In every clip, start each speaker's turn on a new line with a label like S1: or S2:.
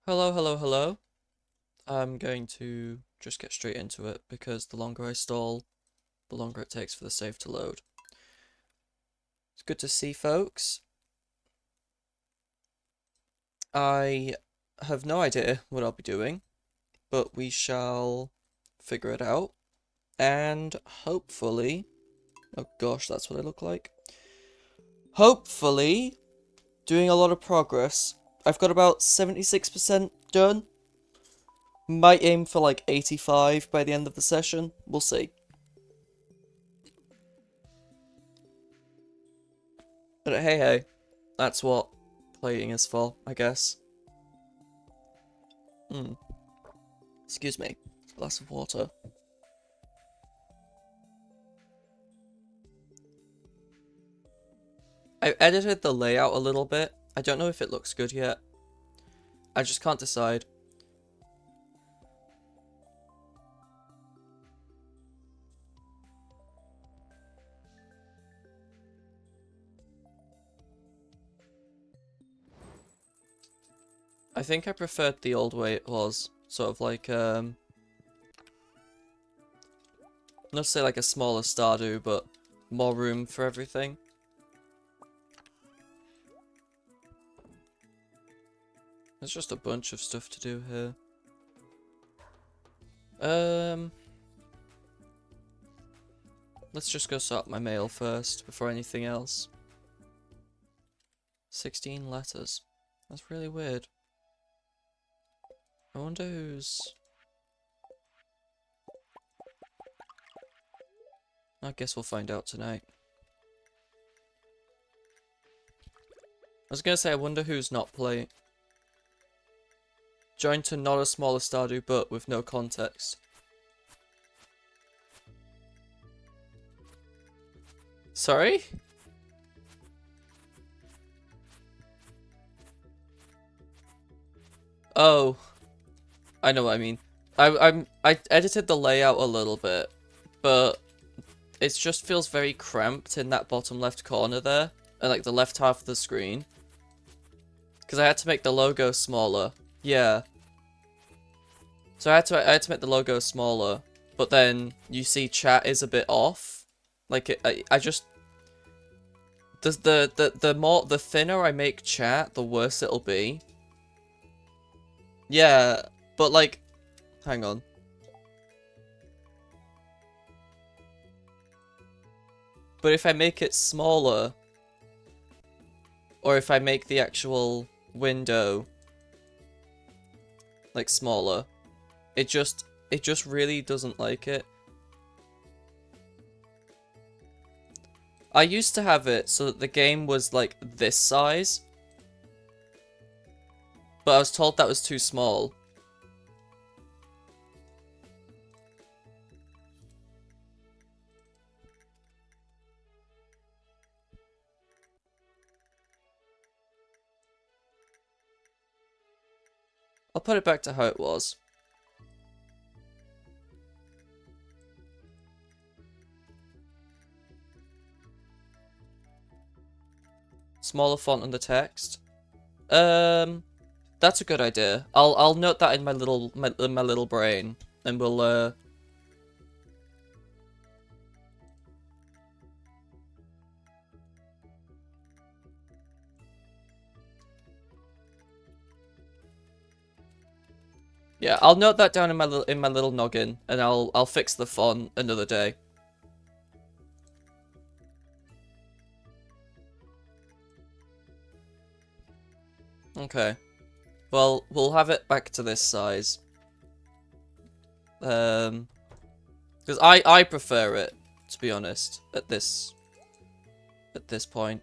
S1: Hello, hello, hello. I'm going to just get straight into it because the longer I stall, the longer it takes for the save to load. It's good to see folks. I have no idea what I'll be doing, but we shall figure it out. And hopefully, oh gosh, that's what I look like. Hopefully, doing a lot of progress. I've got about 76% done. Might aim for like 85 by the end of the session. We'll see. But hey, hey, that's what playing is for, I guess. Excuse me. Glass of water. I edited the layout a little bit. I don't know if it looks good yet. I just can't decide. I think I preferred the old way it was. Sort of like, not to say like a smaller Stardew, but more room for everything. There's just a bunch of stuff to do here. Let's just go sort my mail first before anything else. 16 letters. That's really weird. I wonder who's... I guess we'll find out tonight. I was gonna say, I wonder who's not playing. Join to not a smaller Stardew, but with no context. Sorry? Oh, I know what I mean. I edited the layout a little bit, but it just feels very cramped in that bottom left corner there, and like the left half of the screen. Because I had to make the logo smaller. Yeah. So I had to make the logo smaller, but then you see chat is a bit off. Like I just the thinner I make chat, the worse it'll be. Yeah, but like, hang on. But if I make it smaller, or if I make the actual window like smaller, it just really doesn't like it. I used to have it so that the game was like this size, but I was told that was too small. I'll put it back to how it was. Smaller font on the text. That's a good idea. I'll note that in my little brain, and we'll yeah, I'll note that down in my little noggin, and I'll fix the font another day. Okay. Well, we'll have it back to this size. Because I prefer it, to be honest, at this point.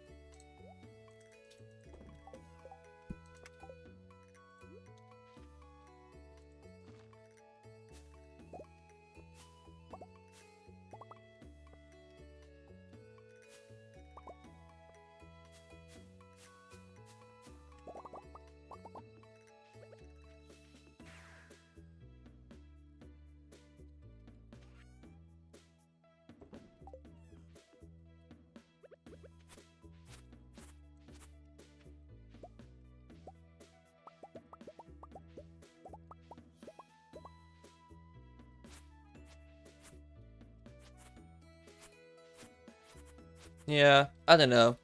S1: Yeah, I don't know.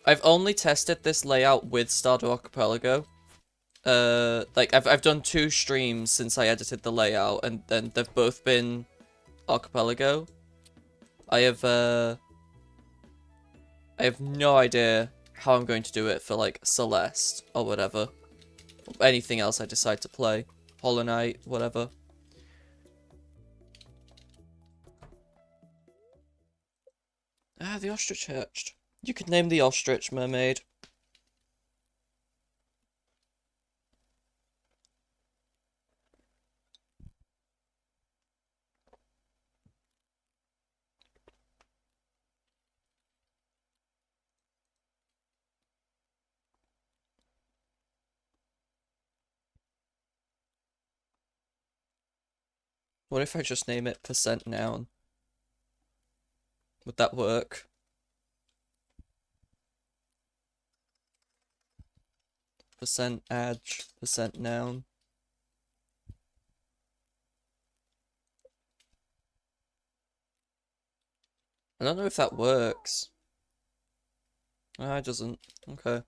S1: I've only tested this layout with Stardew Archipelago. Like I've done 2 streams since I edited the layout, and then they've both been Archipelago. I have no idea how I'm going to do it for like Celeste or whatever. Anything else I decide to play. Hollow Knight, whatever. Ah, the ostrich hatched. You could name the ostrich mermaid. What if I just name it percent noun? Would that work? Percent adj, percent noun. I don't know if that works. Ah, it doesn't. Okay.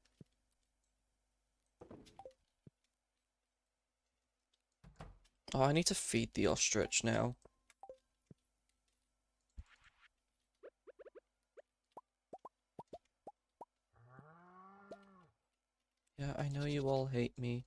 S1: Oh, I need to feed the ostrich now. Yeah, I know you all hate me.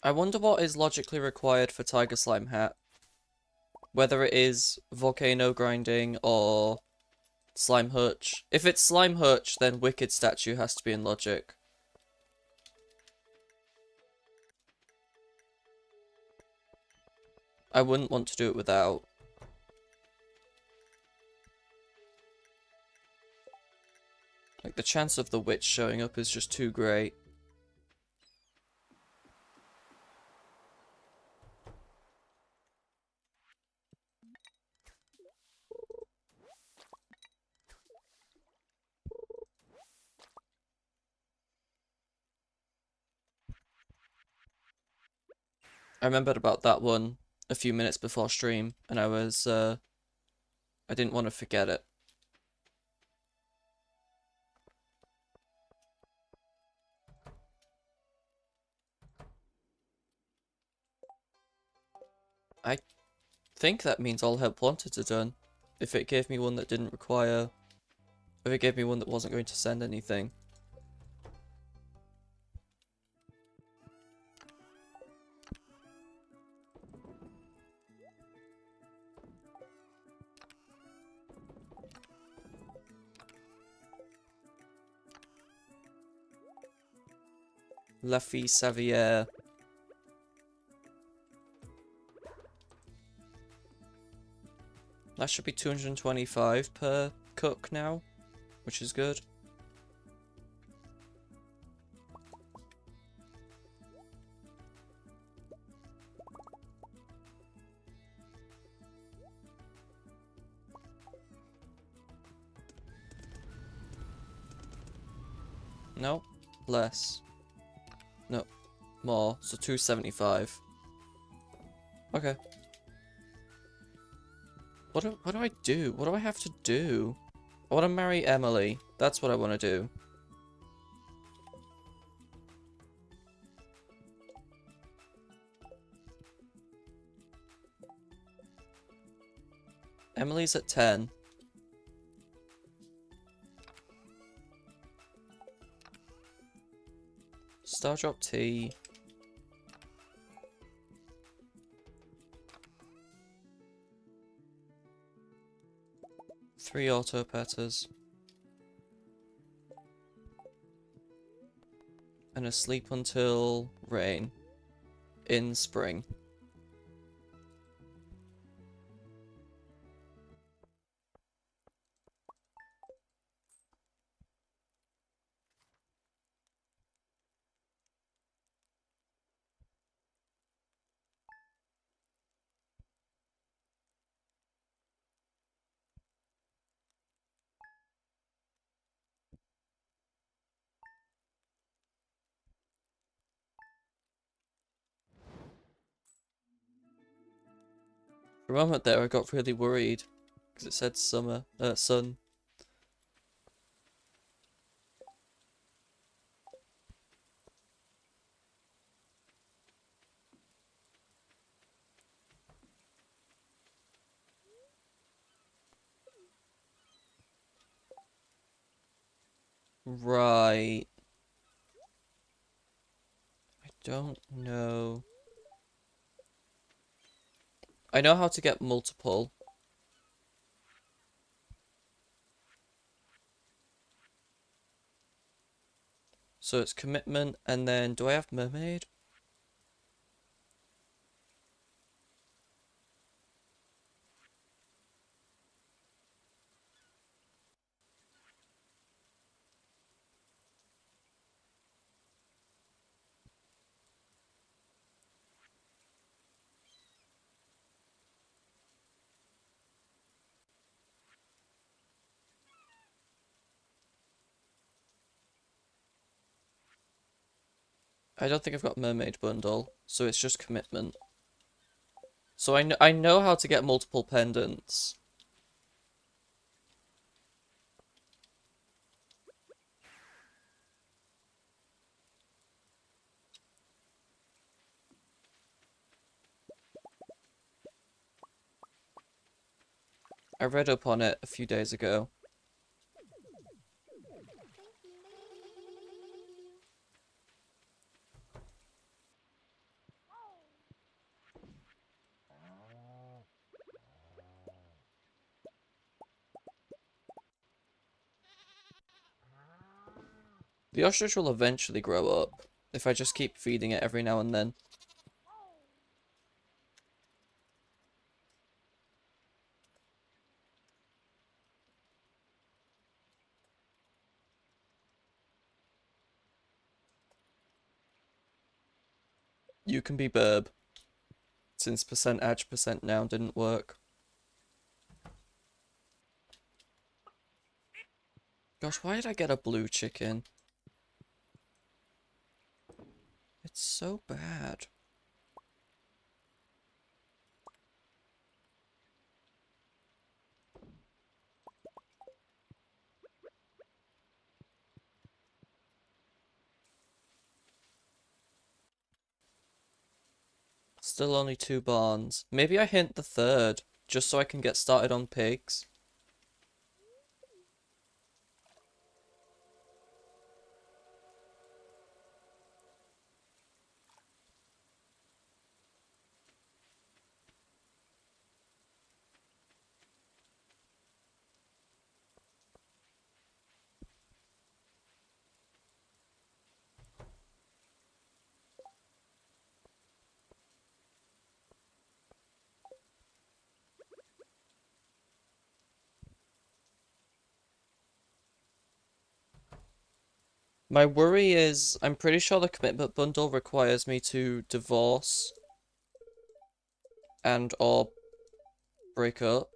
S1: I wonder what is logically required for Tiger Slime Hat. Whether it is volcano grinding or slime hutch. If it's slime hutch, then Wicked Statue has to be in logic. I wouldn't want to do it without. Like, the chance of the witch showing up is just too great. I remembered about that one a few minutes before stream, and I didn't want to forget it. I think that means all help wanted are done. If it gave me one that didn't require... If it gave me one that wasn't going to send anything. La Fille Savière. That should be 225 per cook now, which is good. No, less. No, more. So 275. Okay. What do I do? What do I have to do? I want to marry Emily. That's what I want to do. Emily's at 10. Stardrop tea. Three auto petters. And a sleep until rain. In spring. For a moment there, I got really worried because it said summer, sun. Right. I don't know. I know how to get multiple. So it's commitment, and then do I have mermaid? I don't think I've got mermaid bundle, so it's just commitment. So I know how to get multiple pendants. I read up on it a few days ago. The ostrich will eventually grow up, if I just keep feeding it every now and then. You can be Burb, since percent adj percent noun didn't work. Gosh, why did I get a blue chicken? It's so bad. Still only 2 barns. Maybe I hint the 3rd, just so I can get started on pigs. My worry is, I'm pretty sure the commitment bundle requires me to divorce and or break up.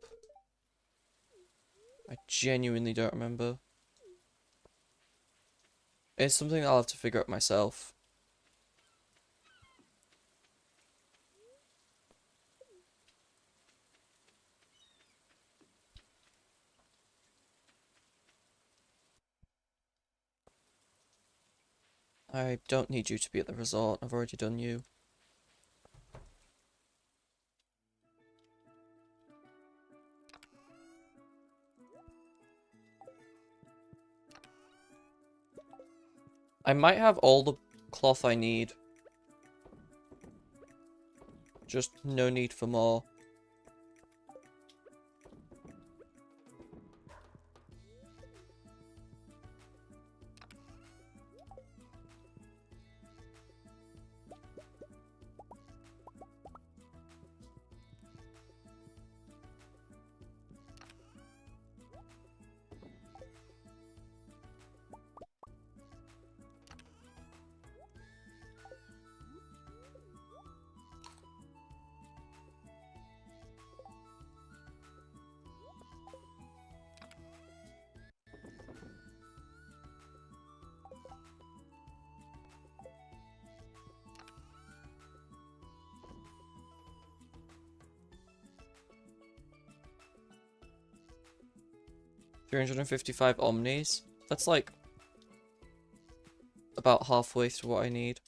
S1: I genuinely don't remember. It's something I'll have to figure out myself. I don't need you to be at the resort. I've already done you. I might have all the cloth I need. Just no need for more. 355 omnis. That's like about halfway through what I need.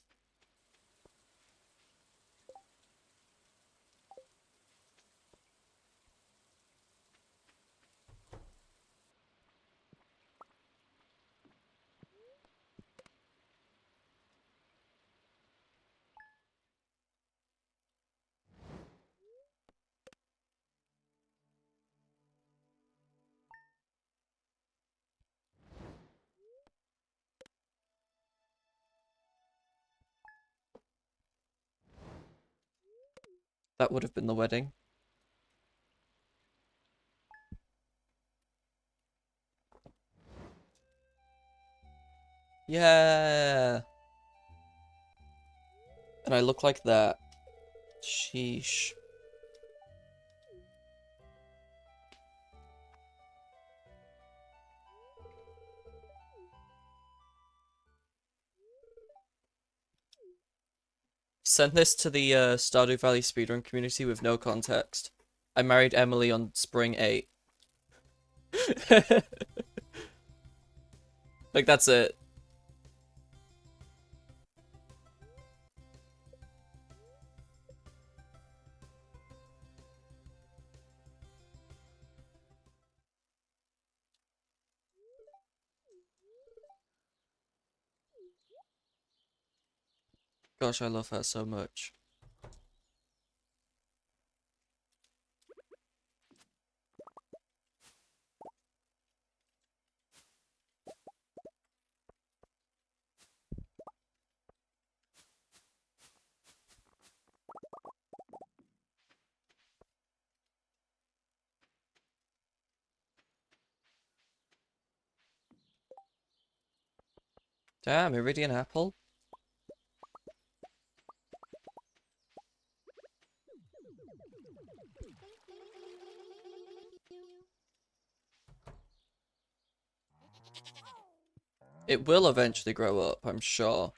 S1: That would have been the wedding. Yeah. And I look like that. Sheesh. Send this to the Stardew Valley speedrun community with no context. I married Emily on spring 8. Like, that's it. Gosh, I love her so much. Damn, Iridian Apple? It will eventually grow up, I'm sure.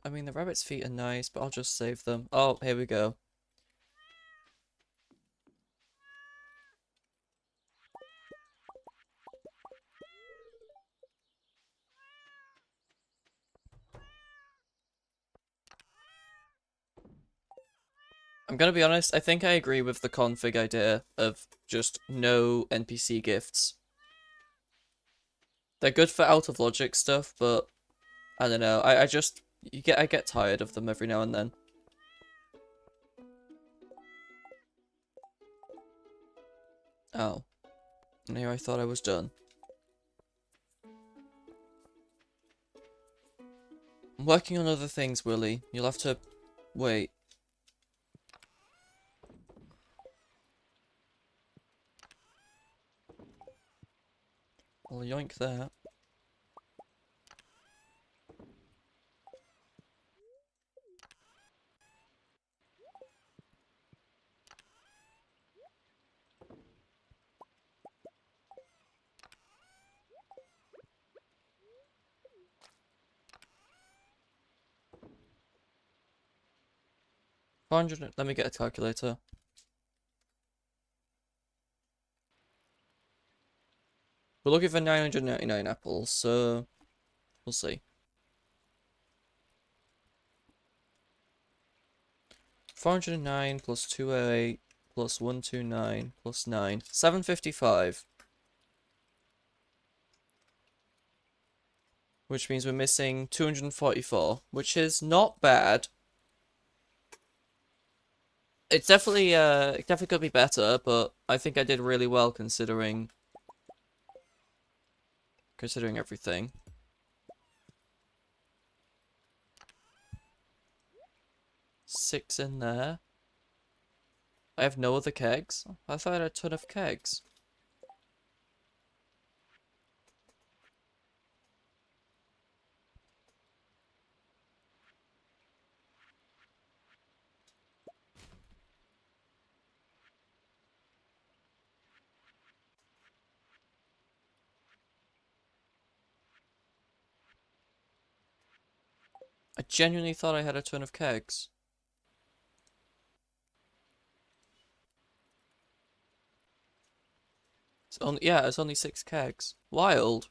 S1: I mean, the rabbit's feet are nice, but I'll just save them. Oh, here we go. I'm gonna be honest, I think I agree with the config idea of just no NPC gifts. They're good for out of logic stuff, but I don't know. I get tired of them every now and then. Oh. And here I thought I was done. I'm working on other things, Willy. You'll have to wait. I'll yoink that. Let me get a calculator. We're looking for 999 apples, so we'll see. 409 plus 208 plus 129 plus 9. 755. Which means we're missing 244, which is not bad. It's definitely it definitely could be better, but I think I did really well considering everything. 6 in there. I have no other kegs. I thought I had a ton of kegs. genuinely thought I had a ton of kegs. It's only 6 kegs. Wild.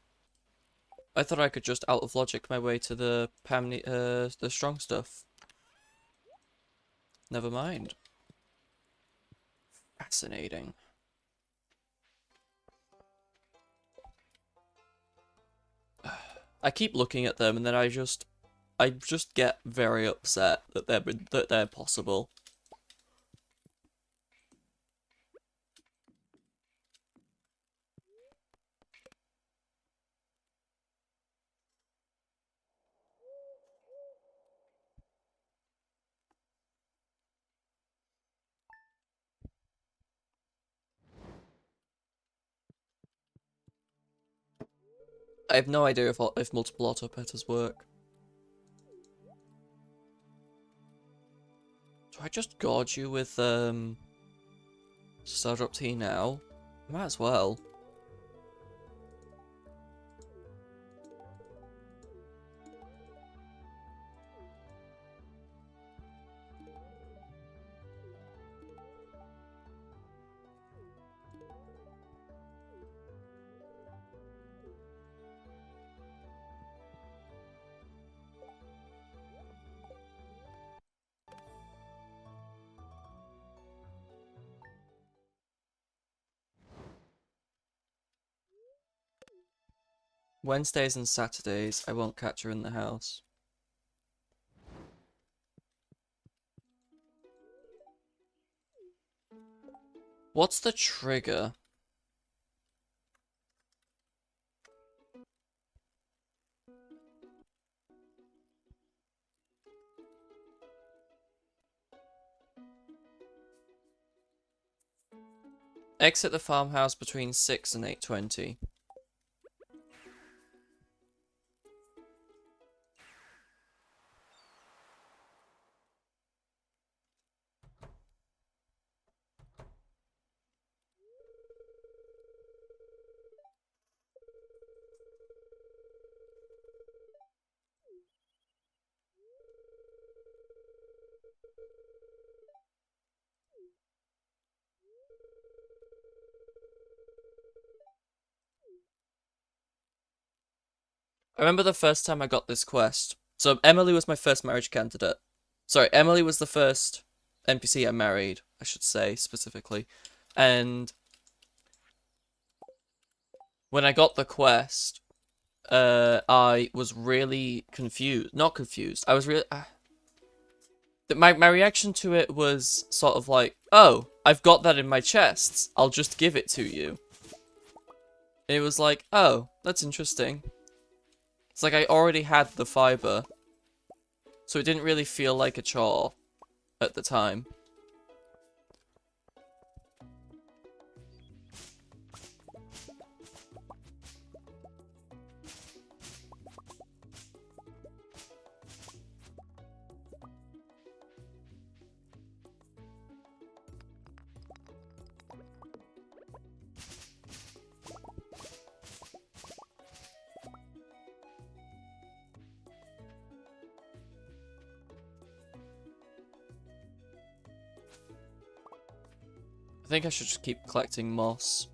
S1: I thought I could just out of logic my way to the the strong stuff. Never mind. Fascinating. I keep looking at them and then I just get very upset that they're possible. I have no idea if multiple auto petters work. Do I just gorge you with Stardrop Tea now? Might as well. Wednesdays and Saturdays, I won't catch her in the house. What's the trigger? Exit the farmhouse between 6 and 8:20. I remember the first time I got this quest. So Emily was my first marriage candidate. Sorry, Emily was the first NPC I married, I should say, specifically. And when I got the quest, I was really confused. Not confused. I was really... my reaction to it was sort of like, oh, I've got that in my chests. I'll just give it to you. And it was like, oh, that's interesting. It's like I already had the fiber. So it didn't really feel like a chore at the time. I think I should just keep collecting moss.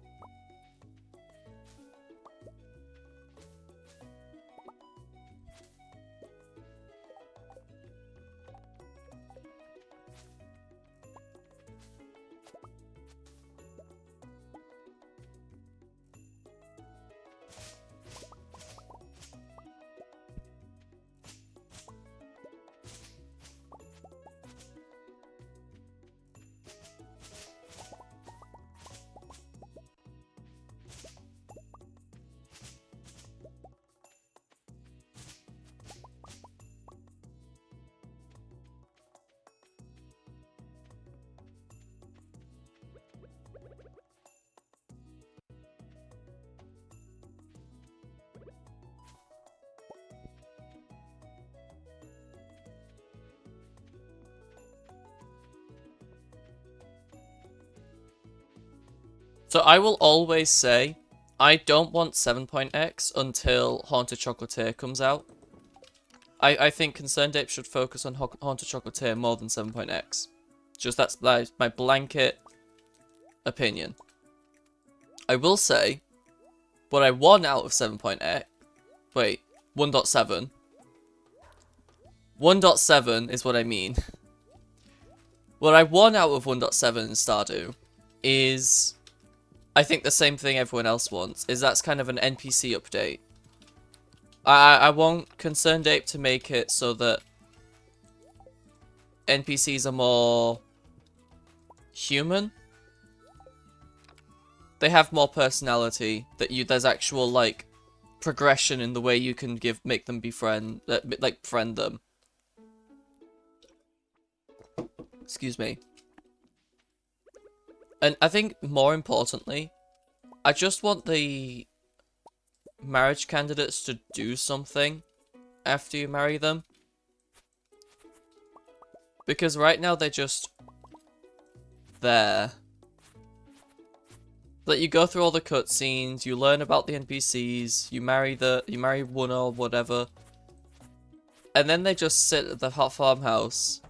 S1: So I will always say, I don't want 7.x until Haunted Chocolatier comes out. I think Concerned Ape should focus on Haunted Chocolatier more than 7.x. Just that's my blanket opinion. I will say, what I want out of 7.x... Wait, 1.7. 1.7 is what I mean. What I want out of 1.7 in Stardew is... I think the same thing everyone else wants, is that's kind of an NPC update. I want Concerned Ape to make it so that NPCs are more human. They have more personality. There's actual like progression in the way you can make them befriend them. Excuse me. And I think more importantly, I just want the marriage candidates to do something after you marry them. Because right now they're just there. Like you go through all the cutscenes, you learn about the NPCs, you marry one or whatever, and then they just sit at the hot farmhouse.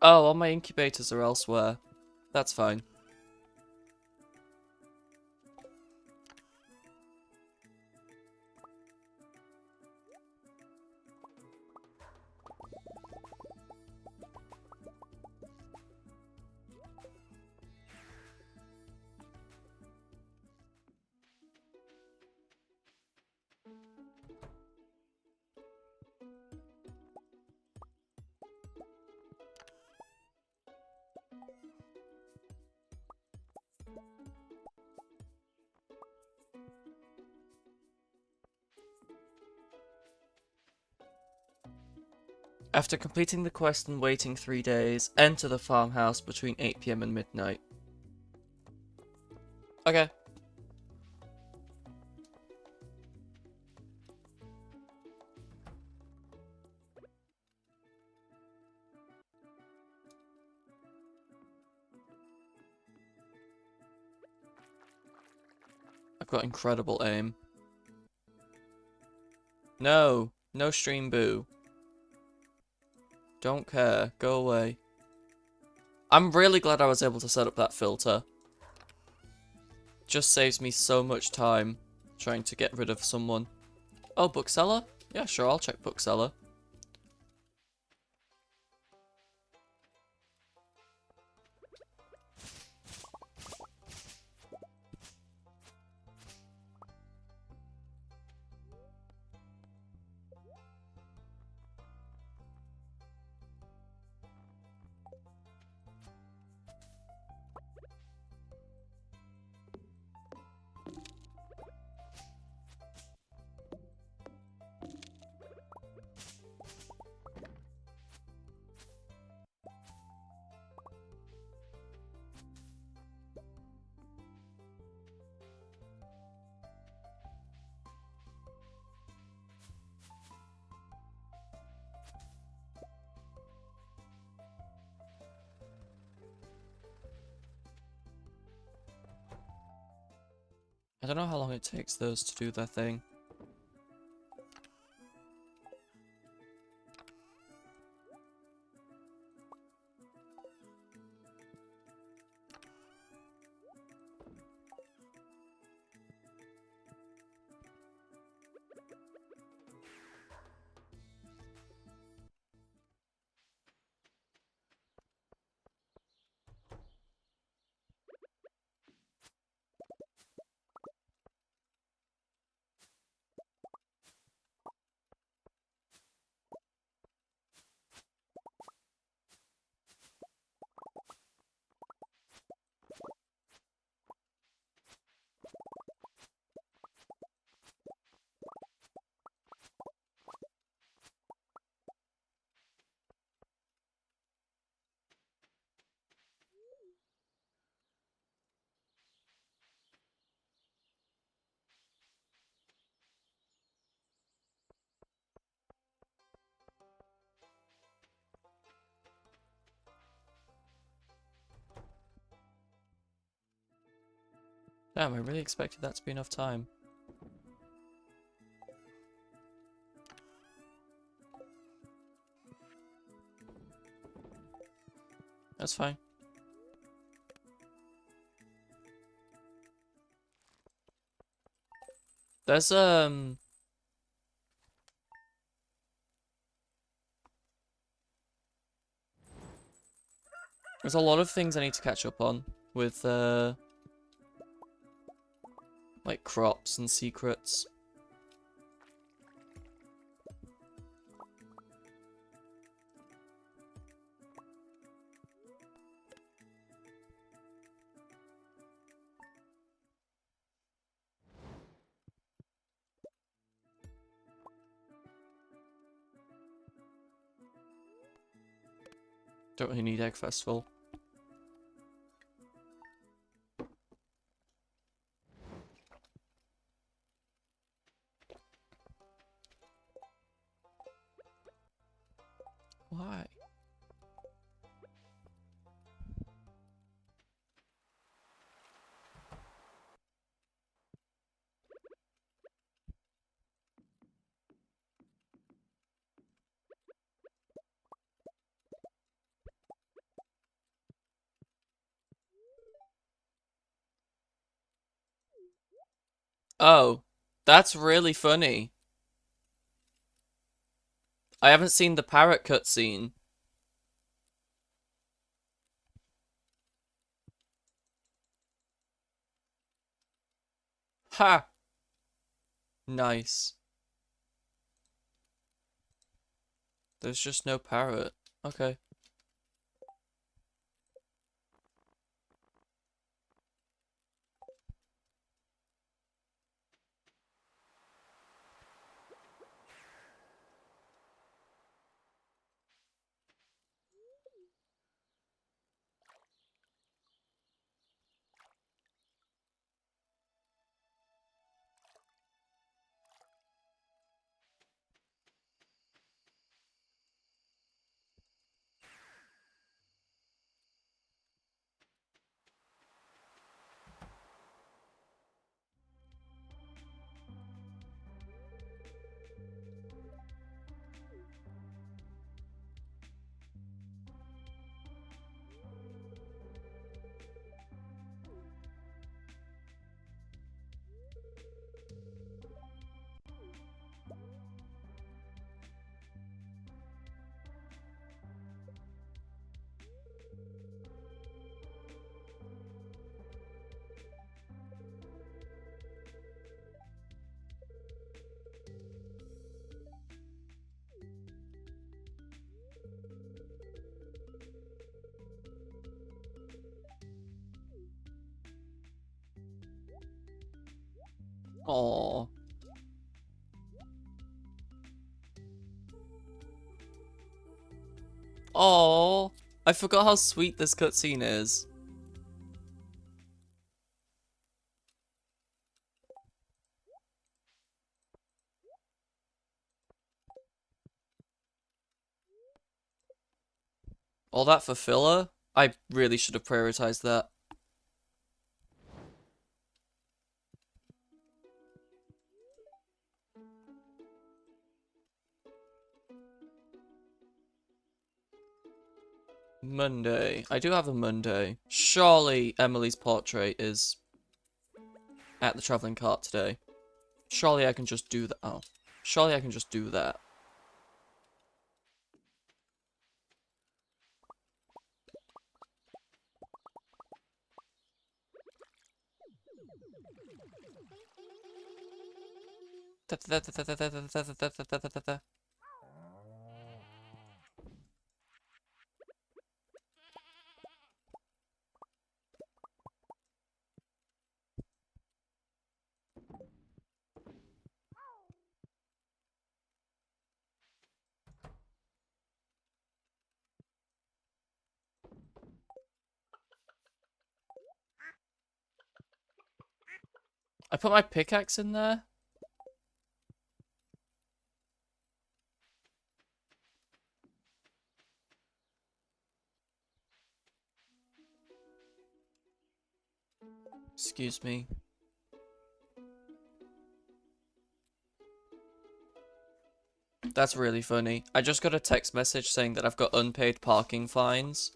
S1: Oh, all my incubators are elsewhere. That's fine. After completing the quest and waiting 3 days, enter the farmhouse between 8 PM and midnight. Okay. I've got incredible aim. No. No stream boo. Don't care. Go away. I'm really glad I was able to set up that filter. Just saves me so much time trying to get rid of someone. Oh, bookseller? Yeah, sure, I'll check bookseller. don't know how long it takes those to do their thing. Damn, I really expected that to be enough time. That's fine. There's there's a lot of things I need to catch up on with like crops and secrets. Don't really need Egg Festival. Why? Oh, that's really funny. I haven't seen the parrot cutscene. Ha! Nice. There's just no parrot. Okay. Aww. Aww. I forgot how sweet this cutscene is. All that for filler? I really should have prioritized that. Monday. I do have a Monday. Surely Emily's portrait is at the traveling cart today. Surely I can just do that. Oh. Surely I can just do that. I put my pickaxe in there. Excuse me. That's really funny. I just got a text message saying that I've got unpaid parking fines.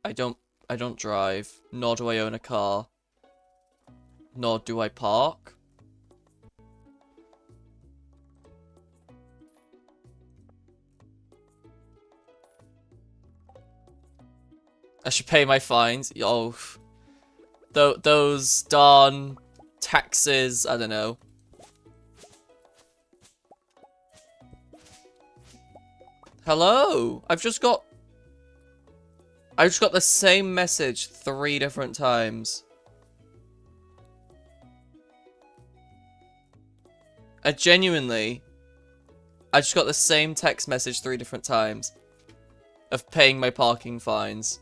S1: I don't drive, nor do I own a car. Nor do I park. I should pay my fines. Oh, those darn taxes. I don't know. Hello. I just got the same message 3 different times. I just got the same text message 3 different times of paying my parking fines.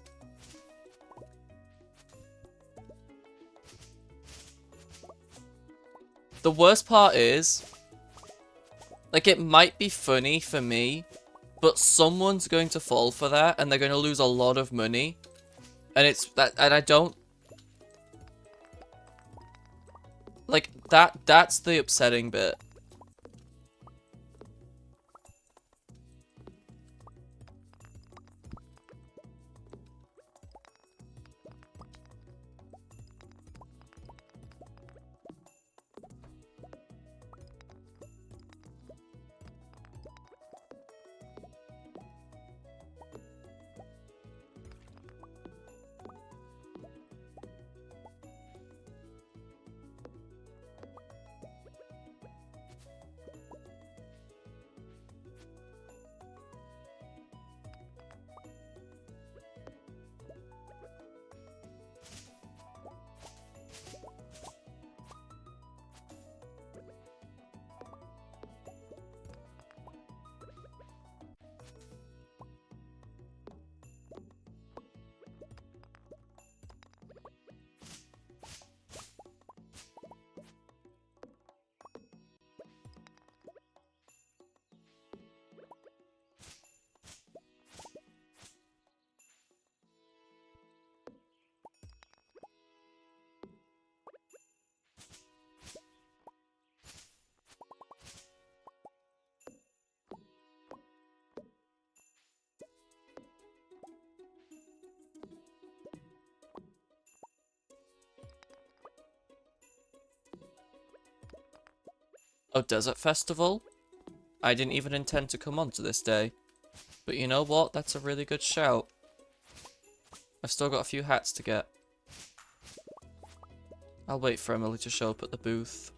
S1: The worst part is, like, it might be funny for me, but someone's going to fall for that, and they're going to lose a lot of money. And it's that, and I don't like that. That's the upsetting bit. Oh, Desert Festival? I didn't even intend to come on to this day. But you know what? That's a really good shout. I've still got a few hats to get. I'll wait for Emily to show up at the booth.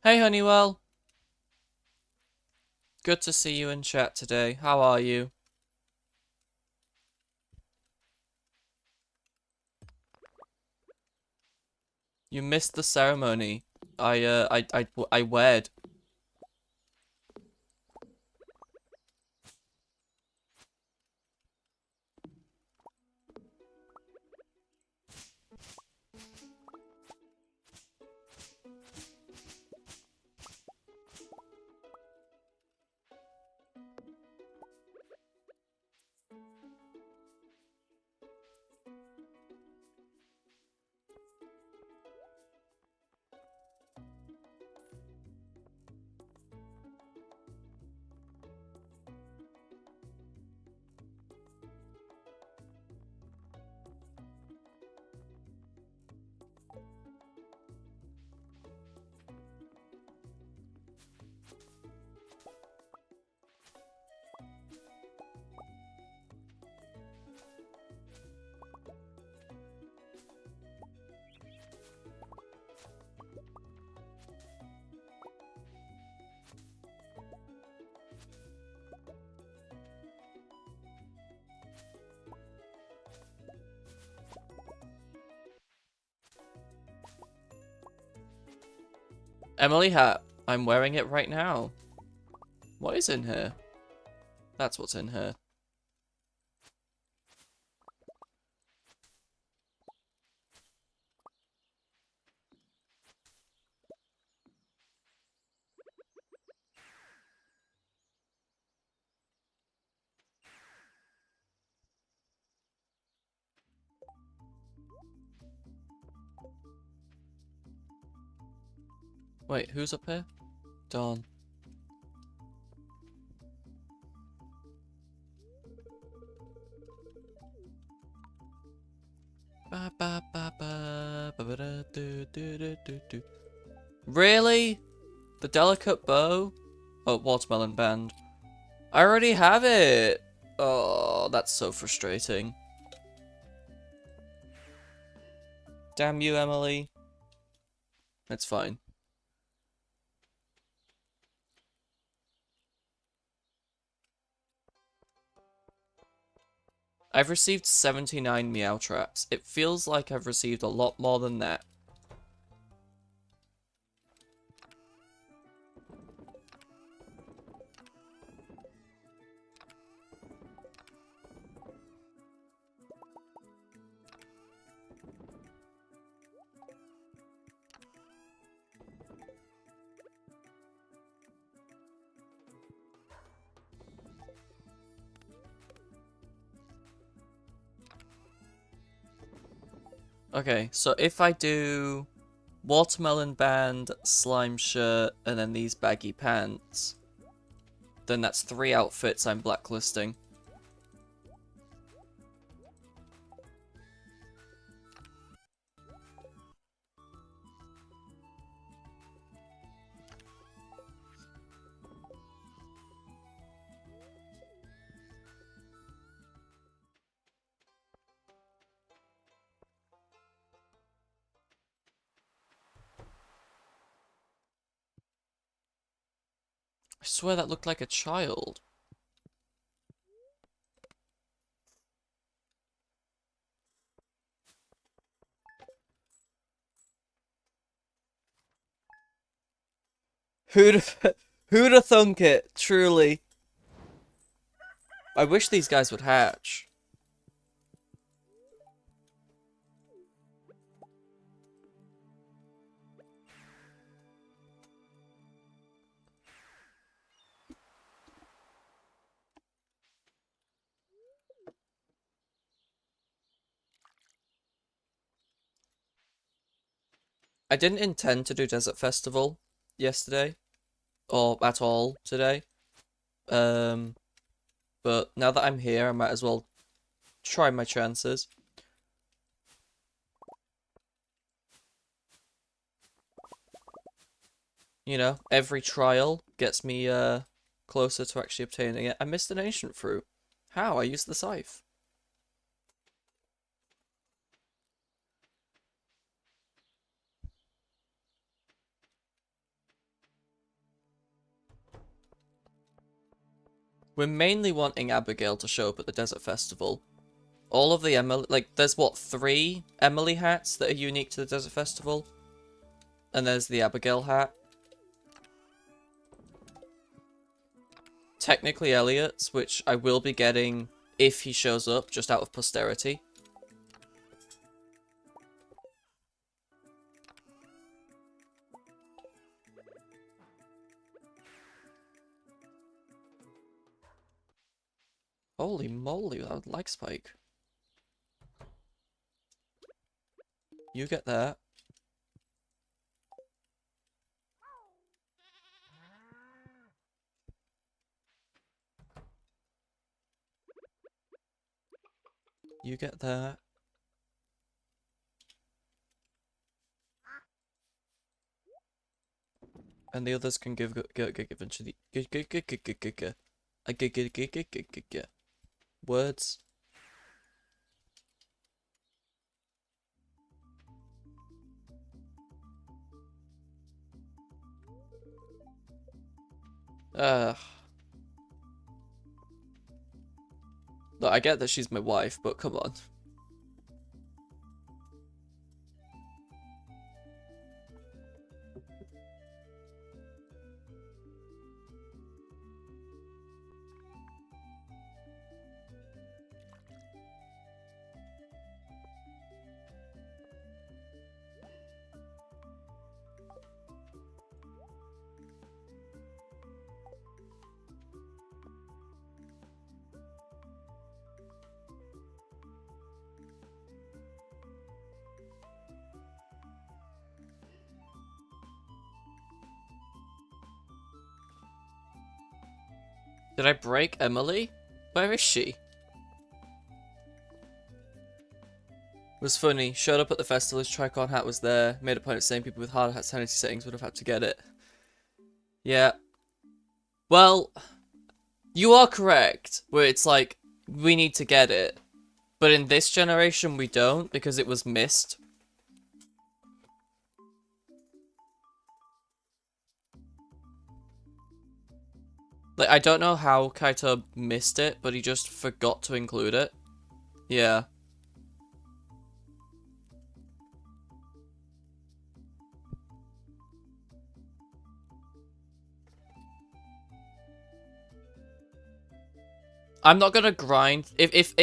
S1: Hey, Honeywell. Good to see you in chat today. How are you? You missed the ceremony. I wed. Emily hat. I'm wearing it right now. What is in here? That's what's in here. Wait, who's up here? Dawn. Ba ba ba ba ba ba da do do do do do. Really? The delicate bow? Oh, watermelon band. I already have it. Oh, that's so frustrating. Damn you, Emily. It's fine. I've received 79 meow traps. It feels like I've received a lot more than that. Okay, so if I do watermelon band, slime shirt, and then these baggy pants, then that's 3 outfits I'm blacklisting. I swear that looked like a child. Who'd who'd have thunk it, truly. I wish these guys would hatch. I didn't intend to do Desert Festival yesterday, or at all today. But now that I'm here, I might as well try my chances. You know, every trial gets me closer to actually obtaining it. I missed an ancient fruit. How? I used the scythe. We're mainly wanting Abigail to show up at the Desert Festival. All of the Emily... Like, there's, what, 3 Emily hats that are unique to the Desert Festival? And there's the Abigail hat. Technically Elliot's, which I will be getting if he shows up, just out of posterity. Holy moly, I would like Spike. You get that. You get that. And the others can give given to the words. Look, I get that she's my wife, but come on. Did I break Emily? Where is she? Was funny. Showed up at the festival, his Tricorn hat was there. Made a point of saying people with hard sanity settings would have had to get it. Yeah. Well, you are correct. Where it's like, we need to get it. But in this generation, we don't, because it was missed. Like, I don't know how Kaito missed it, but he just forgot to include it. Yeah. I'm not gonna grind. If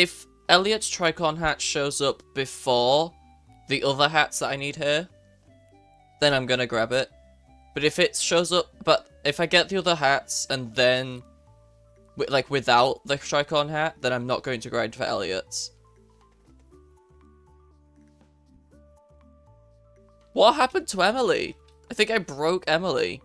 S1: Elliot's Tricorn hat shows up before the other hats that I need here, then I'm gonna grab it. But if it shows up, but if I get the other hats and then, like, without the Tricorn hat, then I'm not going to grind for Elliot's. What happened to Emily? I think I broke Emily.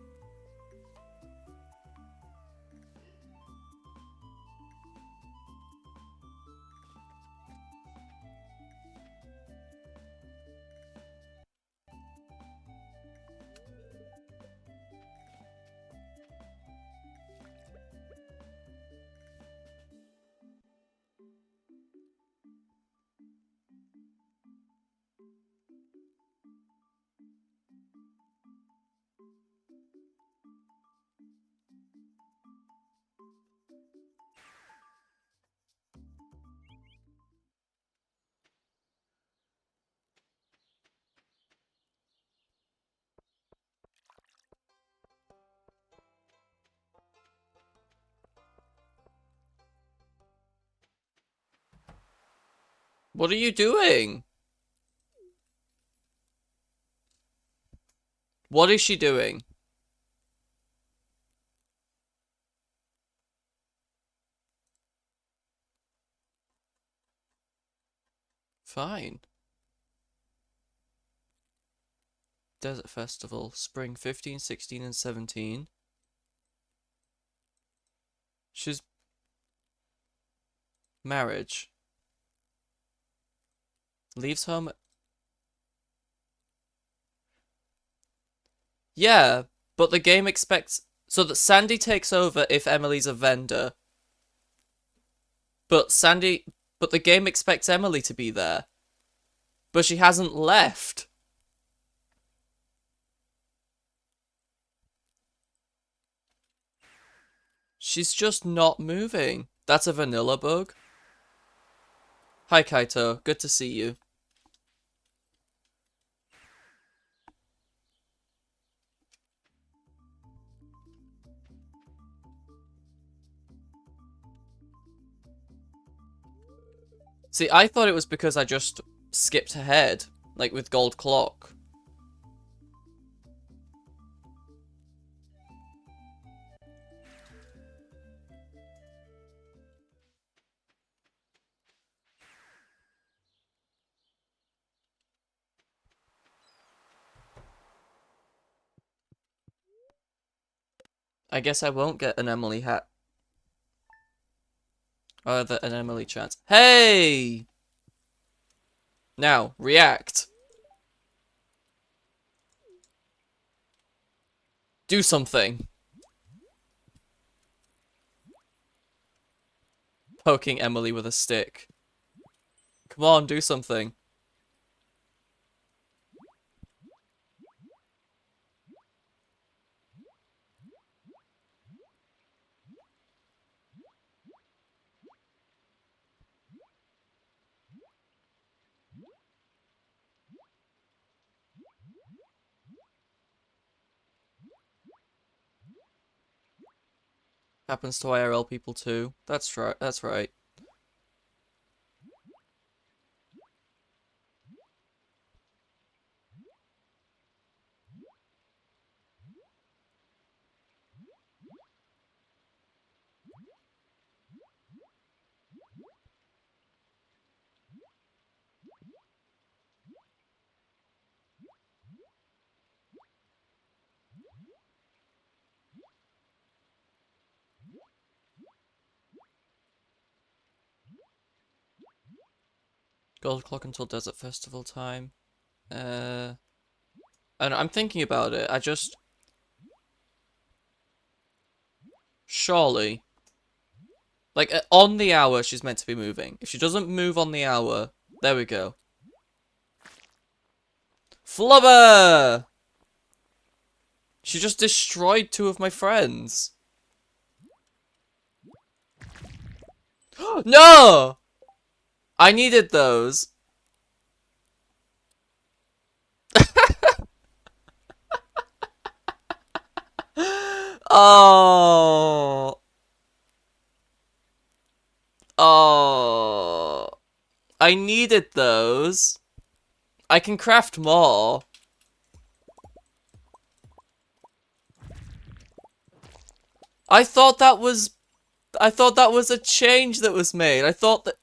S1: What are you doing? What is she doing? Fine. Desert Festival, Spring 15, 16, and 17. She's... Marriage. Leaves home... Yeah, but the game expects... So that Sandy takes over if Emily's a vendor. But the game expects Emily to be there. But she hasn't left. She's just not moving. That's a vanilla bug. Hi, Kaito. Good to see you. See, I thought it was because I just skipped ahead, like with gold clock. I guess I won't get an Emily hat. Or an Emily chance. Hey! Now, react. Do something. Poking Emily with a stick. Come on, do something. Happens to IRL people too. That's right. That's right. Gold clock until desert festival time. And I'm thinking about it. I just surely, like on the hour, she's meant to be moving. If she doesn't move on the hour, there we go. Flubber! She just destroyed 2 of my friends. No! I needed those. Oh. Oh. I needed those. I can craft more. I thought that was a change that was made. I thought that...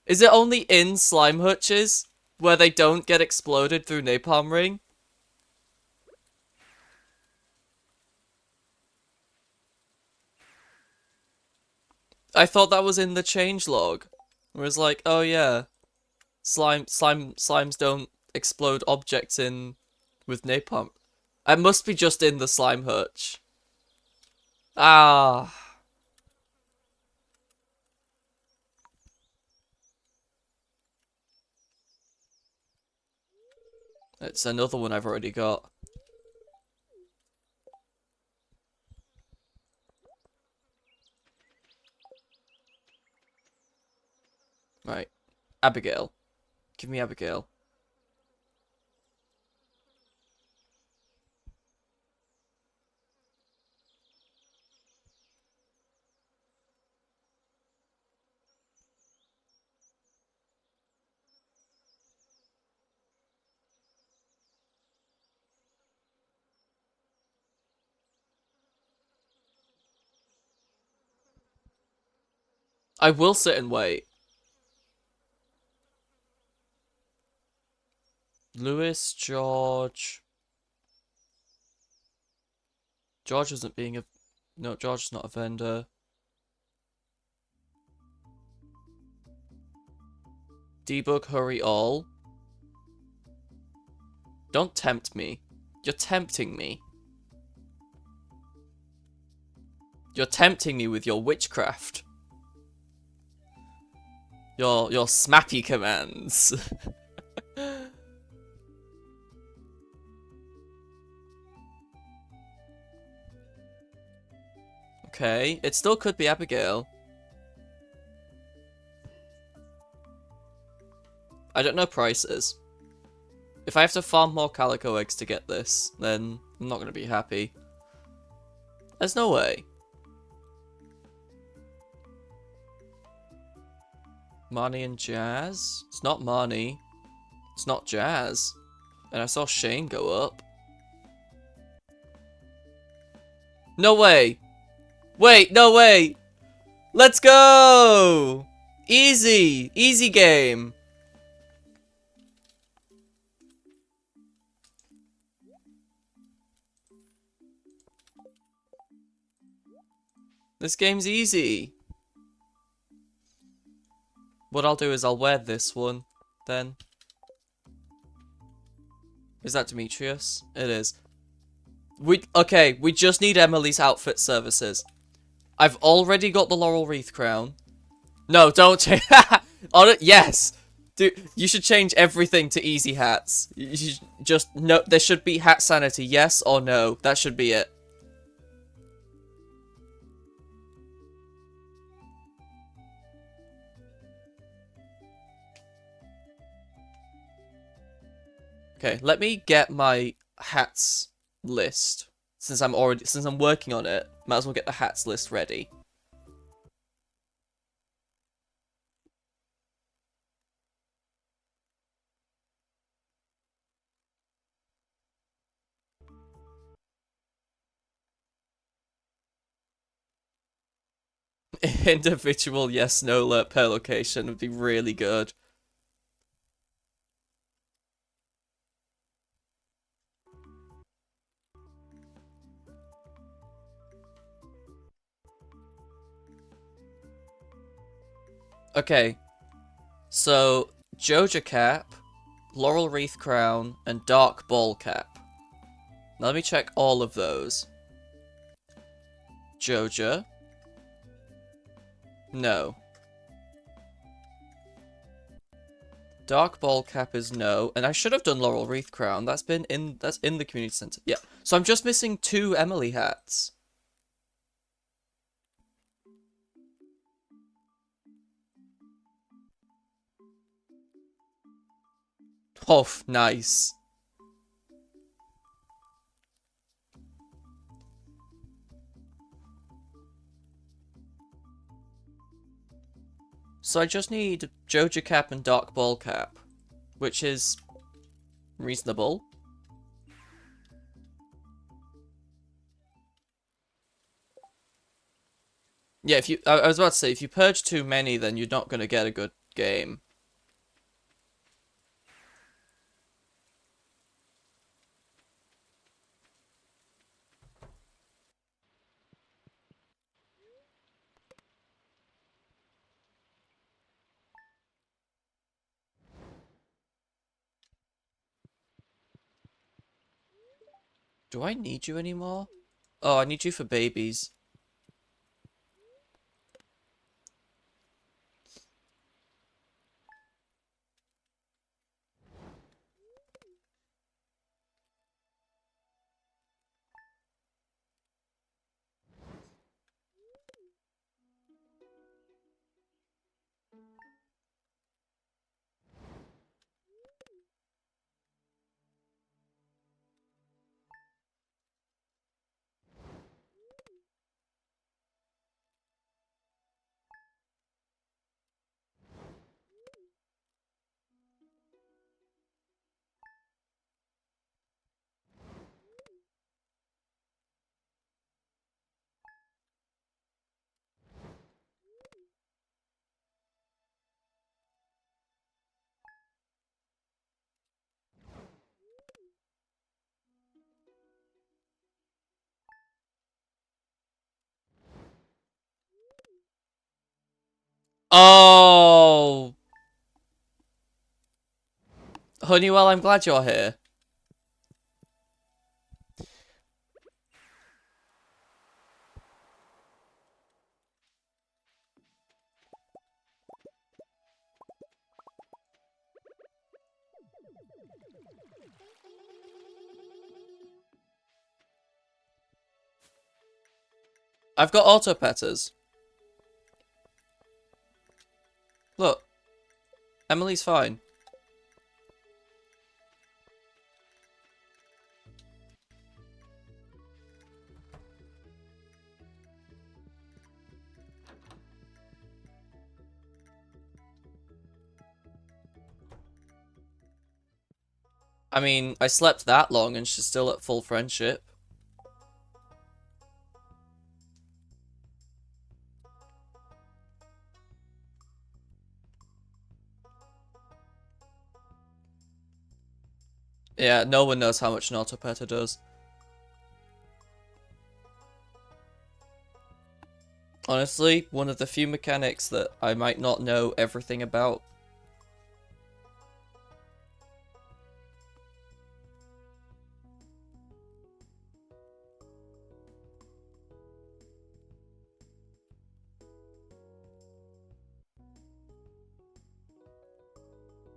S1: Is it only in slime hutches where they don't get exploded through napalm ring? I thought that was in the change log. Where it's like, oh yeah, slimes don't explode objects in with napalm. It must be just in the slime hutch. Ah. It's another one I've already got. Right. Abigail. Give me Abigail. I will sit and wait. Lewis, George. George isn't being a... No, George's not a vendor. Debug, hurry all. Don't tempt me. You're tempting me. You're tempting me with your witchcraft. Your smappy commands. Okay, it still could be Abigail. I don't know prices. If I have to farm more calico eggs to get this, then I'm not going to be happy. There's no way. Marnie and Jazz? It's not Marnie. It's not Jazz. And I saw Shane go up. No way! Wait, no way! Let's go! Easy! Easy game! This game's easy. What I'll do is I'll wear this one, then. Is that Demetrius? It is. Okay, we just need Emily's outfit services. I've already got the laurel wreath crown. No, don't change. Yes! Dude, you should change everything to easy hats. You should just, no, there should be hat sanity, yes or no. That should be it. Okay, let me get my hats list. Since I'm working on it, might as well get the hats list ready. Individual yes no alert per location would be really good. Okay, so Joja cap, laurel wreath crown, and dark ball cap. Now let me check all of those. Joja. No. Dark ball cap is no, and I should have done laurel wreath crown. That's in the community center. Yeah. So I'm just missing 2 Emily hats. Oh, nice. So I just need Joja cap and dark ball cap, which is reasonable. Yeah, if you, I was about to say, if you purge too many, then you're not going to get a good game. Do I need you anymore? Oh, I need you for babies. Oh! Honeywell, I'm glad you're here. I've got auto petters. Look, Emily's fine. I mean, I slept that long and she's still at full friendship. Yeah, no one knows how much an auto petter does. Honestly, one of the few mechanics that I might not know everything about.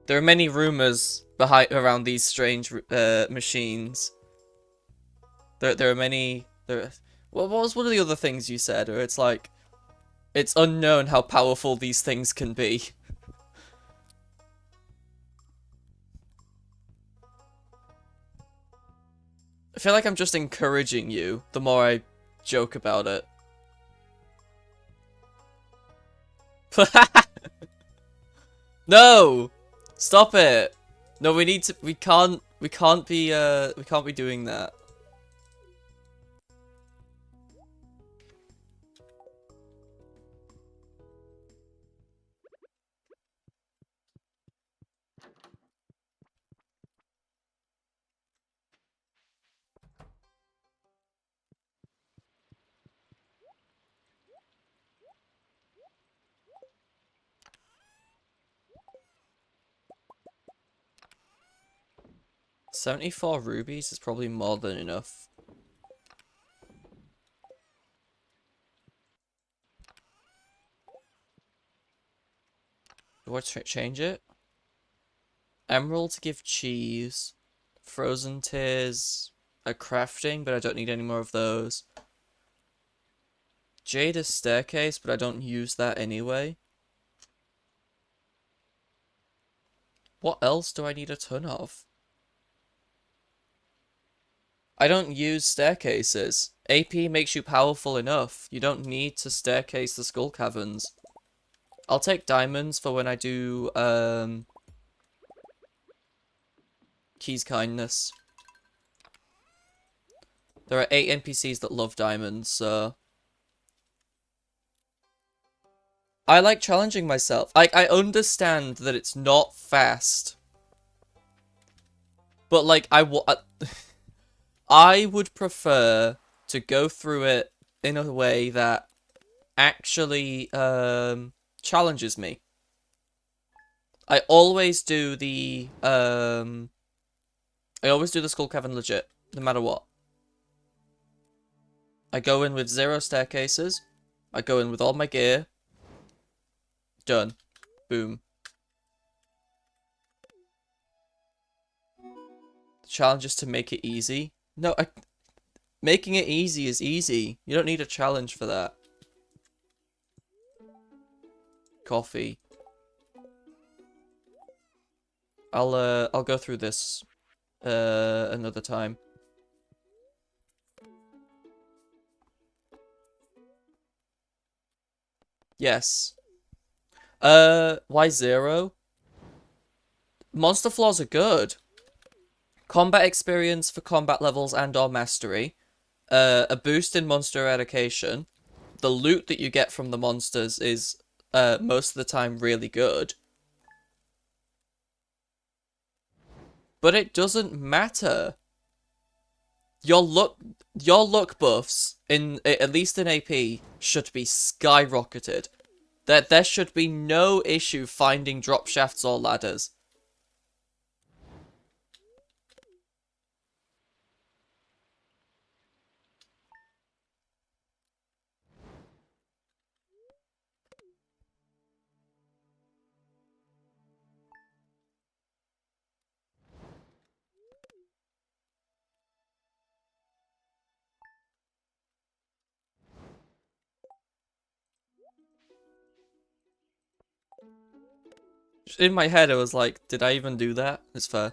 S1: There are many rumors behind around these strange machines. There are many. What was one of the other things you said? Or it's like it's unknown how powerful these things can be. I feel like I'm just encouraging you the more I joke about it. No! Stop it! No, we need to. We can't. We can't be. We can't be doing that. $74 rubies is probably more than enough. Do I change it? Emerald to give cheese. Frozen tears are crafting, but I don't need any more of those. Jade is staircase, but I don't use that anyway. What else do I need a ton of? I don't use staircases. AP makes you powerful enough. You don't need to staircase the skull caverns. I'll take diamonds for when I do, Key's kindness. There are 8 NPCs that love diamonds, so... I like challenging myself. I understand that it's not fast. But, like, I would prefer to go through it in a way that actually, challenges me. I always do the, I always do the skull cavern legit, no matter what. I go in with 0 staircases. I go in with all my gear. Done. Boom. The challenge is to make it easy. No, making it easy is easy. You don't need a challenge for that. Coffee. I'll go through this, another time. Yes. Why 0? Monster flaws are good. Combat experience for combat levels and or mastery. A boost in monster eradication. The loot that you get from the monsters is, most of the time really good. But it doesn't matter. Your luck buffs, in at least in AP, should be skyrocketed. There should be no issue finding drop shafts or ladders. In my head, I was like, did I even do that? It's fair.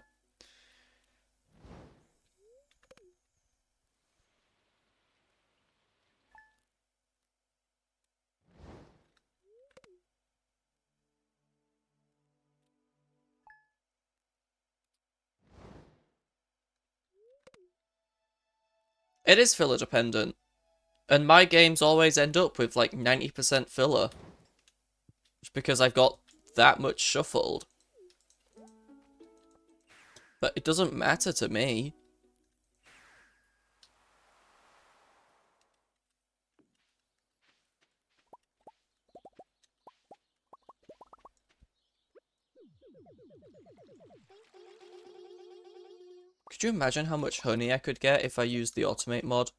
S1: It is filler dependent. And my games always end up with like 90% filler. Just because I've got that much shuffled. But it doesn't matter to me. Could you imagine how much honey I could get if I used the automate mod?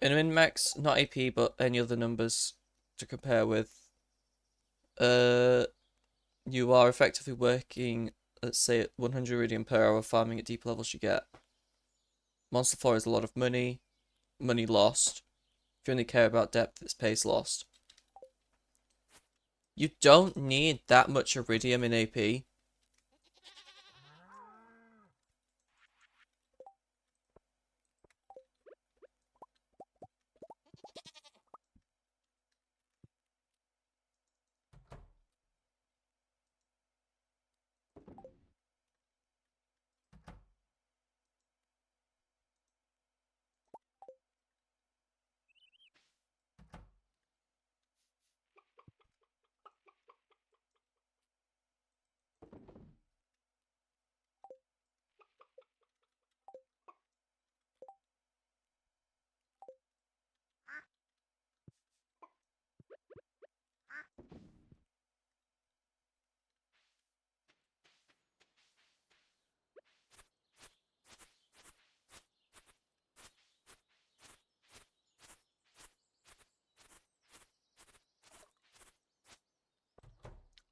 S1: In a min-max, not AP, but any other numbers to compare with, you are effectively working, let's say, at 100 iridium per hour, farming at deep levels you get. Monster floor is a lot of money, money lost. If you only care about depth, it's pace lost. You don't need that much iridium in AP.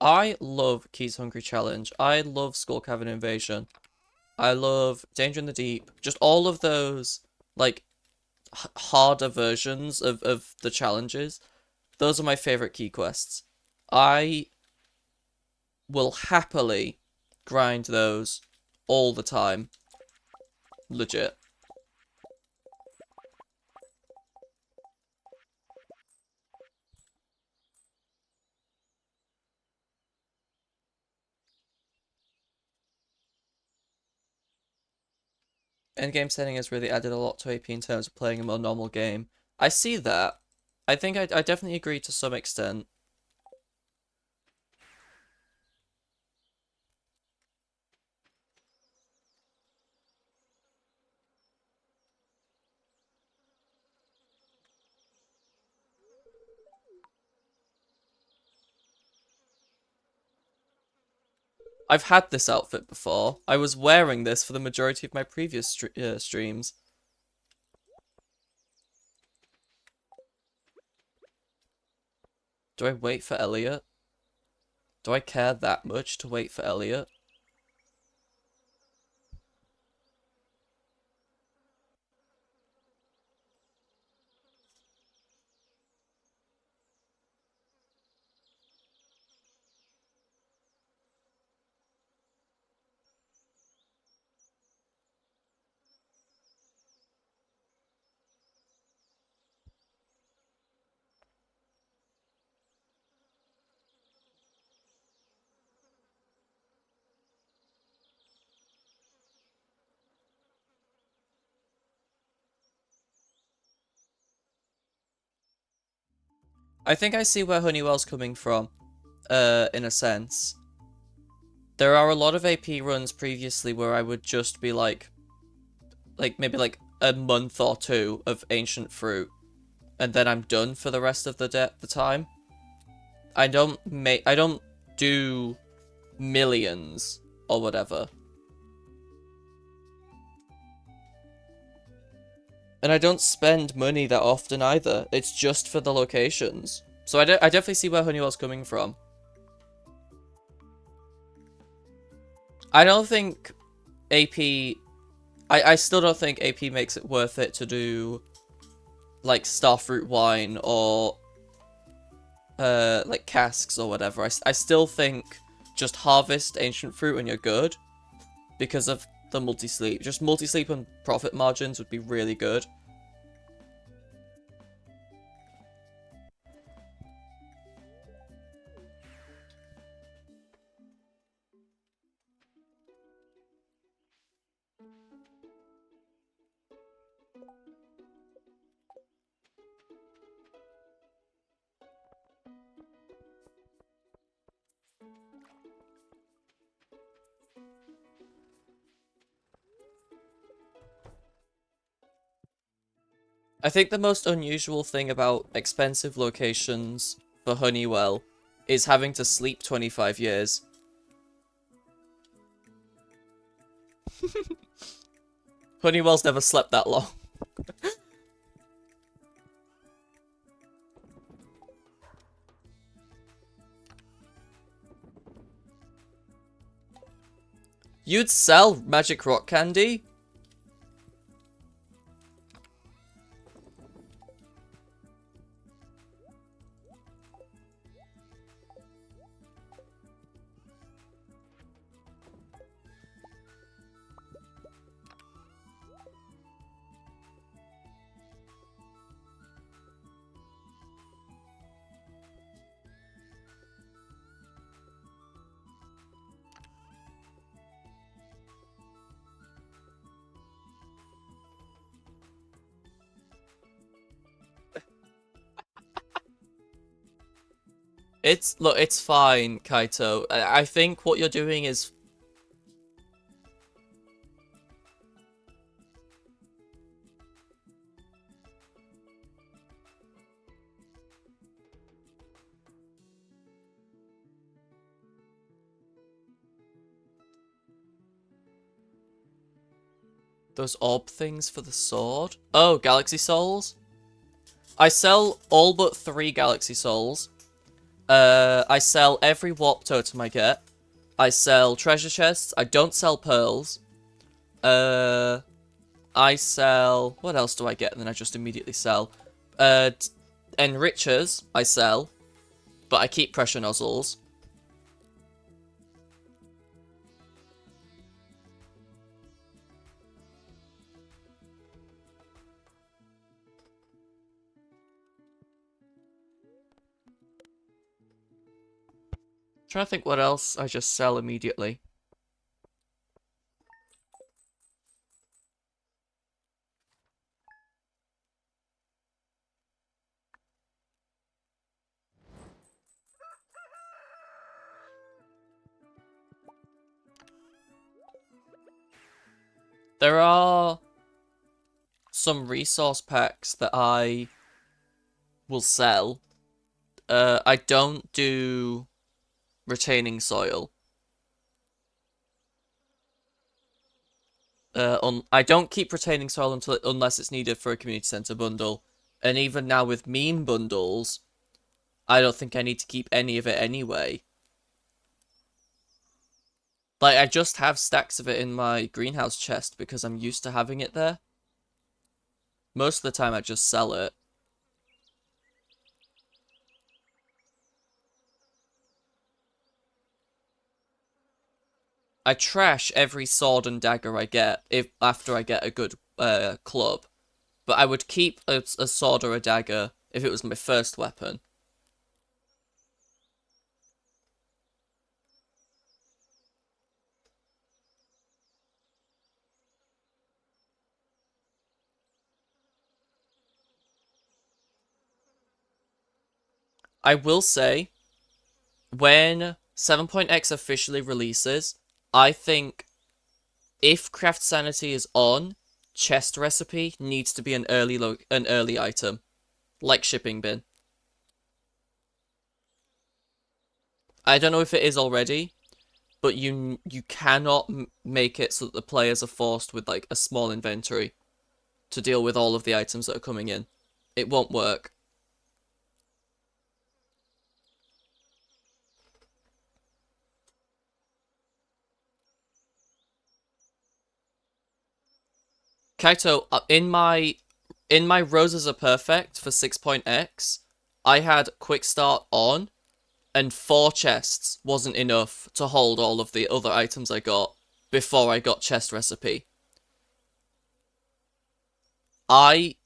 S1: I love Key's Hungry Challenge. I love Skull Cavern Invasion. I love Danger in the Deep. Just all of those, like, harder versions of the challenges. Those are my favorite key quests. I will happily grind those all the time. Legit. Endgame setting has really added a lot to AP in terms of playing a more normal game. I see that. I think I definitely agree to some extent. I've had this outfit before. I was wearing this for the majority of my previous streams. Do I wait for Elliot? Do I care that much to wait for Elliot? I think I see where Honeywell's coming from, in a sense. There are a lot of AP runs previously where I would just be like maybe like a month or two of ancient fruit, and then I'm done for the rest of the time. I don't do millions or whatever. And I don't spend money that often either. It's just for the locations. So I definitely see where Honeywell's coming from. I don't think AP... I still don't think AP makes it worth it to do, like, starfruit wine or, like, casks or whatever. I still think just harvest ancient fruit and you're good because of the multi-sleep. Just multi-sleep and profit margins would be really good. I think the most unusual thing about expensive locations for Honeywell is having to sleep 25 years. Honeywell's never slept that long. You'd sell magic rock candy? Look, it's fine, Kaito. I think what you're doing is... Those orb things for the sword? Oh, Galaxy Souls? I sell all but 3 Galaxy Souls. I sell every warp totem I get. I sell treasure chests. I don't sell pearls. I sell... What else do I get? And then I just immediately sell. Enrichers, I sell. But I keep pressure nozzles. Trying to think what else I just sell immediately. There are some resource packs that I will sell. I don't do retaining soil. I don't keep retaining soil unless it's needed for a community center bundle. And even now with meme bundles, I don't think I need to keep any of it anyway. Like, I just have stacks of it in my greenhouse chest because I'm used to having it there. Most of the time I just sell it. I trash every sword and dagger I get after I get a good club. But I would keep a sword or a dagger if it was my first weapon. I will say, when 7.x officially releases, I think if Craft Sanity is on, chest recipe needs to be an early item, like shipping bin. I don't know if it is already, but you cannot make it so that the players are forced with like a small inventory to deal with all of the items that are coming in. It won't work. Kaito, in my roses are perfect for 6.x, I had quick start on, and 4 chests wasn't enough to hold all of the other items I got before I got chest recipe. I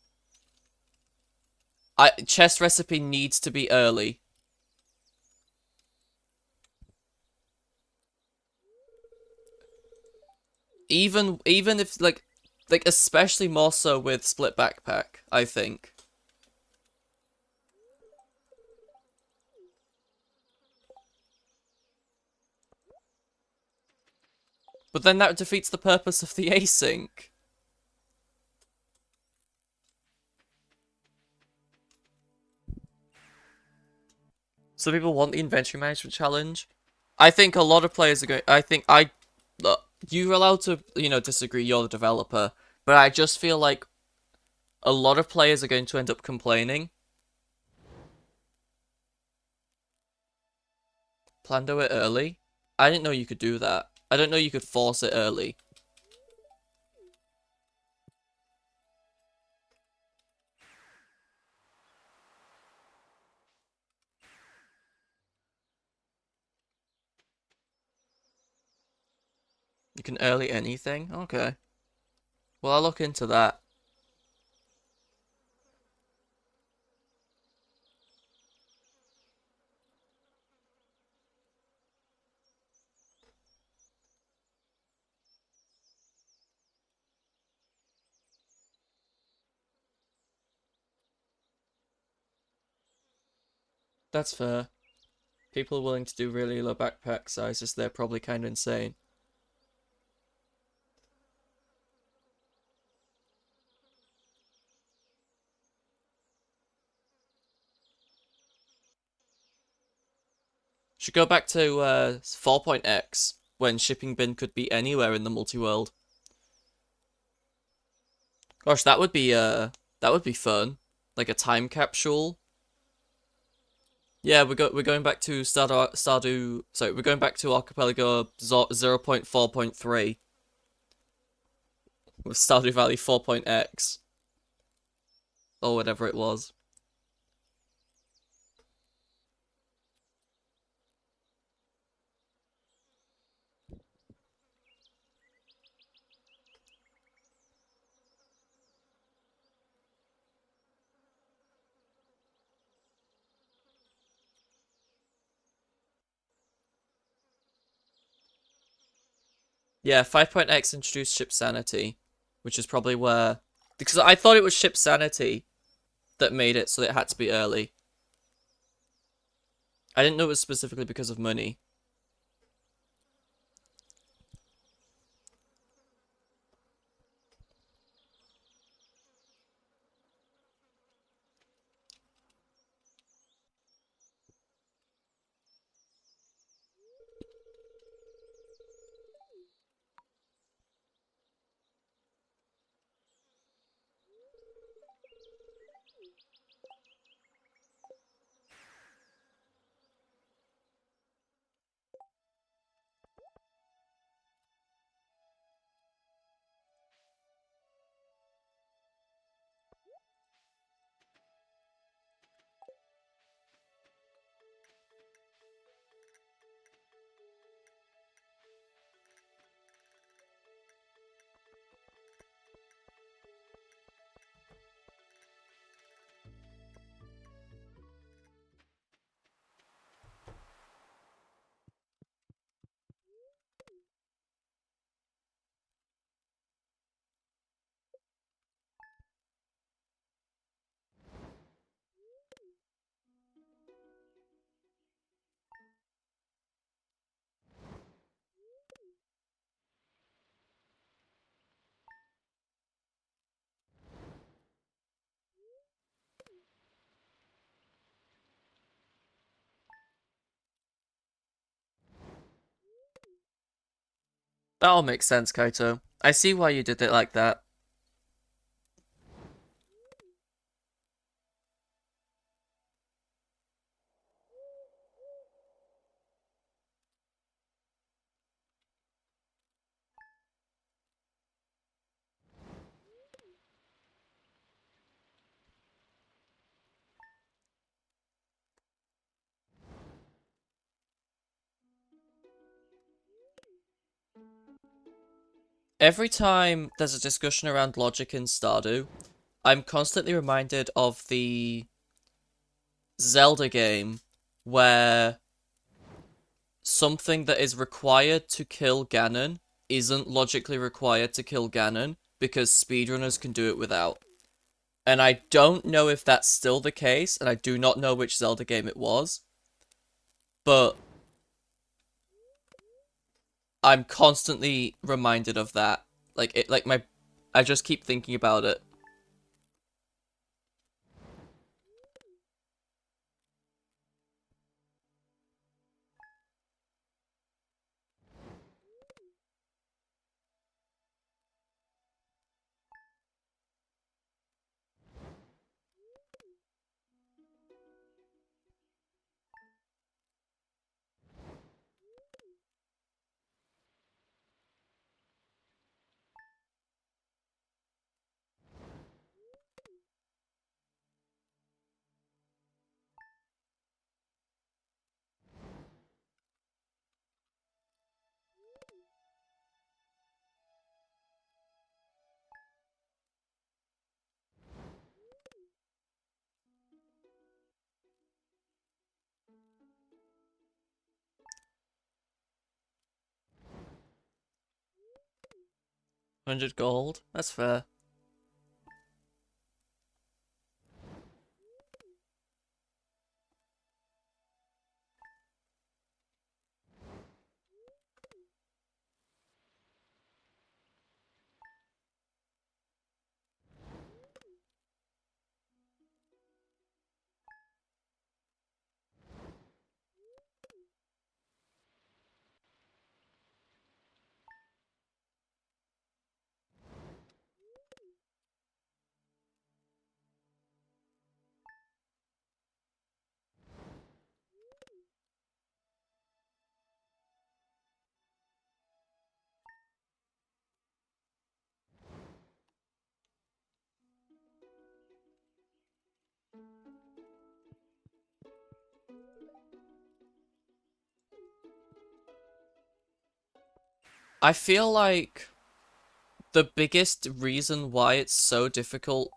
S1: I chest recipe needs to be early. Even if like especially more so with split backpack, I think. But then that defeats the purpose of the async. So people want the inventory management challenge. I think a lot of players are going. I think I. Look, you're allowed to, disagree. You're the developer, but I just feel like a lot of players are going to end up complaining. Plando it early. I didn't know you could do that. I don't know you could force it early. You can early anything. Okay. Well, I'll look into that. That's fair. People willing to do really low backpack sizes, they're probably kind of insane. Should go back to 4.x when shipping bin could be anywhere in the multi-world. Gosh, that would be fun. Like a time capsule. Yeah, we're going back to Stardew. Sorry, we're going back to Archipelago 0.4.3 with Stardew Valley 4.x or whatever it was. Yeah, 5.x introduced ship sanity, which is probably where, because I thought it was ship sanity that made it so it had to be early. I didn't know it was specifically because of money. That all makes sense, Kaito. I see why you did it like that. Every time there's a discussion around logic in Stardew, I'm constantly reminded of the Zelda game where something that is required to kill Ganon isn't logically required to kill Ganon because speedrunners can do it without. And I don't know if that's still the case, and I do not know which Zelda game it was, but I'm constantly reminded of that. I just keep thinking about it. 100 gold? That's fair. I feel like the biggest reason why it's so difficult,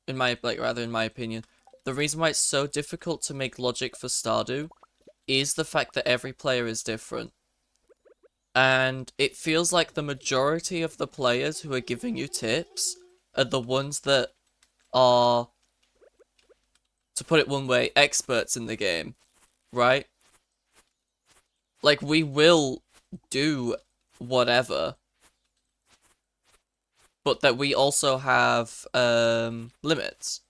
S1: in my opinion, the reason why it's so difficult to make logic for Stardew is the fact that every player is different. And it feels like the majority of the players who are giving you tips are the ones that are, to put it one way, experts in the game, right? Like, we will do whatever, but that we also have limits.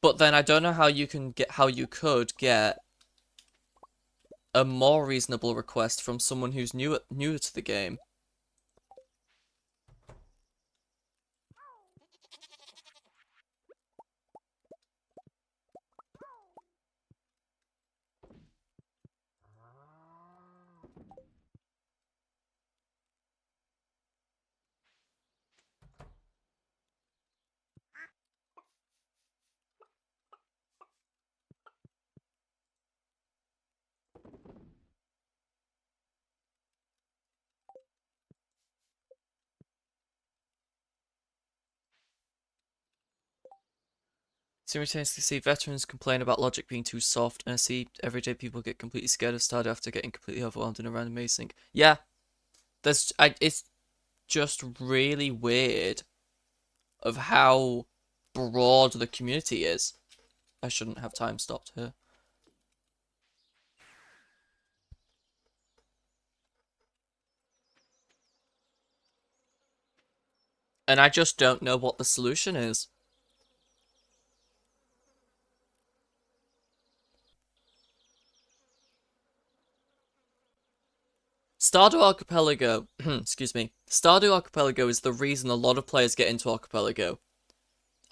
S1: But then I don't know how you could get a more reasonable request from someone who's new to the game. Simultaneously see veterans complain about logic being too soft, and I see everyday people get completely scared of Stardew after getting completely overwhelmed in a random async. Yeah, it's just really weird of how broad the community is. I shouldn't have time stopped here. And I just don't know what the solution is. Stardew Archipelago, excuse me, Stardew Archipelago is the reason a lot of players get into Archipelago.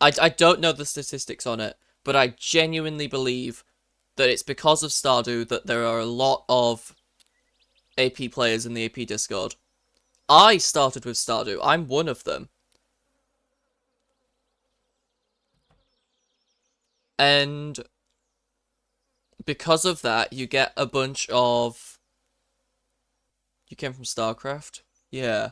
S1: I don't know the statistics on it, but I genuinely believe that it's because of Stardew that there are a lot of AP players in the AP Discord. I started with Stardew. I'm one of them. And because of that, you get a bunch of... You came from StarCraft? Yeah.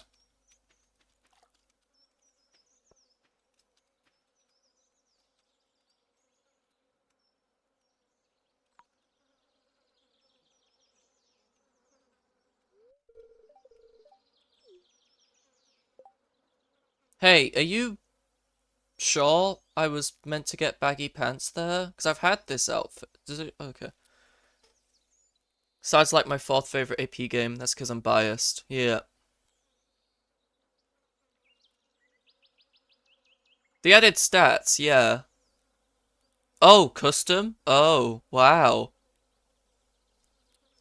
S1: Hey, are you sure I was meant to get baggy pants there? Because I've had this outfit. Does it? Okay. Besides, like my fourth favorite AP game. That's because I'm biased. Yeah. The added stats, yeah. Oh, custom? Oh, wow.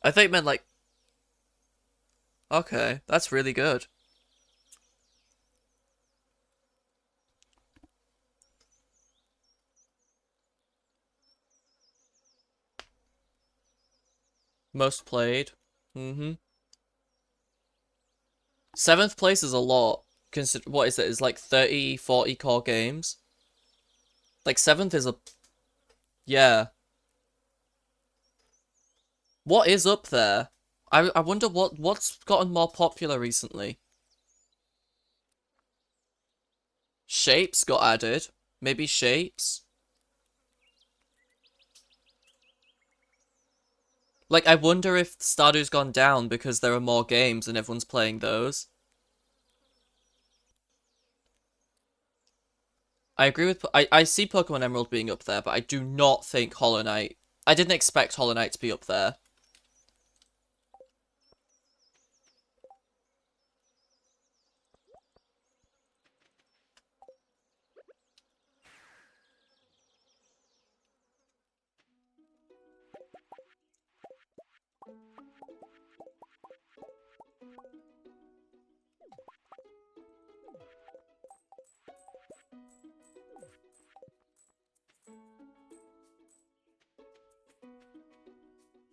S1: I think it meant like, okay, that's really good. Most played. Mm-hmm. Seventh place is a lot. Consider what is it? It's like 30, 40 core games. Like seventh is a yeah. What is up there? I wonder what's gotten more popular recently. Shapes got added. Maybe shapes. Like I wonder if Stardew's gone down because there are more games and everyone's playing those. I agree with I see Pokemon Emerald being up there, but I do not think Hollow Knight. I didn't expect Hollow Knight to be up there.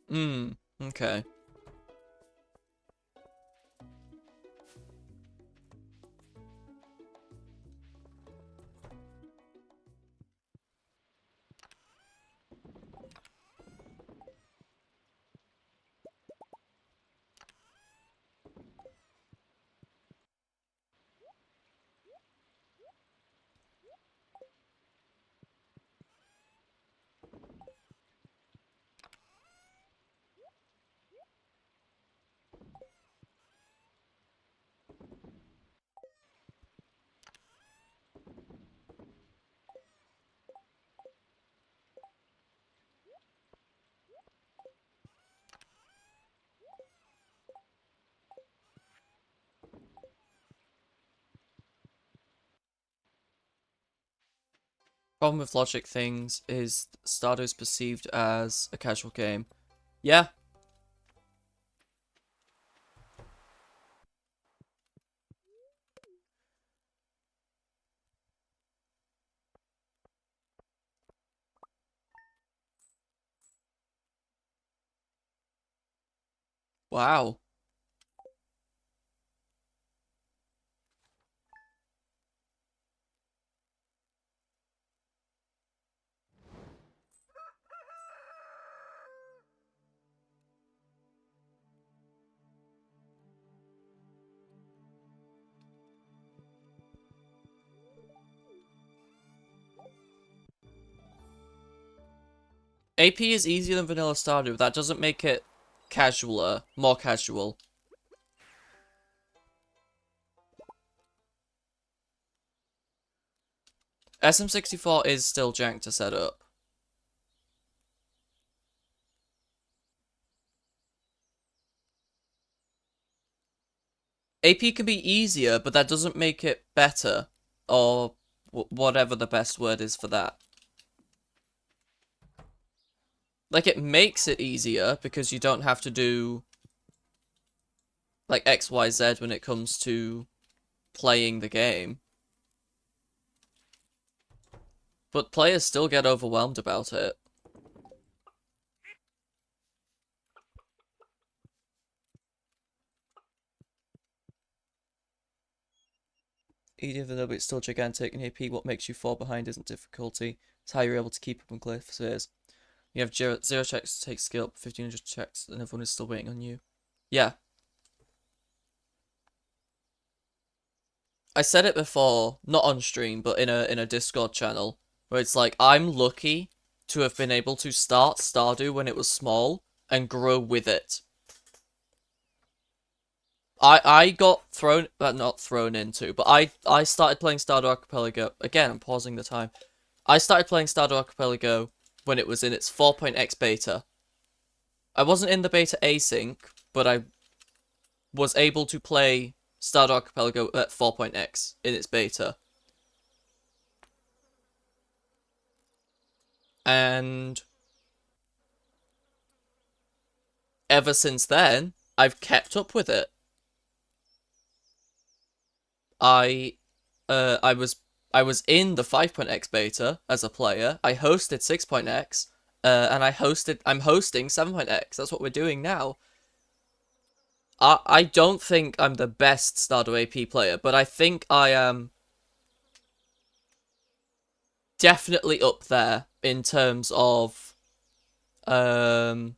S1: Hmm. Okay. Problem with logic things is Stardew's perceived as a casual game. Yeah. Wow. AP is easier than vanilla Stardew. That doesn't make it casualer, more casual. SM64 is still jank to set up. AP can be easier, but that doesn't make it better. Or whatever the best word is for that. Like, it makes it easier because you don't have to do... like XYZ when it comes to playing the game. But players still get overwhelmed about it. Even though it's still gigantic in AP, what makes you fall behind isn't difficulty. It's how you're able to keep up on glitches. You have zero checks to take skill up, 1500 checks, and everyone is still waiting on you. Yeah. I said it before, not on stream, but in a Discord channel, where it's like, I'm lucky to have been able to start Stardew when it was small and grow with it. I got thrown, not thrown into, but I started playing Stardew Archipelago. Again, I'm pausing the time. I started playing Stardew Archipelago when it was in its 4.x beta. I wasn't in the beta async, but I was able to play Stardew Archipelago at 4.x in its beta. And ever since then, I've kept up with it. I I was in the 5.x beta as a player. I hosted 6.x, and I'm hosting 7.x. That's what we're doing now. I don't think I'm the best Stardew AP player, but I think I am definitely up there in terms of time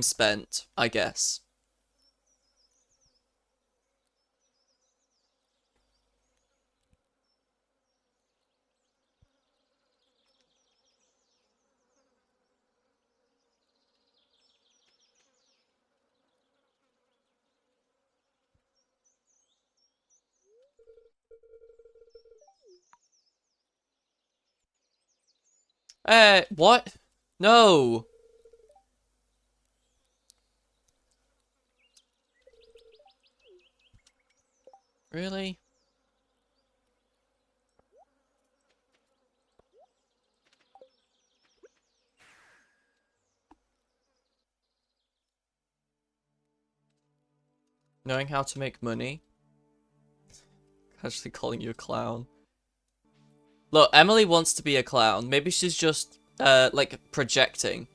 S1: spent, I guess. What? No. Really? Knowing how to make money? Actually calling you a clown. Look, Emily wants to be a clown. Maybe she's just, like, projecting.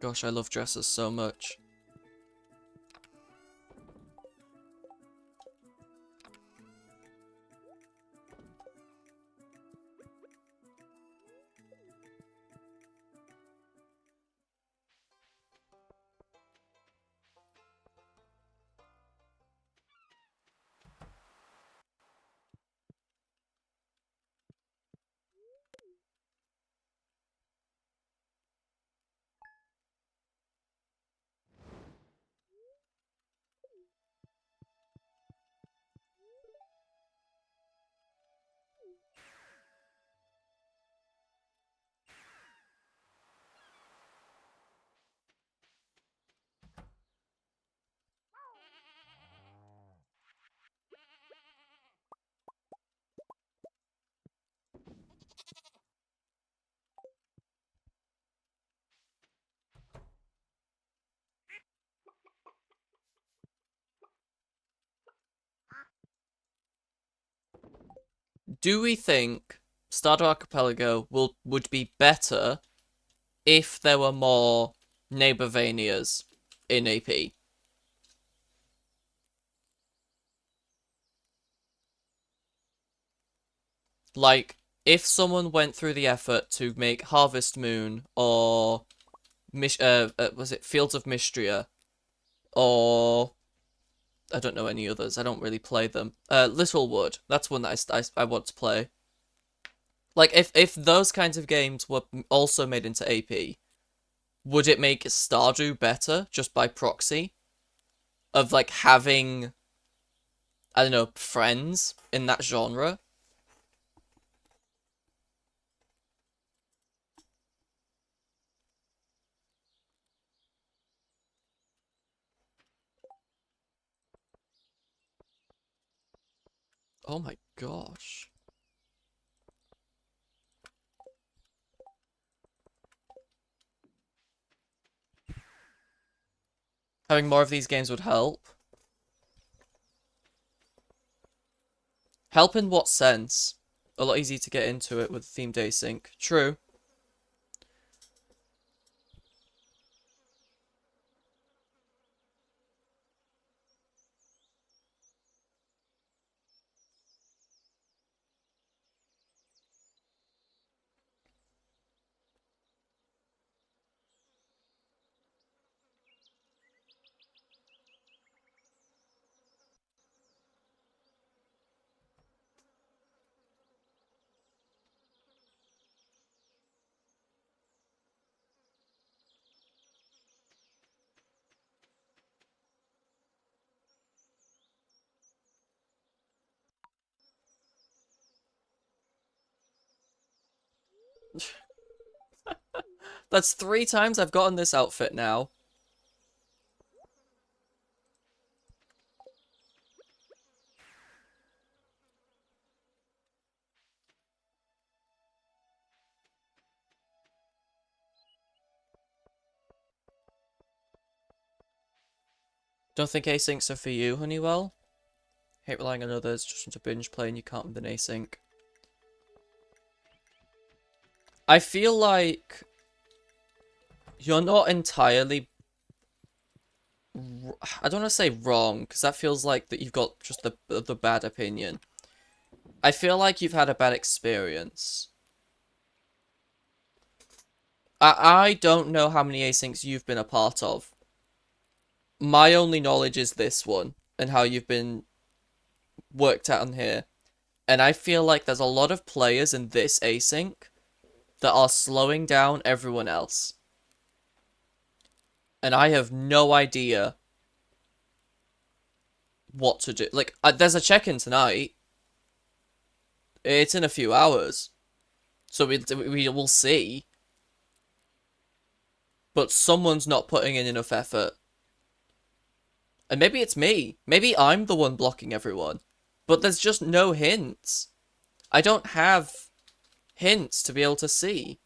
S1: Gosh, I love dresses so much. Do we think Stardew Archipelago would be better if there were more Neighborvanias in AP? Like, if someone went through the effort to make Harvest Moon or was it Fields of Mystria or I don't know any others. I don't really play them. Littlewood. That's one that I want to play. Like, if those kinds of games were also made into AP, would it make Stardew better just by proxy? Of, like, having, I don't know, friends in that genre? Oh my gosh. Having more of these games would help. Help in what sense? A lot easier to get into it with themed async. True. That's 3 times I've gotten this outfit now. Don't think asyncs are for you, Honeywell? Hate relying on others, just want to binge play and you can't with an async. I feel like you're not entirely... I don't want to say wrong, because that feels like that you've got just the bad opinion. I feel like you've had a bad experience. I don't know how many asyncs you've been a part of. My only knowledge is this one, and how you've been worked out on here. And I feel like there's a lot of players in this async that are slowing down everyone else. And I have no idea what to do. Like, there's a check-in tonight. It's in a few hours. So we will see. But someone's not putting in enough effort. And maybe it's me. Maybe I'm the one blocking everyone. But there's just no hints. I don't have hints to be able to see.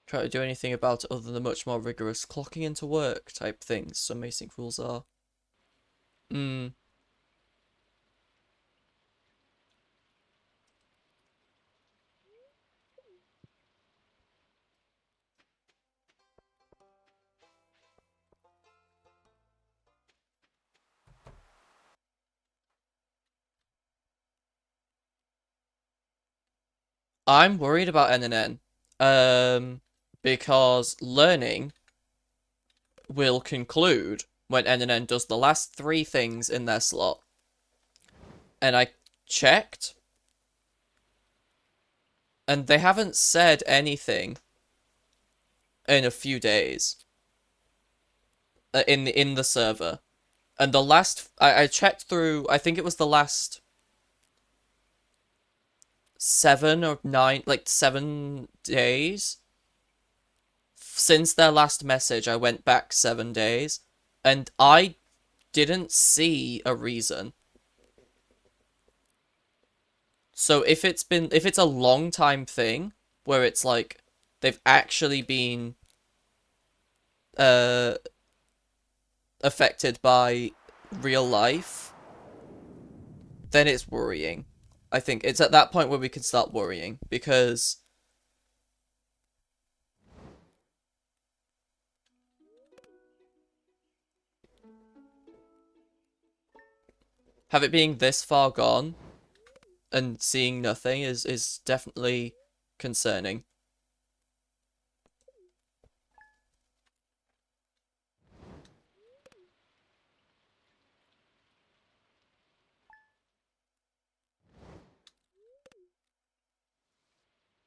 S1: Try to do anything about it other than the much more rigorous clocking into work type things some async rules are. Hmm. I'm worried about NNN. Because learning will conclude when NNN does the last 3 things in their slot. And I checked, and they haven't said anything in a few days in the server. And the last I checked through, I think it was the last 7 or 9, like 7 days since their last message. I went back 7 days, and I didn't see a reason. So if it's a long time thing where it's like they've actually been uh affected by real life, then it's worrying. I think it's at that point where we can start worrying, because have it being this far gone and seeing nothing is definitely concerning.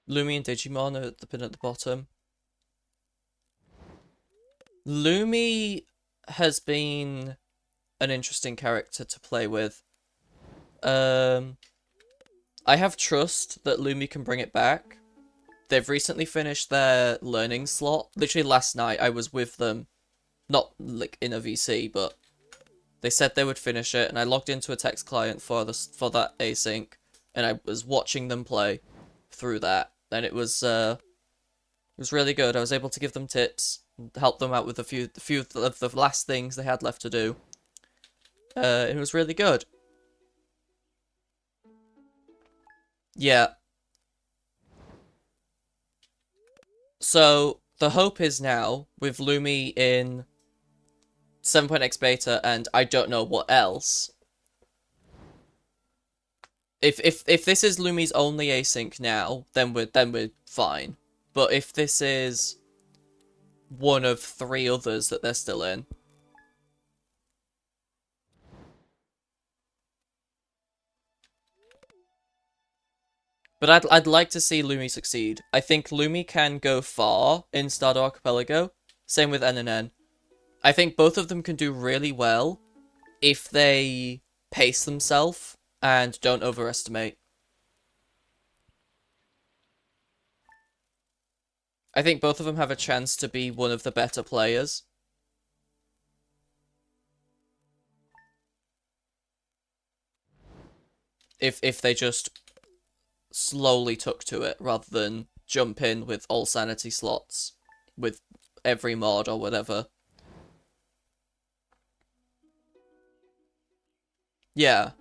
S1: Lumi and Digimon are at the pin at the bottom. Lumi has been an interesting character to play with. Um, I have trust that Lumi can bring it back. They've recently finished their learning slot. Literally last night, I was with them, not like in a VC, but they said they would finish it, and I logged into a text client for that async, and I was watching them play through that, and it was really good. I was able to give them tips, help them out with a few of the last things they had left to do. It was really good. Yeah. So the hope is now with Lumi in 7.x beta and I don't know what else. If this is Lumi's only async now, then we're fine. But if this is one of 3 others that they're still in, but I'd like to see Lumi succeed. I think Lumi can go far in Stardew Archipelago. Same with N and N. I think both of them can do really well if they pace themselves and don't overestimate. I think both of them have a chance to be one of the better players. If they just slowly took to it rather than jump in with all sanity slots with every mod or whatever. Yeah,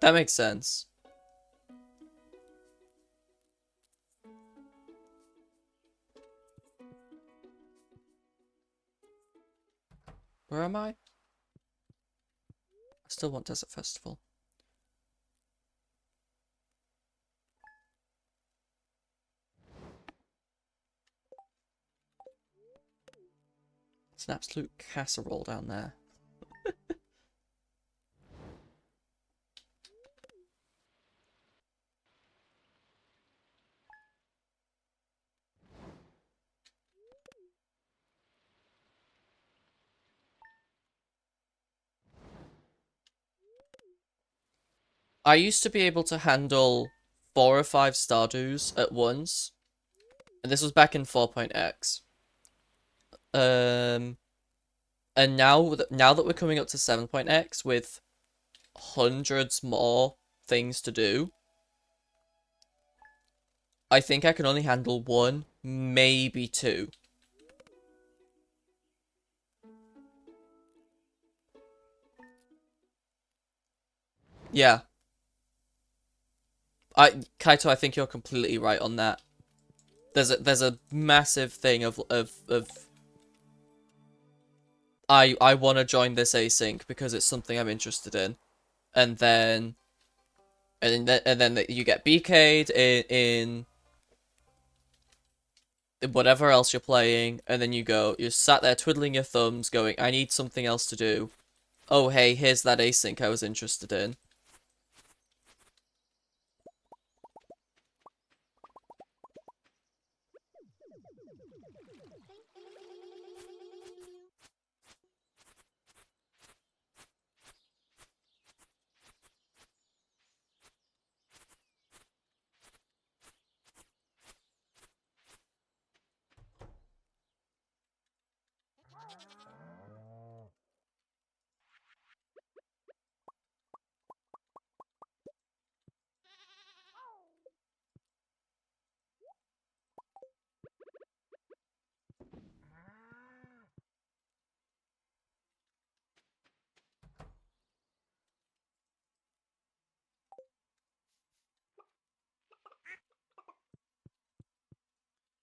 S1: that makes sense. Where am I? I still want Desert Festival. It's an absolute casserole down there. I used to be able to handle 4 or 5 Stardews at once, and this was back in 4.x. Um, and now that we're coming up to 7.x with hundreds more things to do, I think I can only handle 1, maybe 2. Yeah, Kaito, I think you're completely right on that. There's a massive thing of I want to join this async because it's something I'm interested in, and then you get BK'd in whatever else you're playing, and then you're sat there twiddling your thumbs, going, I need something else to do. Oh hey, here's that async I was interested in.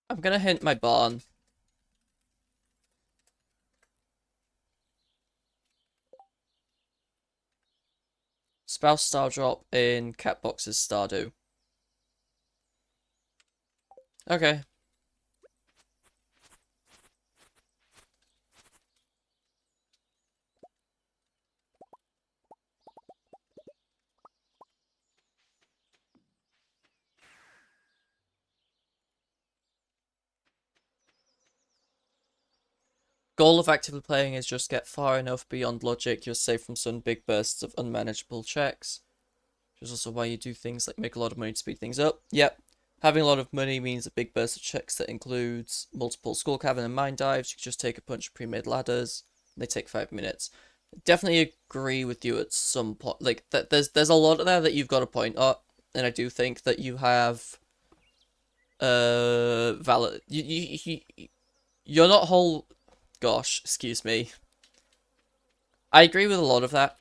S1: I'm gonna hint my barn. Spouse Star Drop in Catbox's Stardew. Okay. Goal of actively playing is just get far enough beyond logic, you're safe from some big bursts of unmanageable checks. Which is also why you do things like make a lot of money to speed things up. Yep. Having a lot of money means a big burst of checks that includes multiple skull cavern and mine dives. You can just take a bunch of pre-made ladders. They take 5 minutes. Definitely agree with you at some point. Like there's a lot there that you've got a point at, and I do think that you have valid. You're not whole. Gosh, excuse me. I agree with a lot of that.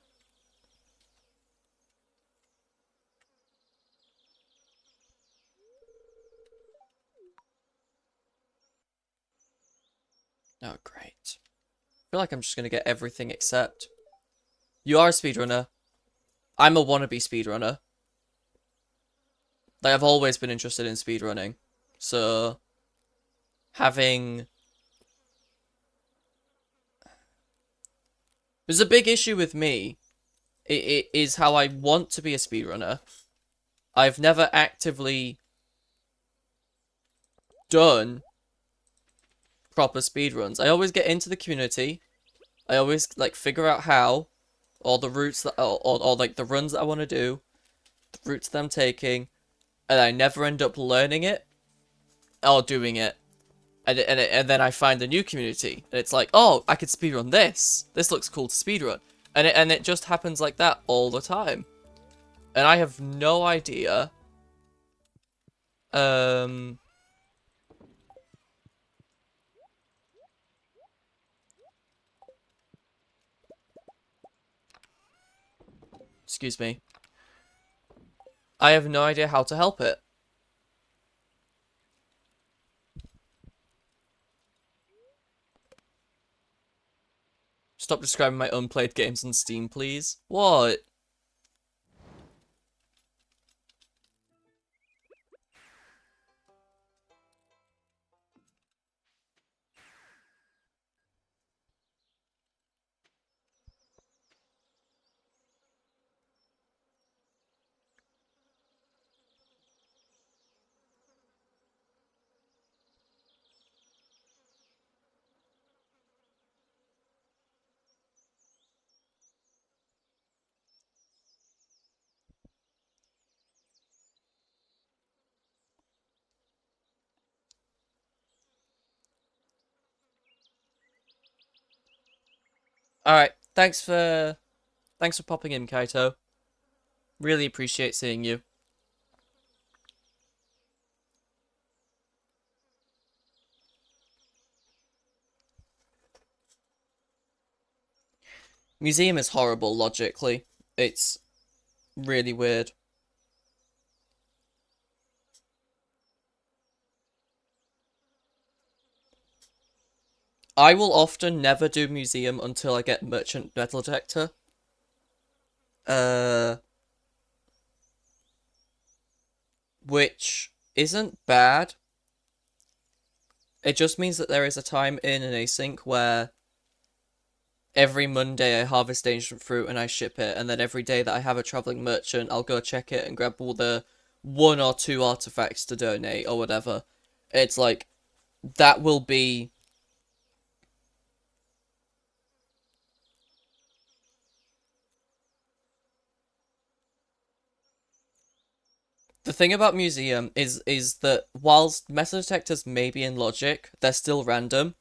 S1: Oh, great. I feel like I'm just gonna get everything except. You are a speedrunner. I'm a wannabe speedrunner. Like, I've always been interested in speedrunning. So, having... There's a big issue with me. It is how I want to be a speedrunner. I've never actively done proper speedruns. I always get into the community. I always, like, figure out how. Or the routes that... Or like, the runs that I want to do. The routes that I'm taking. And I never end up learning it. Or doing it. And then I find a new community, and it's like, oh, I could speedrun this. This looks cool to speedrun, and it just happens like that all the time, and I have no idea. Um, excuse me. I have no idea how to help it. Stop describing my unplayed games on Steam, please. What? All right. Thanks for popping in, Kaito. Really appreciate seeing you. Museum is horrible logically. It's really weird. I will often never do museum until I get merchant metal detector. Uh, which isn't bad. It just means that there is a time in an async where every Monday I harvest ancient fruit and I ship it, and then every day that I have a traveling merchant, I'll go check it and grab all the one or two artifacts to donate or whatever. It's like, that will be... The thing about museum is that whilst metal detectors may be in logic, they're still random.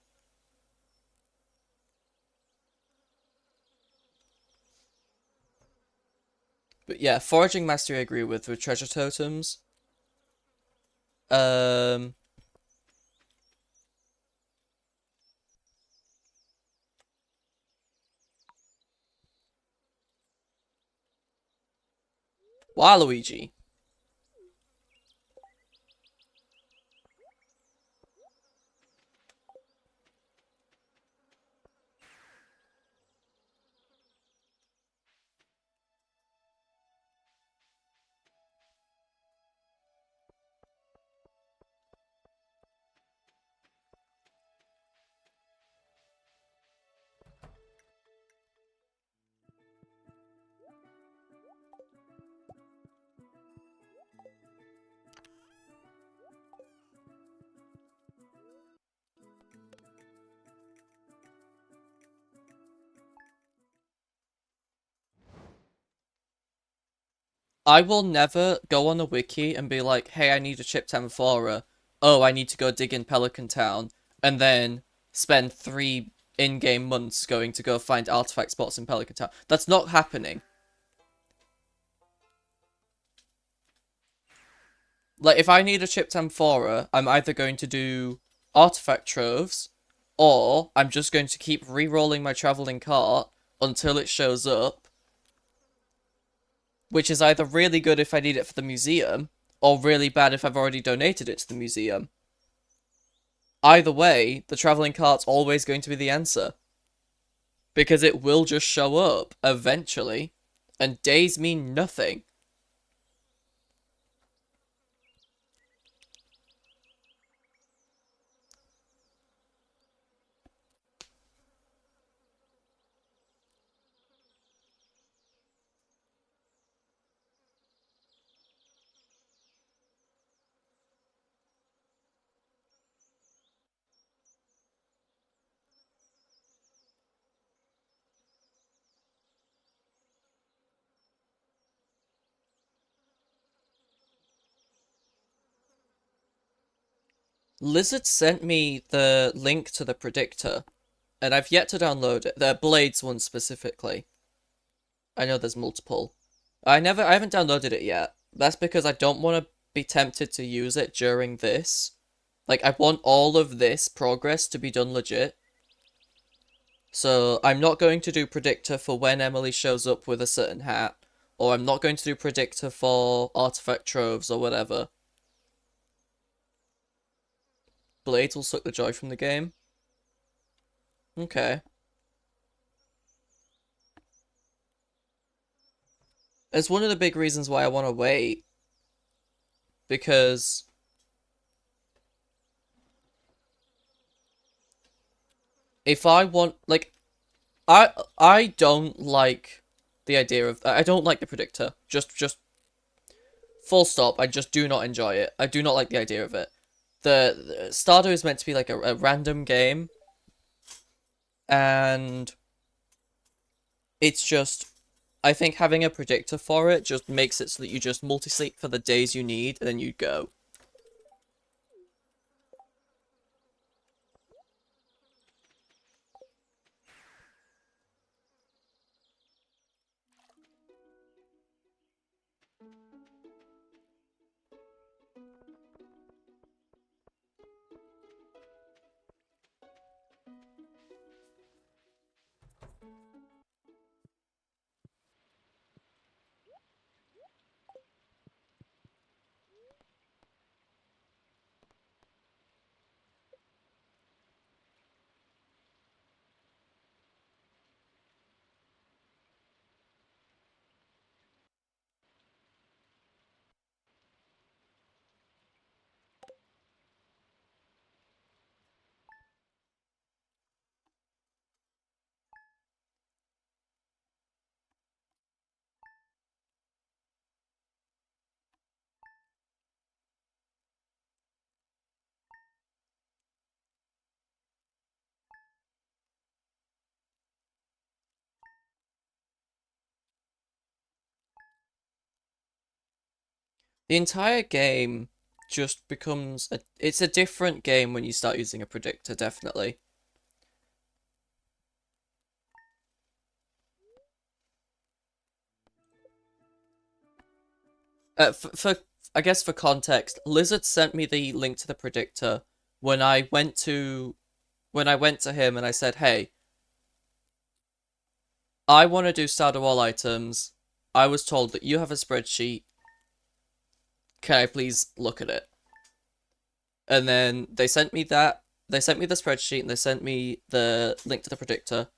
S1: But yeah, foraging mastery I agree with treasure totems. Um, Waluigi. I will never go on a wiki and be like, hey, I need a chipped amphora. Oh, I need to go dig in Pelican Town. And then spend 3 in-game months going to go find artifact spots in Pelican Town. That's not happening. Like, if I need a chipped amphora, I'm either going to do artifact troves, or I'm just going to keep re-rolling my traveling cart until it shows up, which is either really good if I need it for the museum, or really bad if I've already donated it to the museum. Either way, the traveling cart's always going to be the answer. Because it will just show up eventually, and days mean nothing. Lizard sent me the link to the predictor, and I've yet to download it. The Blades one specifically. I know there's multiple. I haven't downloaded it yet. That's because I don't want to be tempted to use it during this. Like, I want all of this progress to be done legit. So, I'm not going to do predictor for when Emily shows up with a certain hat. Or I'm not going to do predictor for artifact troves or whatever. Blades will suck the joy from the game. Okay. It's one of the big reasons why I want to wait. Because if I want, like, I don't like the idea of, I don't like the predictor. Just full stop. I just do not enjoy it. I do not like the idea of it. The Stardew is meant to be like a random game, and it's just, I think having a predictor for it just makes it so that you just multi-sleep for the days you need, and then you go. The entire game just becomes it's a different game when you start using a predictor, definitely. For I guess for context, Lizard sent me the link to the predictor when I went to him and I said, "Hey, I want to do Stardew all items. I was told that you have a spreadsheet. Can I please look at it?" And then they sent me that. They sent me the spreadsheet and they sent me the link to the predictor.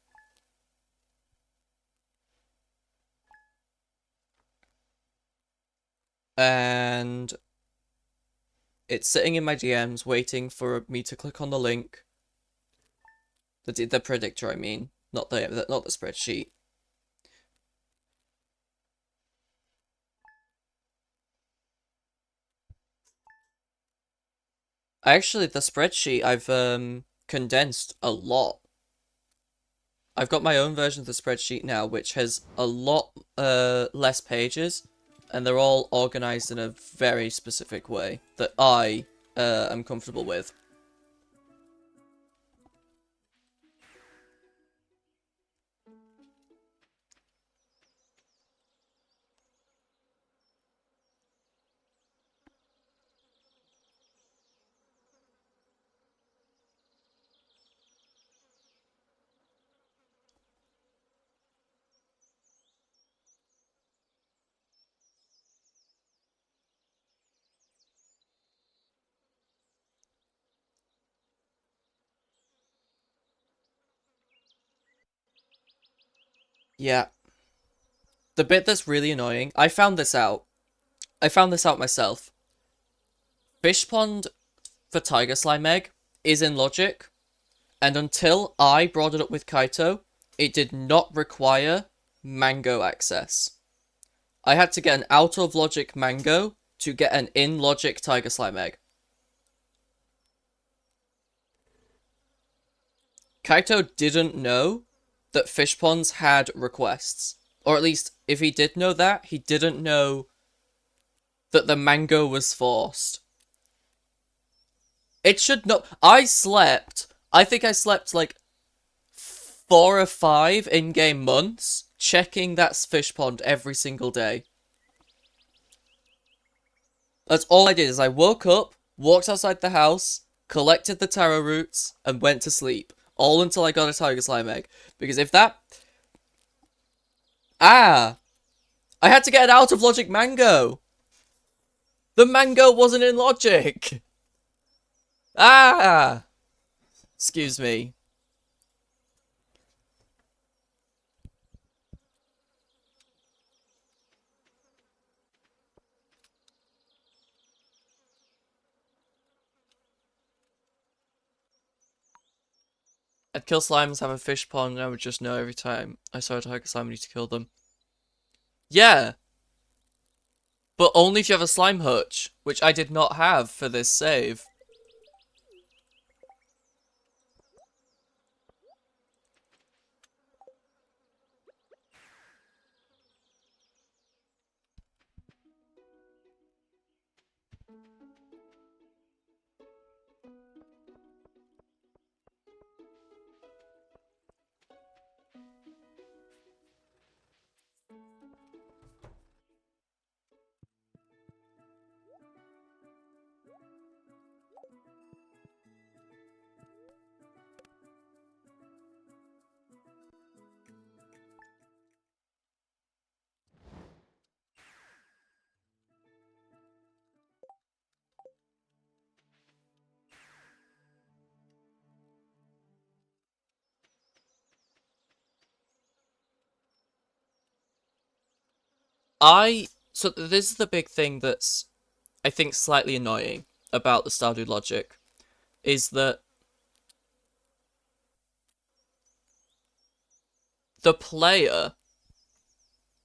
S1: And it's sitting in my DMs waiting for me to click on the link. The predictor, I mean, not the spreadsheet. Actually, the spreadsheet I've condensed a lot. I've got my own version of the spreadsheet now, which has a lot less pages, and they're all organized in a very specific way that I am comfortable with. Yeah. The bit that's really annoying, I found this out. I found this out myself. Fish Pond for Tiger Slime Egg is in logic, and until I brought it up with Kaito, it did not require mango access. I had to get an out of logic mango to get an in logic Tiger Slime Egg. Kaito didn't know that fish ponds had requests. Or at least, if he did know that, he didn't know that the mango was forced. It should not. I think I slept like 4 or 5 in-game months checking that fish pond every single day. That's all I did, is I woke up, walked outside the house, collected the taro roots, and went to sleep. All until I got a tiger slime egg. Because if that... I had to get an out of logic mango! The mango wasn't in logic! Excuse me. I'd kill slimes, have a fish pond, and I would just know every time I saw a tiger slime I need to kill them. Yeah! But only if you have a slime hutch, which I did not have for this save. So this is the big thing that's, I think, slightly annoying about the Stardew logic, is that the player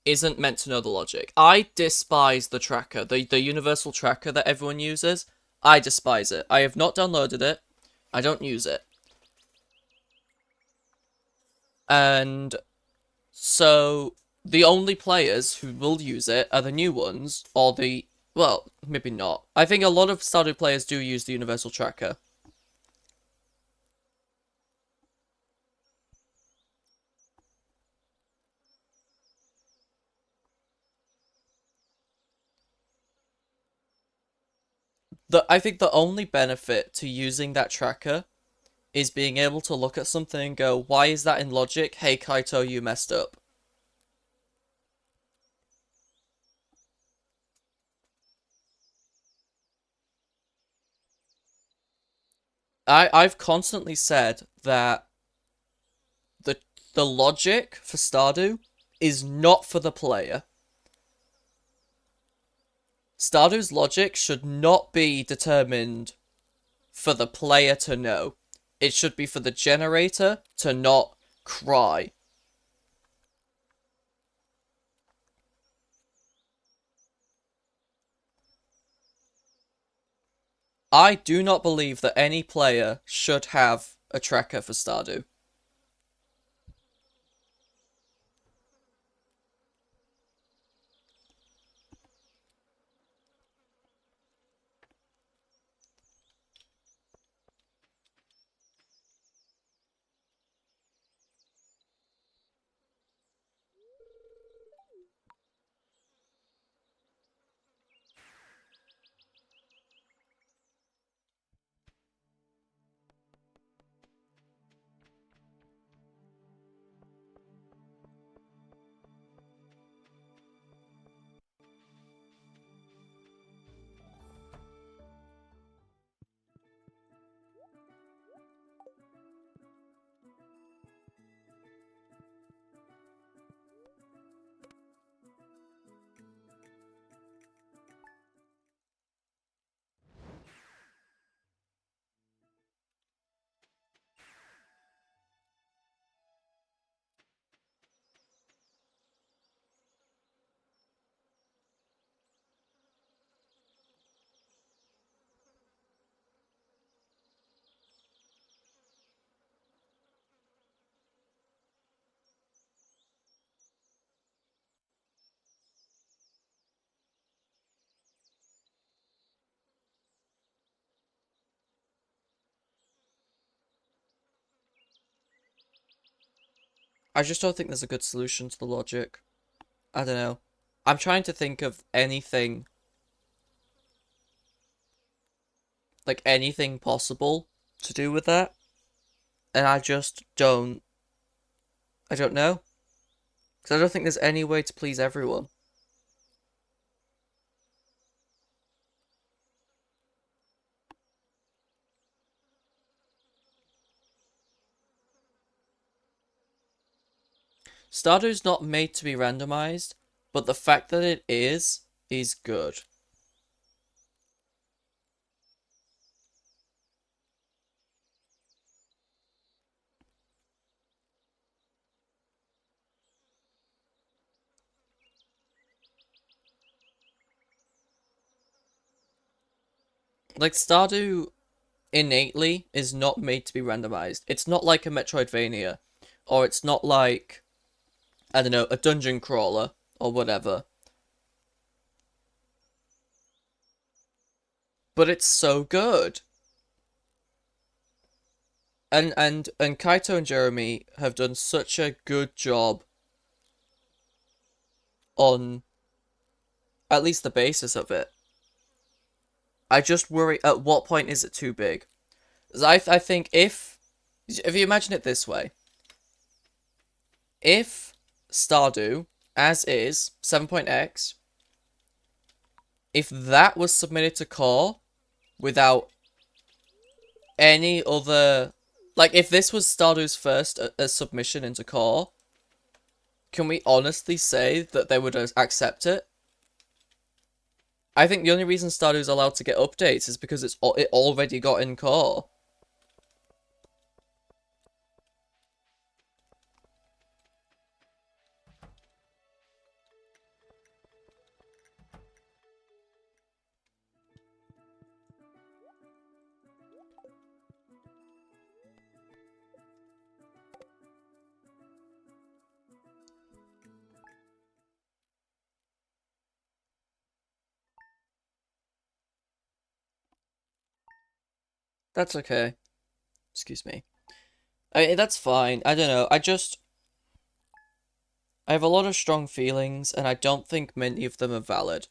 S1: isn't meant to know the logic. I despise the tracker, the universal tracker that everyone uses. I despise it. I have not downloaded it. I don't use it. And so the only players who will use it are the new ones, or the... Well, maybe not. I think a lot of Stardew players do use the universal tracker. I think the only benefit to using that tracker is being able to look at something and go, why is that in logic? Hey, Kaito, you messed up. I've constantly said that the the logic for Stardew is not for the player. Stardew's logic should not be determined for the player to know. It should be for the generator to not cry. I do not believe that any player should have a tracker for Stardew. I just don't think there's a good solution to the logic. I don't know. I'm trying to think of anything, like anything possible to do with that, and I just don't. I don't know. Because I don't think there's any way to please everyone. Stardew's not made to be randomized, but the fact that it is good. Like, Stardew innately is not made to be randomized. It's not like a Metroidvania, or it's not like, I don't know, a dungeon crawler, or whatever. But it's so good. And Kaito and Jeremy have done such a good job on at least the basis of it. I just worry at what point is it too big? 'Cause I think if you imagine it this way, if Stardew as is 7.x, if that was submitted to core without any other, like if this was Stardew's first submission into core, can we honestly say that they would accept it? I think the only reason Stardew's allowed to get updates is because it already got in core. That's okay. Excuse me. That's fine. I don't know. I have a lot of strong feelings, and I don't think many of them are valid.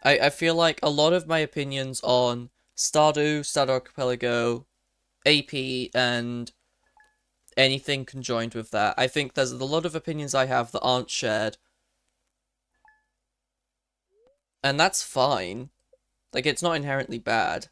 S1: I feel like a lot of my opinions on Stardew Archipelago, AP, and anything conjoined with that, I think there's a lot of opinions I have that aren't shared. And that's fine. Like, it's not inherently bad.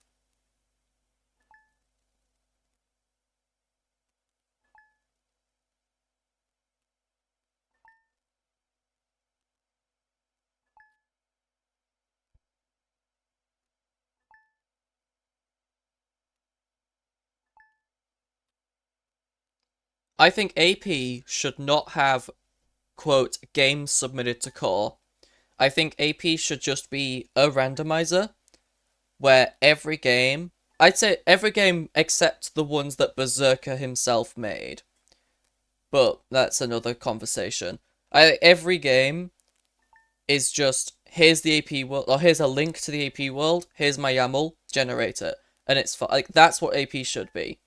S1: I think AP should not have, quote, games submitted to core. I think AP should just be a randomizer where every game, I'd say every game except the ones that Berserker himself made. But that's another conversation. Every game is just, here's the AP world, or here's a link to the AP world, here's my YAML, generate it. And it's like, that's what AP should be.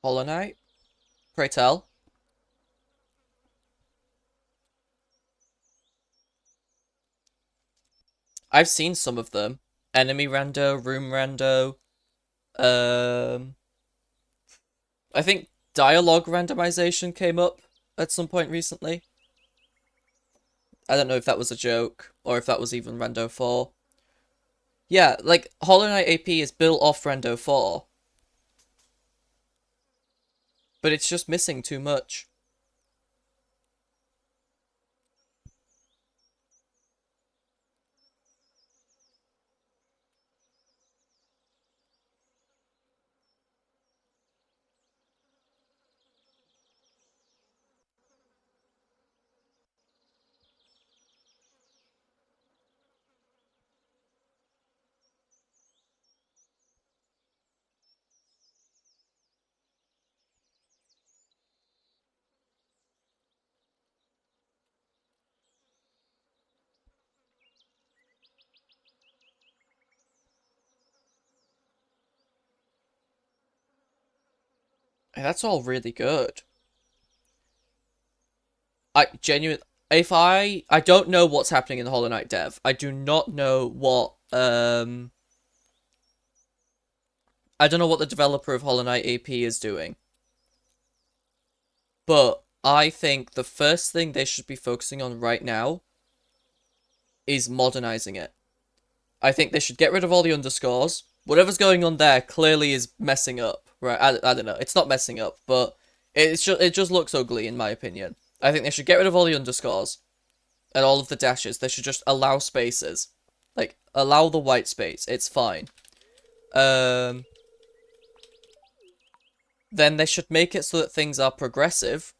S1: Hollow Knight, pray tell. I've seen some of them. Enemy rando, room rando. Um, I think dialogue randomization came up at some point recently. I don't know if that was a joke or if that was even Rando 4. Yeah, like Hollow Knight AP is built off Rando 4, but it's just missing too much. And that's all really good. I genuinely, if I don't know what's happening in the Hollow Knight dev. I do not know what I don't know what the developer of Hollow Knight AP is doing. But I think the first thing they should be focusing on right now is modernizing it. I think they should get rid of all the underscores. Whatever's going on there clearly is messing up, right? I don't know. It's not messing up, but it just looks ugly in my opinion. I think they should get rid of all the underscores and all of the dashes. They should just allow spaces. Like, allow the white space. It's fine. Um, then they should make it so that things are progressive.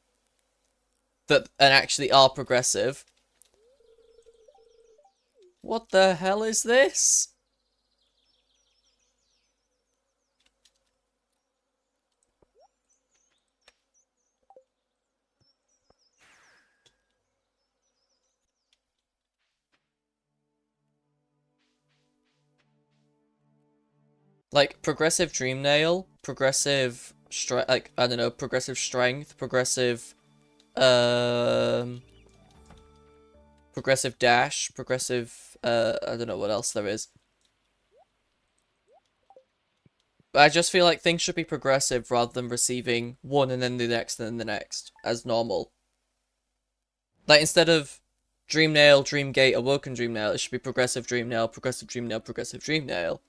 S1: And actually are progressive. What the hell is this? Like, progressive dream nail, progressive strength, like, I don't know, progressive strength, um, progressive dash, progressive, I don't know what else there is. But I just feel like things should be progressive rather than receiving one and then the next and then the next, as normal. Like, instead of dream nail, dream gate, awoken dream nail, it should be progressive dream nail, progressive dream nail, progressive dream nail.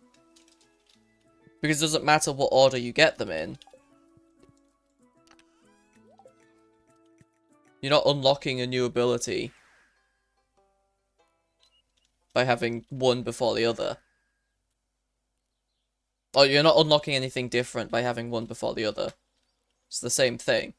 S1: Because it doesn't matter what order you get them in. You're not unlocking a new ability by having one before the other. Or you're not unlocking anything different by having one before the other. It's the same thing.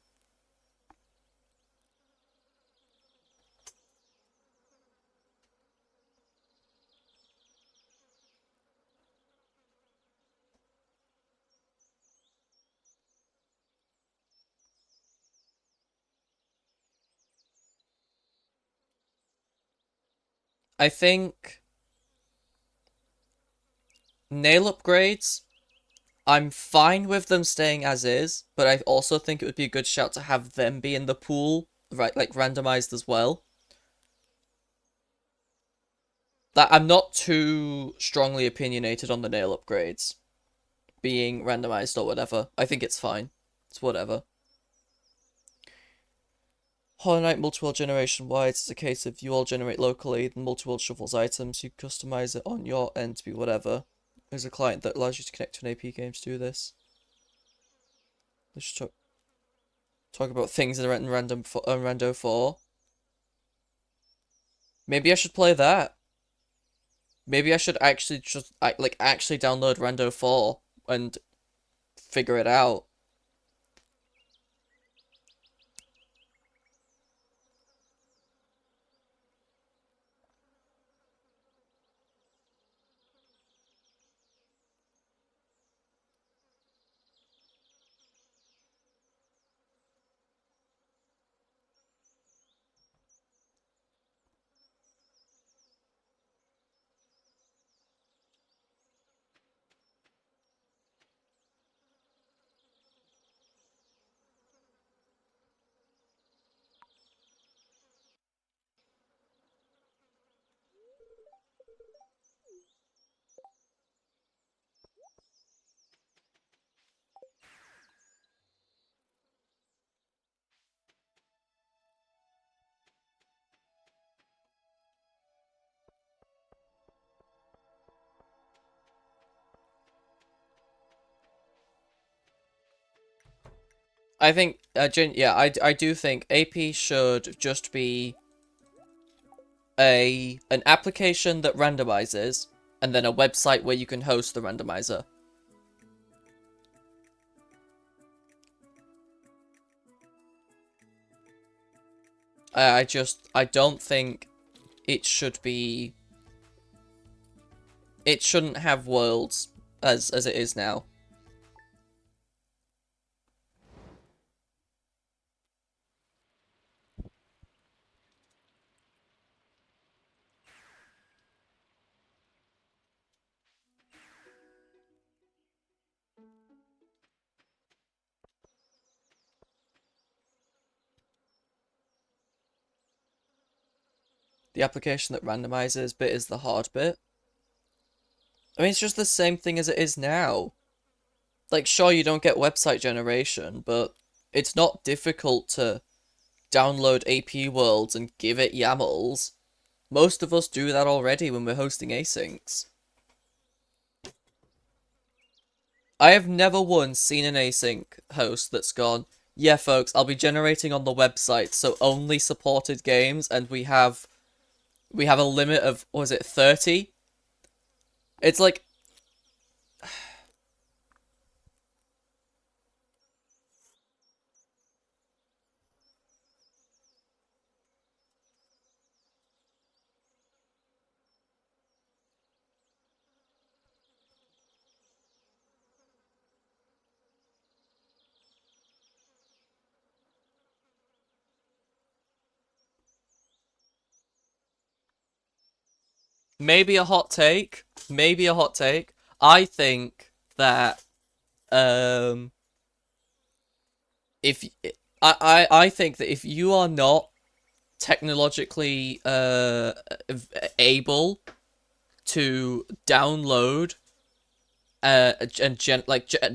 S1: I think nail upgrades, I'm fine with them staying as is, but I also think it would be a good shout to have them be in the pool, right, like randomized as well. That I'm not too strongly opinionated on the nail upgrades being randomized or whatever. I think it's fine. It's whatever. Hollow Knight multi-world generation wide is a case of you all generate locally, the multi-world shuffles items, you customize it on your end to be whatever. There's a client that allows you to connect to an AP game to do this. Let's just talk about things in Rando 4. Maybe I should play that. Maybe I should actually just actually download Rando 4 and figure it out. I think, yeah, I do think AP should just be an application that randomizes, and then a website where you can host the randomizer. I don't think it should be, it shouldn't have worlds as it is now. The application that randomizes bit is the hard bit. I mean, it's just the same thing as it is now. Like, sure, you don't get website generation, but it's not difficult to download AP worlds and give it YAMLs. Most of us do that already when we're hosting asyncs. I have never once seen an async host that's gone, yeah, folks, I'll be generating on the website, so only supported games, and we have a limit of, what was it, 30? It's like, maybe a hot take. Maybe a hot take. I think that if I think that if you are not technologically able to download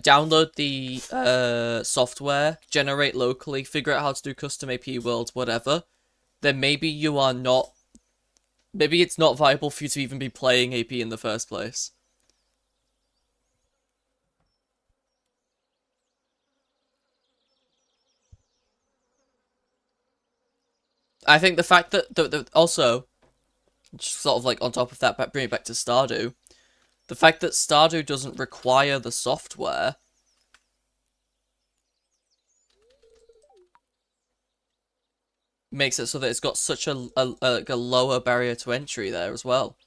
S1: download the software, generate locally, figure out how to do custom AP worlds, whatever, then maybe you are not. Maybe it's not viable for you to even be playing AP in the first place. I think the fact that also, just sort of like on top of that, but bring it back to Stardew, the fact that Stardew doesn't require the software makes it so that it's got such a lower barrier to entry there as well.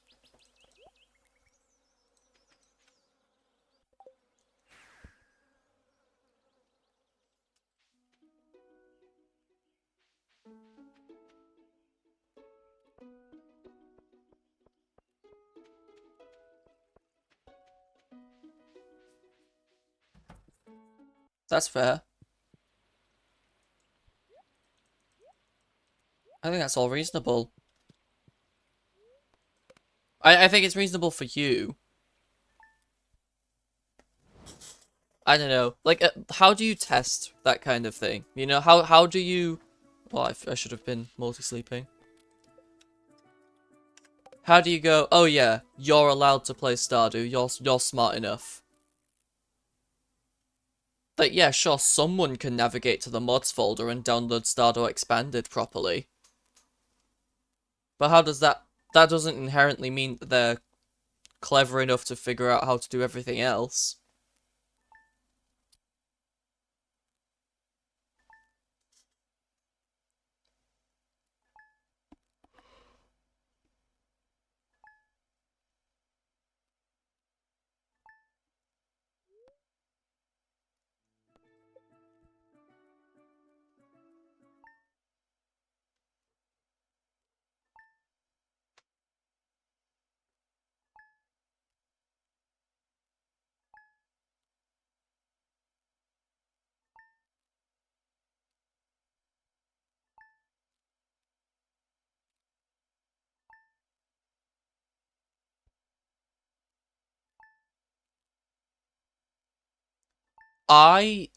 S1: That's fair. I think that's all reasonable. I think it's reasonable for you. I don't know. Like, how do you test that kind of thing? You know, how do you... Well, I should have been multi-sleeping. How do you go, oh yeah, you're allowed to play Stardew, you're smart enough. Like, yeah, sure, someone can navigate to the mods folder and download Stardew Expanded properly. But how does that... That doesn't inherently mean that they're clever enough to figure out how to do everything else. I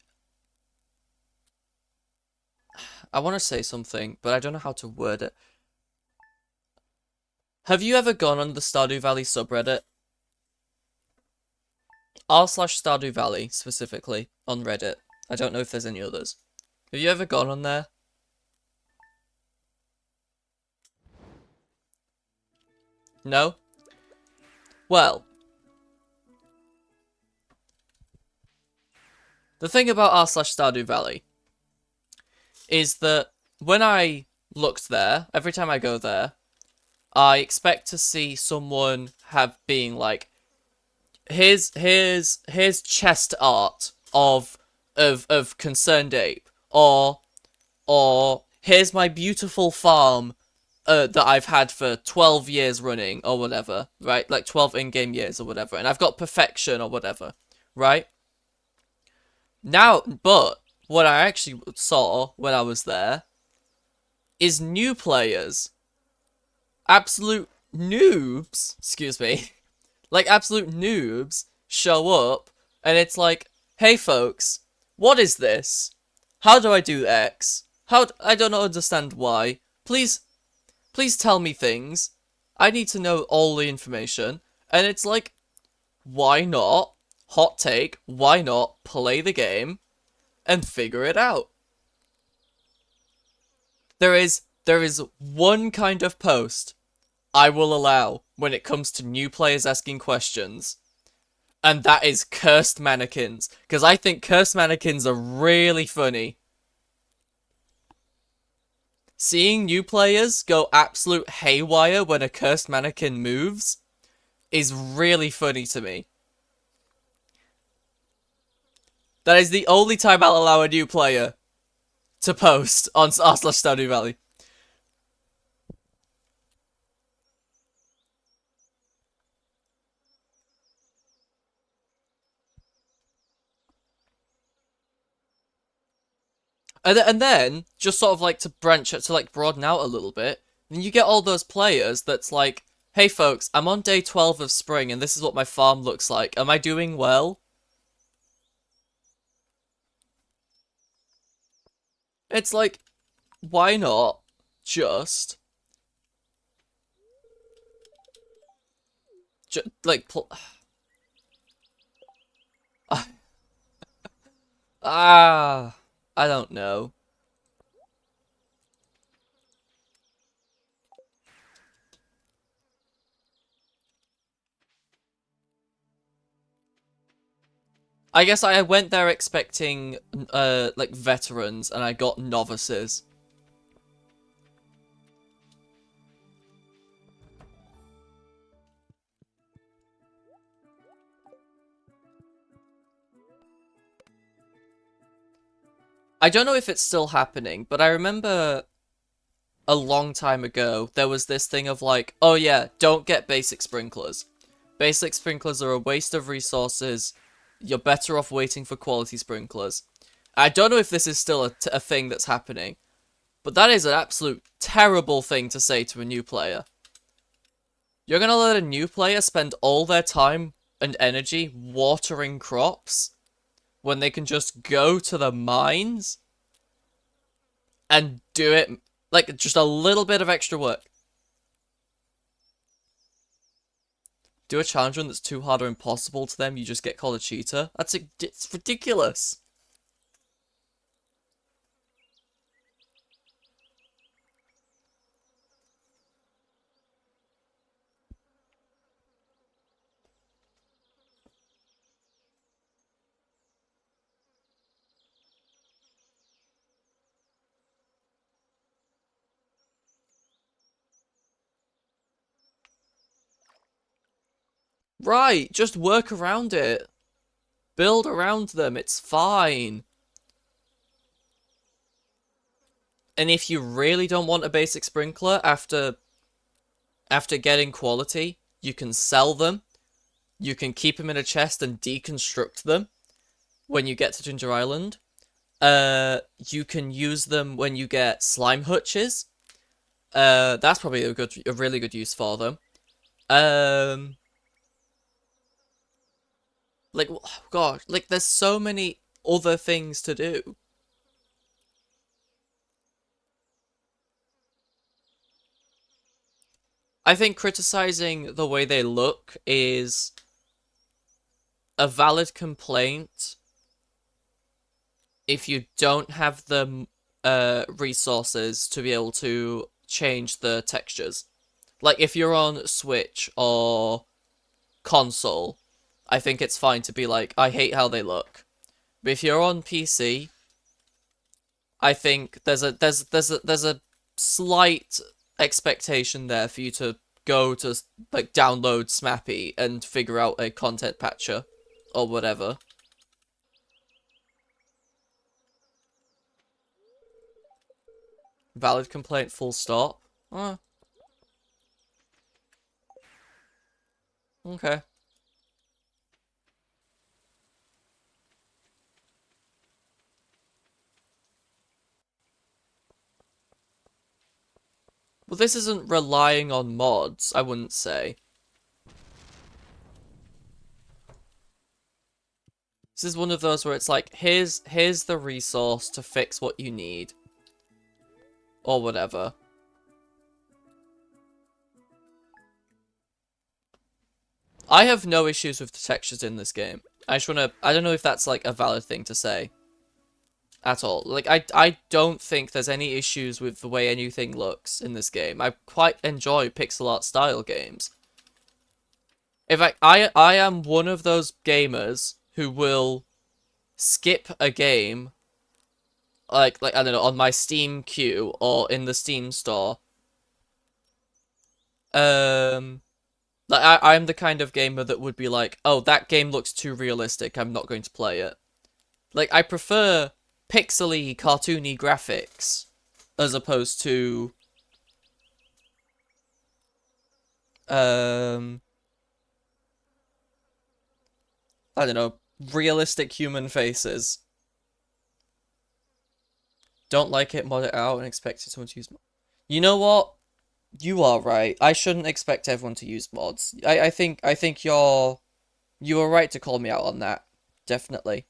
S1: want to say something, but I don't know how to word it. Have you ever gone on the Stardew Valley subreddit? r/Stardew Valley, specifically, on Reddit. I don't know if there's any others. Have you ever gone on there? No? Well, the thing about r/Stardew Valley is that when I looked there, every time I go there, I expect to see someone being like, here's chest art of Concerned Ape, or here's my beautiful farm that I've had for 12 years running, or whatever, right? Like 12 in-game years, or whatever, and I've got perfection, or whatever, right? Now, but what I actually saw when I was there is new players absolute noobs, excuse me, like absolute noobs show up and it's like, hey folks, what is this? How do I do X? I don't understand why. Please tell me things. I need to know all the information. And it's like, why not? Hot take, why not play the game and figure it out? There is one kind of post I will allow when it comes to new players asking questions, and that is cursed mannequins, because I think cursed mannequins are really funny. Seeing new players go absolute haywire when a cursed mannequin moves is really funny to me. That is the only time I'll allow a new player to post on r/Stardew Valley. And then, just sort of like to branch it, to like broaden out a little bit, then you get all those players that's like, hey folks, I'm on day 12 of spring and this is what my farm looks like. Am I doing well? It's like, why not just, like, ah, I don't know. I guess I went there expecting, like, veterans, and I got novices. I don't know if it's still happening, but I remember a long time ago, there was this thing of like, oh yeah, don't get basic sprinklers. Basic sprinklers are a waste of resources. You're better off waiting for quality sprinklers. I don't know if this is still a thing that's happening, but that is an absolute terrible thing to say to a new player. You're gonna let a new player spend all their time and energy watering crops when they can just go to the mines and do it, like, just a little bit of extra work. Do a challenge run that's too hard or impossible to them, you just get called a cheater? It's ridiculous. Right, just work around it. Build around them, it's fine. And if you really don't want a basic sprinkler after getting quality, you can sell them. You can keep them in a chest and deconstruct them when you get to Ginger Island. You can use them when you get slime hutches. That's probably a really good use for them. Um, like, God, like, there's so many other things to do. I think criticizing the way they look is a valid complaint if you don't have the resources to be able to change the textures. Like, if you're on Switch or console, I think it's fine to be like, I hate how they look. But if you're on PC, I think there's a slight expectation there for you to go to, like, download Smappy and figure out a content patcher or whatever. Valid complaint, full stop. Oh, okay. Well, this isn't relying on mods, I wouldn't say. This is one of those where it's like, here's the resource to fix what you need. Or whatever. I have no issues with the textures in this game. I don't know if that's like a valid thing to say. At all. Like, I don't think there's any issues with the way anything looks in this game. I quite enjoy pixel art style games. In fact, I am one of those gamers who will skip a game, like I don't know, on my Steam queue or in the Steam store. Like I'm the kind of gamer that would be like, oh, that game looks too realistic, I'm not going to play it. Like, I prefer pixely, cartoony graphics as opposed to I don't know, realistic human faces. Don't like it, mod it out, and expect someone to use mod. You know what? You are right. I shouldn't expect everyone to use mods. I think you were right to call me out on that. Definitely.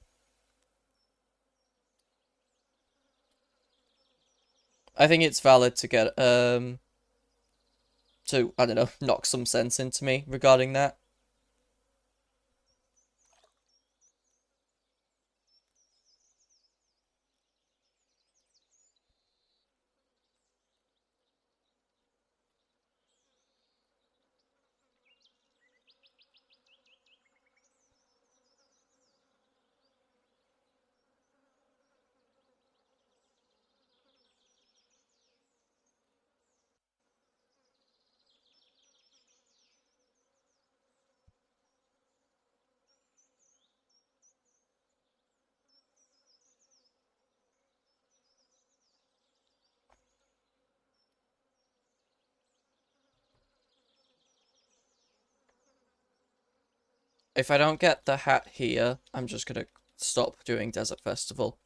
S1: I think it's valid to get to, I don't know, knock some sense into me regarding that. If I don't get the hat here, I'm just gonna stop doing Desert Festival.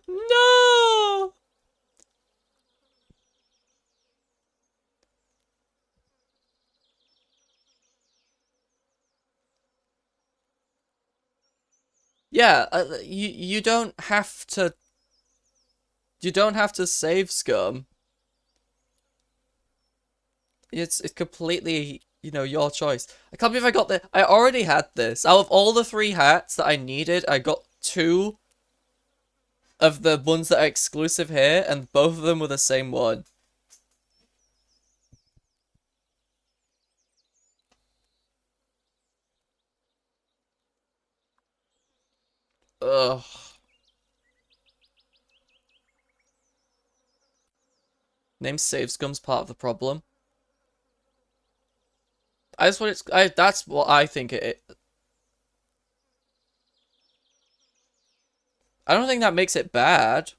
S1: No! Yeah, you don't have to. You don't have to save scum. It's completely, you know, your choice. I can't believe I got the. I already had this. Out of all the 3 hats that I needed, I got 2 of the ones that are exclusive here, and both of them were the same one. Ugh. Name save scum's part of the problem. That's what it's. That's what I think it. I don't think that makes it bad.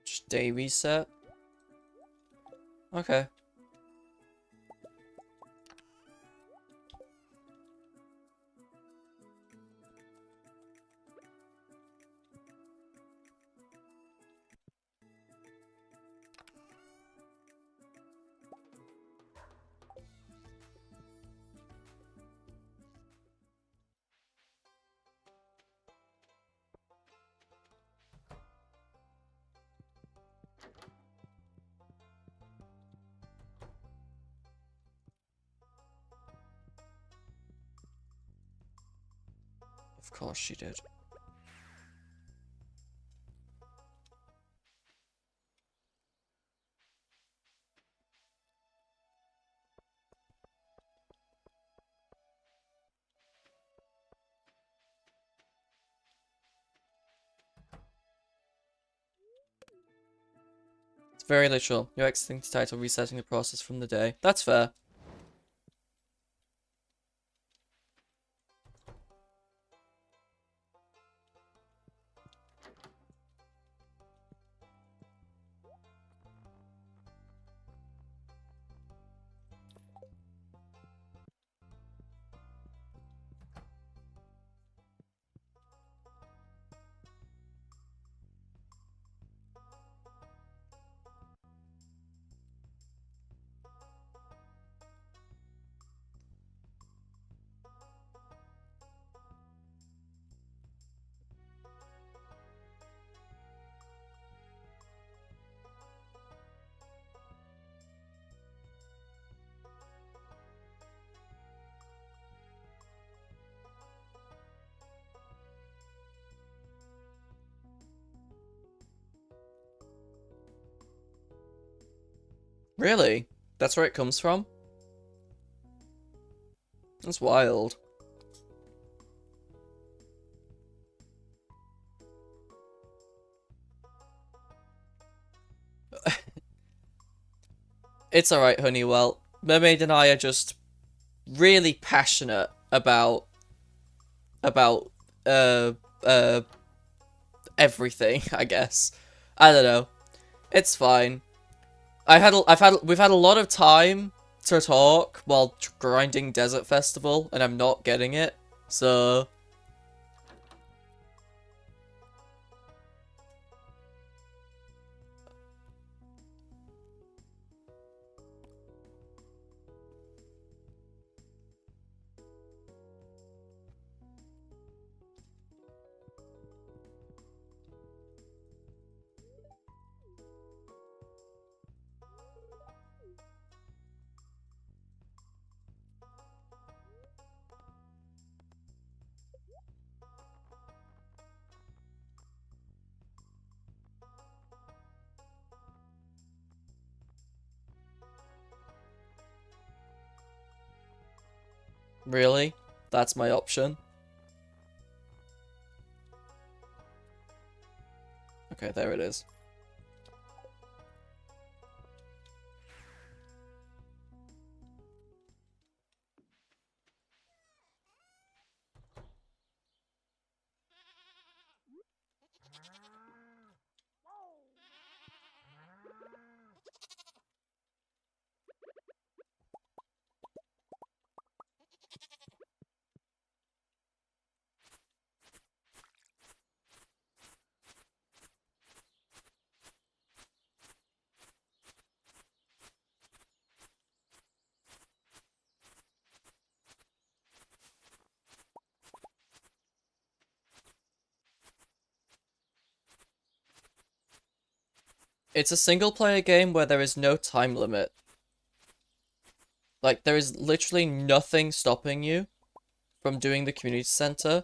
S1: Just day reset. Okay. Of course she did. Very literal. Your exiting title, resetting the process from the day. That's fair. Really? That's where it comes from? That's wild. It's alright, Honeywell. Mermaid and I are just really passionate about uh uh everything, I guess. I don't know. It's fine. We've had a lot of time to talk while grinding Desert Festival, and I'm not getting it. So really, that's my option. Okay, there it is. It's a single player game where there is no time limit. Like, there is literally nothing stopping you from doing the community center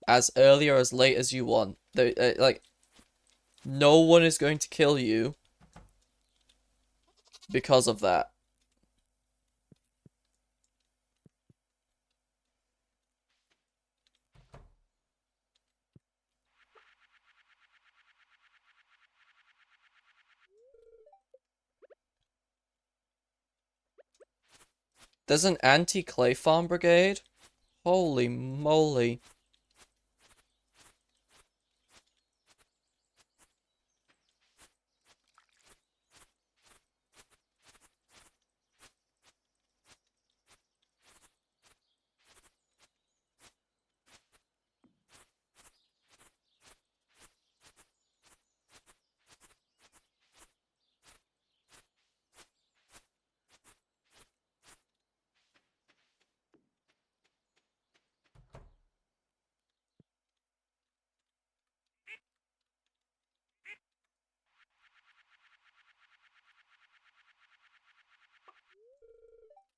S1: as early or as late as you want. Like, no one is going to kill you because of that. There's an anti-clay farm brigade? Holy moly.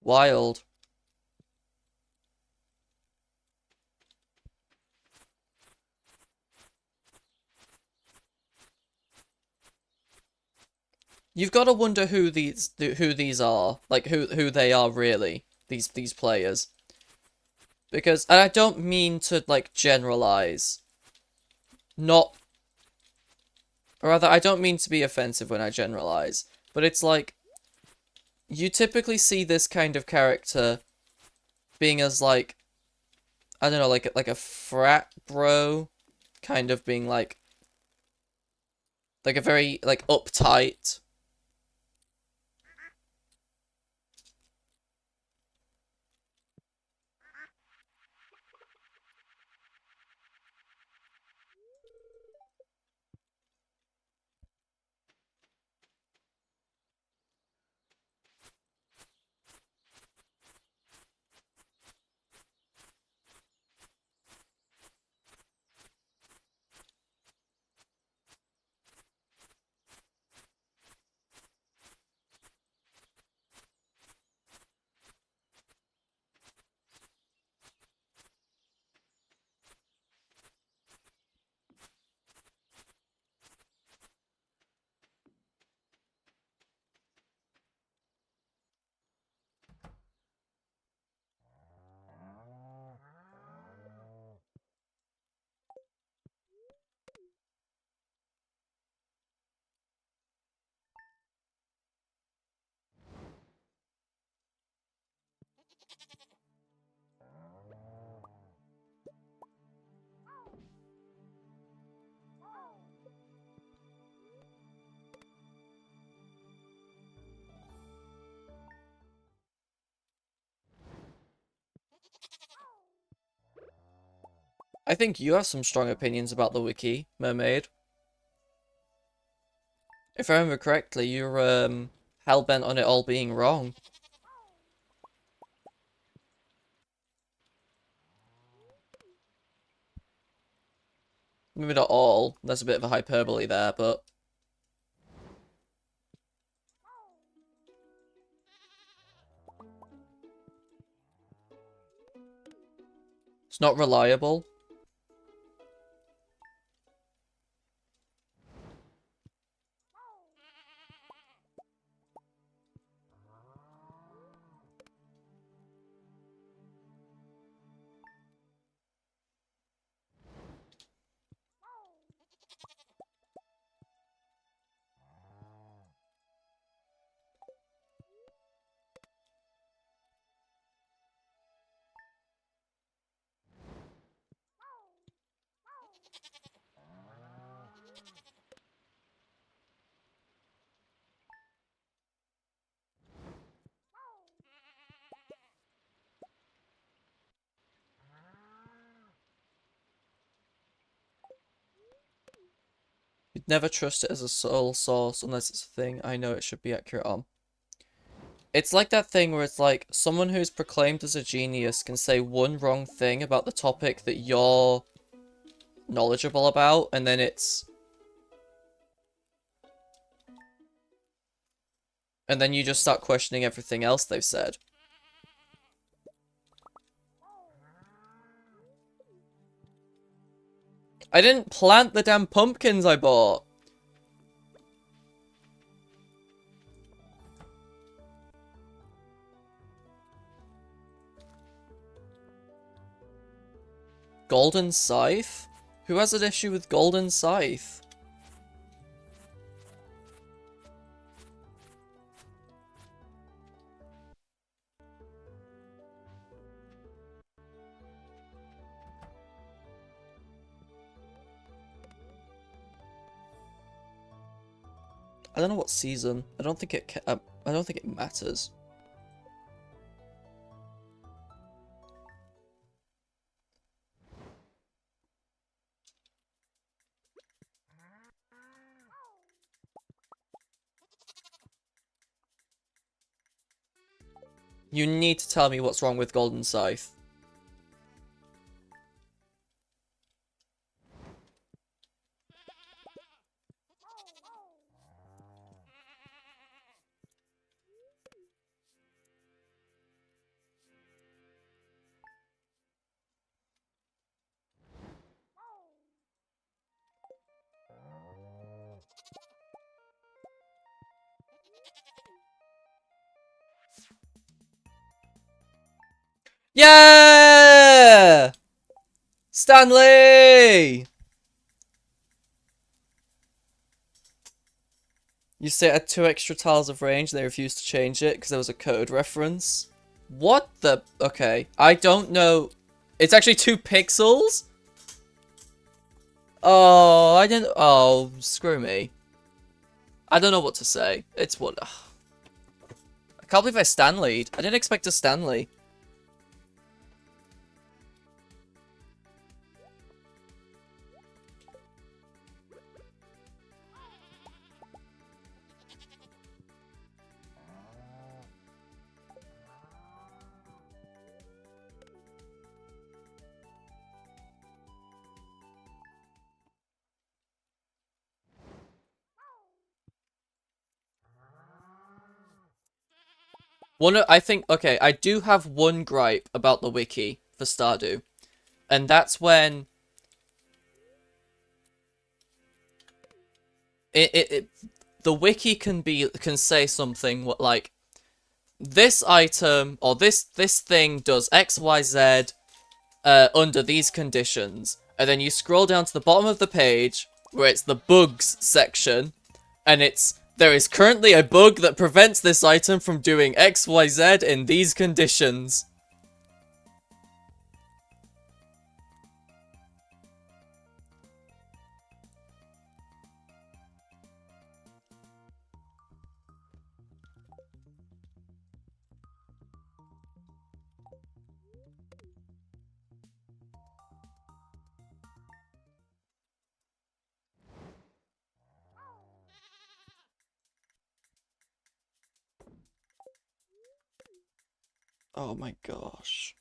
S1: Wild. You've got to wonder who these are, like who they are really, these players. Because, and I don't mean to like generalize. Not Or rather, I don't mean to be offensive when I generalize, but it's like, you typically see this kind of character being as like, I don't know, like a frat bro, kind of being like a very like uptight. I think you have some strong opinions about the wiki, Mermaid. If I remember correctly, you're hell-bent on it all being wrong. Maybe not all, that's a bit of a hyperbole there, but it's not reliable. You'd never trust it as a sole source unless it's a thing I know it should be accurate on. It's like that thing where it's like, someone who's proclaimed as a genius can say one wrong thing about the topic that you're knowledgeable about, and then it's... and then you just start questioning everything else they've said. I didn't plant the damn pumpkins I bought! Golden Scythe? Who has an issue with Golden Scythe? I don't know what season. I don't think it matters. You need to tell me what's wrong with Golden Scythe. Yeah! Stanley! You say it had 2 extra tiles of range and they refused to change it because there was a code reference. What the... Okay, I don't know. It's actually 2 pixels? Oh, I didn't... Oh, screw me. I don't know what to say. It's what... Ugh. I can't believe I Stanley'd. I didn't expect a Stanley. I think, okay, I do have one gripe about the wiki for Stardew. And that's when the wiki can say something like, this item or this thing does XYZ under these conditions. And then you scroll down to the bottom of the page where it's the bugs section, and there is currently a bug that prevents this item from doing XYZ in these conditions. Oh my gosh.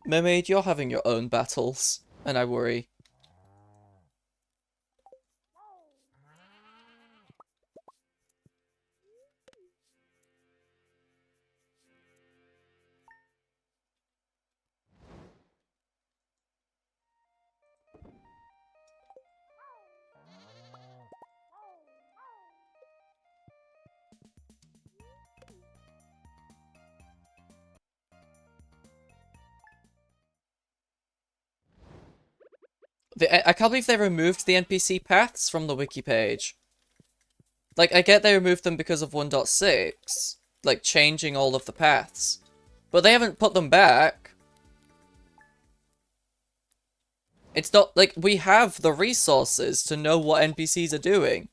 S1: Mermaid, you're having your own battles, and I worry. I can't believe they removed the NPC paths from the wiki page. Like, I get they removed them because of 1.6, like, changing all of the paths. But they haven't put them back. It's not, like, we have the resources to know what NPCs are doing.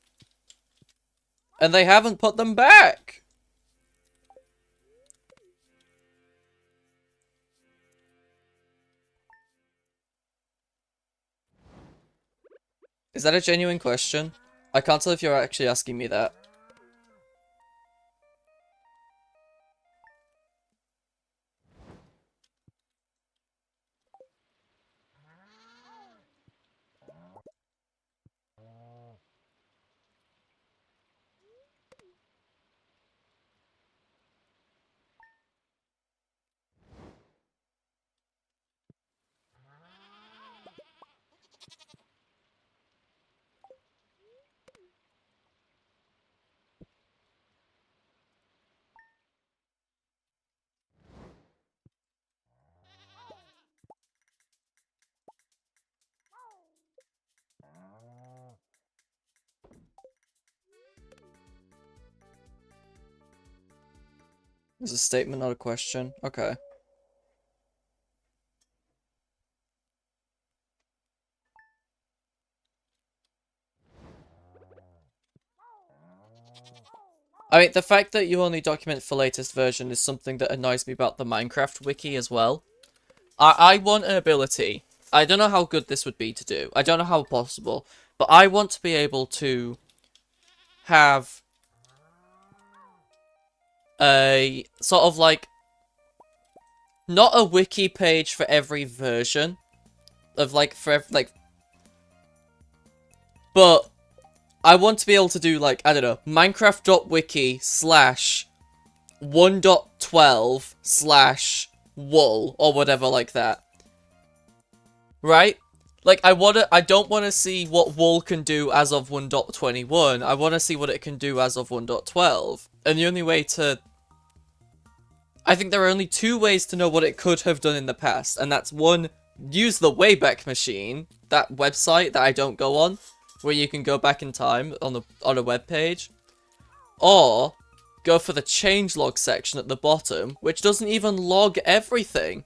S1: And they haven't put them back! Is that a genuine question? I can't tell if you're actually asking me that. It's a statement, not a question. Okay. I mean, the fact that you only document for latest version is something that annoys me about the Minecraft wiki as well. I want an ability. I don't know how good this would be to do. I don't know how possible. But I want to be able to have a sort of like, not a wiki page for every version of like, but I want to be able to do like, I don't know, Minecraft.wiki/1.12/wool or whatever like that. Right? Like, I don't want to see what wool can do as of 1.21. I want to see what it can do as of 1.12. And the only way to... I think there are only 2 ways to know what it could have done in the past. And that's 1, use the Wayback Machine, that website that I don't go on. where you can go back in time on a web page, or go for the changelog section at the bottom, which doesn't even log everything.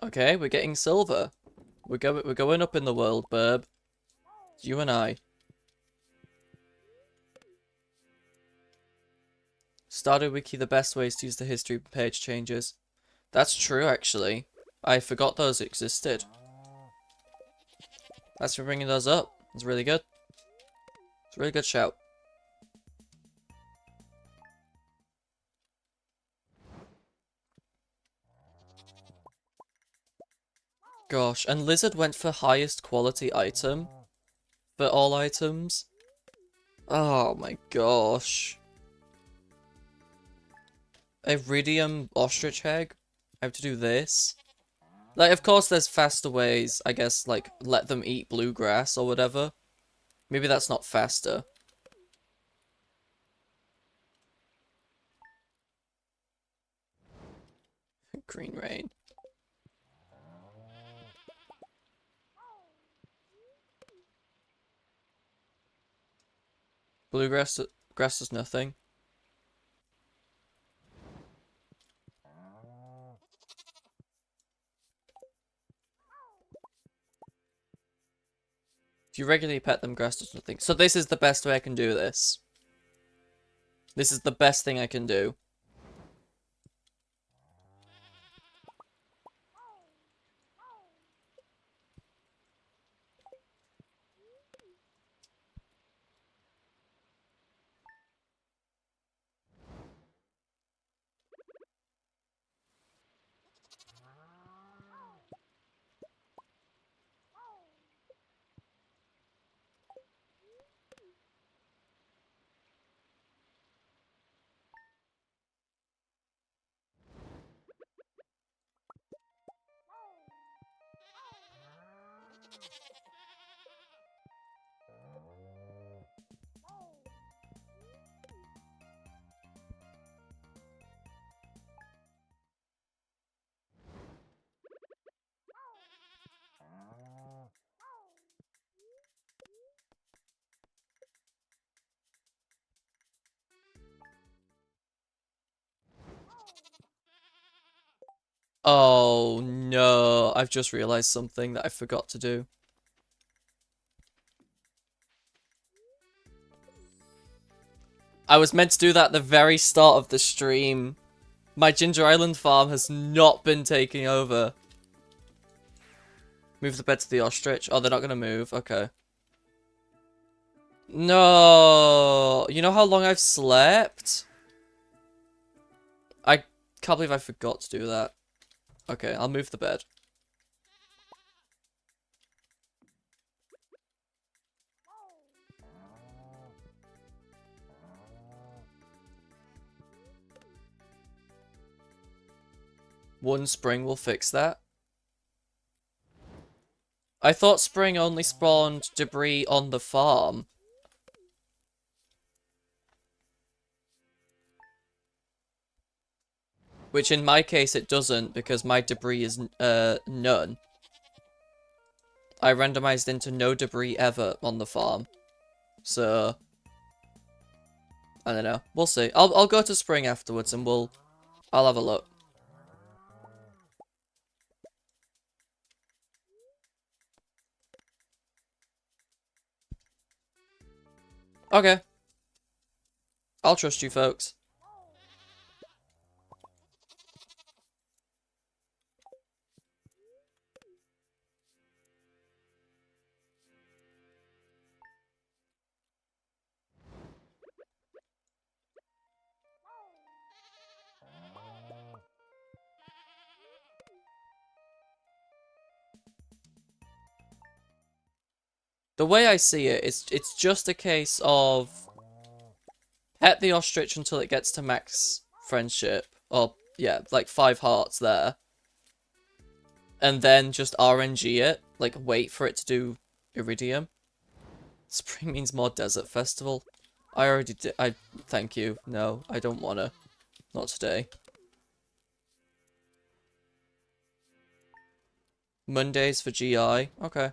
S1: Okay, we're getting silver. We're going up in the world, Burb. You and I. Stardew Wiki, the best ways to use the history page changes. That's true, actually. I forgot those existed. Thanks for bringing those up. It's really good. It's a really good shout. Gosh, and Lizard went for highest quality item for all items. Oh my gosh. Iridium ostrich egg? I have to do this? Like, of course there's faster ways, I guess, like, let them eat bluegrass or whatever. Maybe that's not faster. Green rain. Bluegrass grass does nothing. If you regularly pet them, grass does nothing. So this is the best way I can do this. This is the best thing I can do. Oh no, I've just realized something that I forgot to do. I was meant to do that at the very start of the stream. My Ginger Island farm has not been taking over. Move the bed to the ostrich. Oh, they're not gonna move. Okay. No! You know how long I've slept? I can't believe I forgot to do that. Okay, I'll move the bed. One spring will fix that. I thought spring only spawned debris on the farm. Which in my case it doesn't, because my debris is none. I randomized into no debris ever on the farm. So I don't know. We'll see. I'll go to spring afterwards and I'll have a look. Okay. I'll trust you folks. The way I see it, it's just a case of pet the ostrich until it gets to max friendship, or yeah, like 5 hearts there. And then just RNG it, like wait for it to do Iridium. Spring means more desert festival. I already did. Thank you. No, I don't wanna. Not today. Mondays for GI. Okay.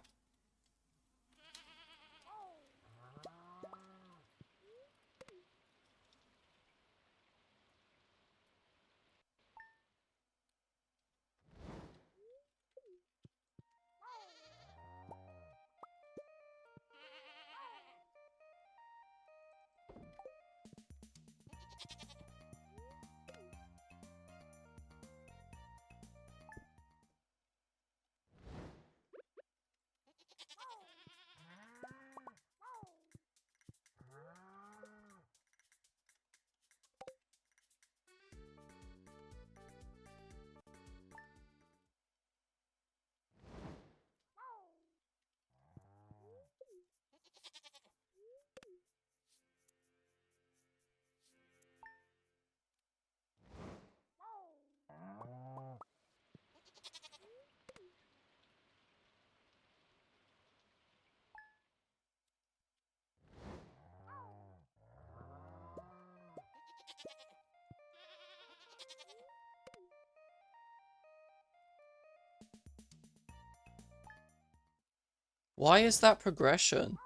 S1: Why is that progression?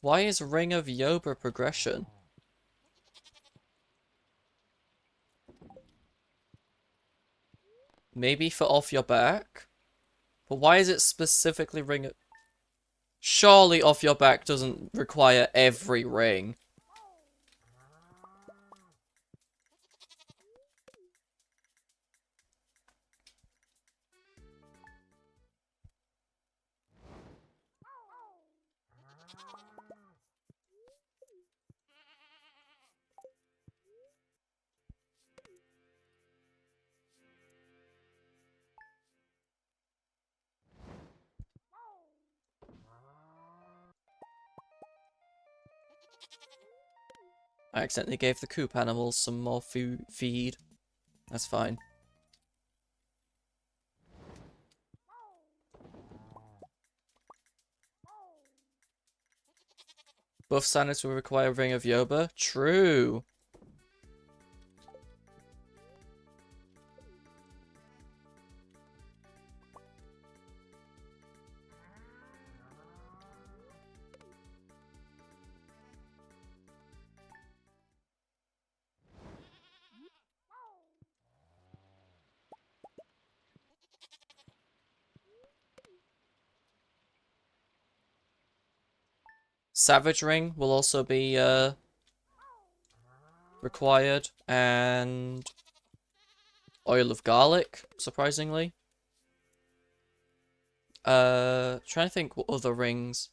S1: Why is Ring of Yoba progression? Maybe for off your back? But why is it specifically Ring of... Surely off your back doesn't require every ring. I accidentally gave the coop animals some more feed. That's fine. Buff standards will require Ring of Yoba. True. Savage Ring will also be required, and Oil of Garlic, surprisingly. Trying to think what other rings.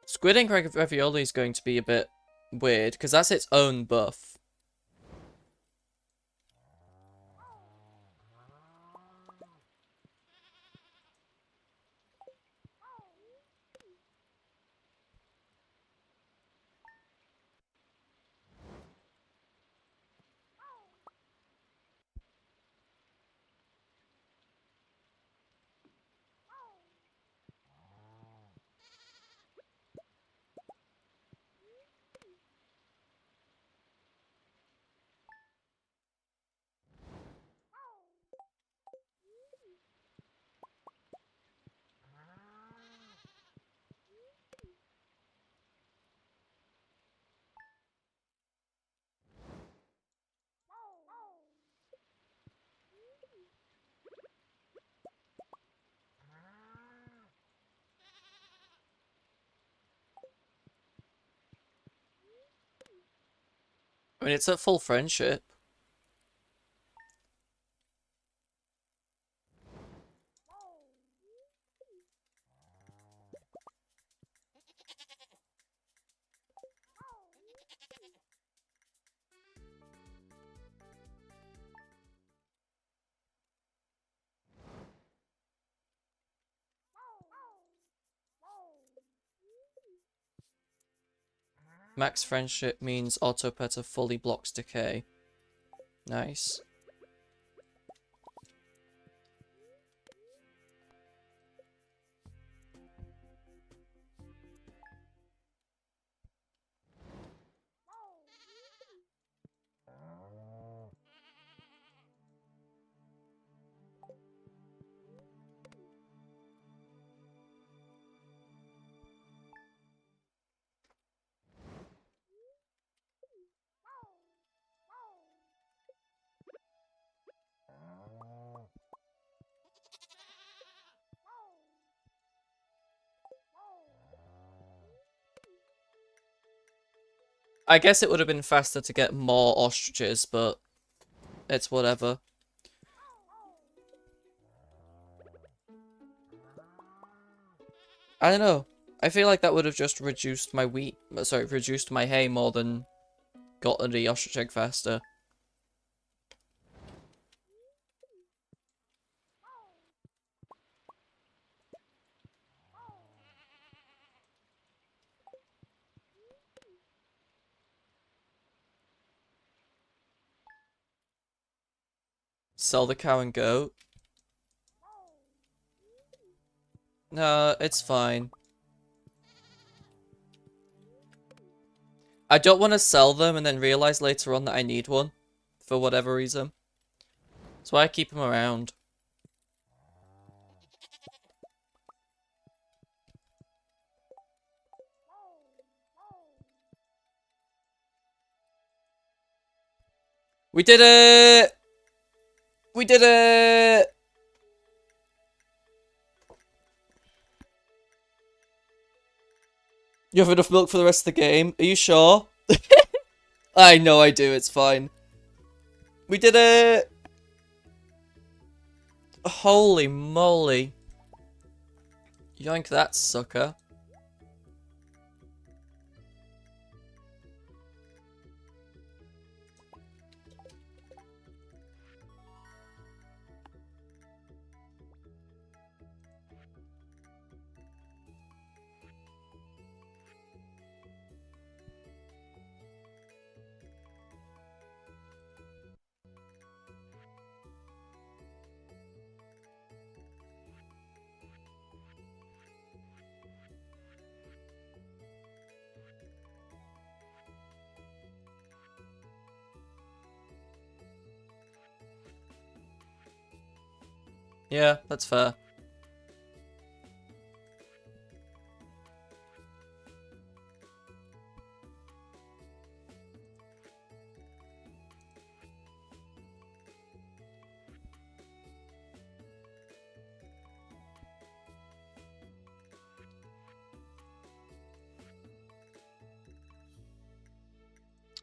S1: Squid Ink Ravioli is going to be a bit weird, because that's its own buff. I mean, it's at full friendship. Max friendship means auto petter fully blocks decay. Nice. I guess it would have been faster to get more ostriches, but it's whatever. I don't know. I feel like that would have just reduced my reduced my hay more than gotten the ostrich egg faster. Sell the cow and goat. No, it's fine. I don't want to sell them and then realize later on that I need one. For whatever reason. That's why I keep them around. We did it! We did it! You have enough milk for the rest of the game? Are you sure? I know I do, it's fine. We did it! Holy moly. Yoink that sucker. Yeah, that's fair.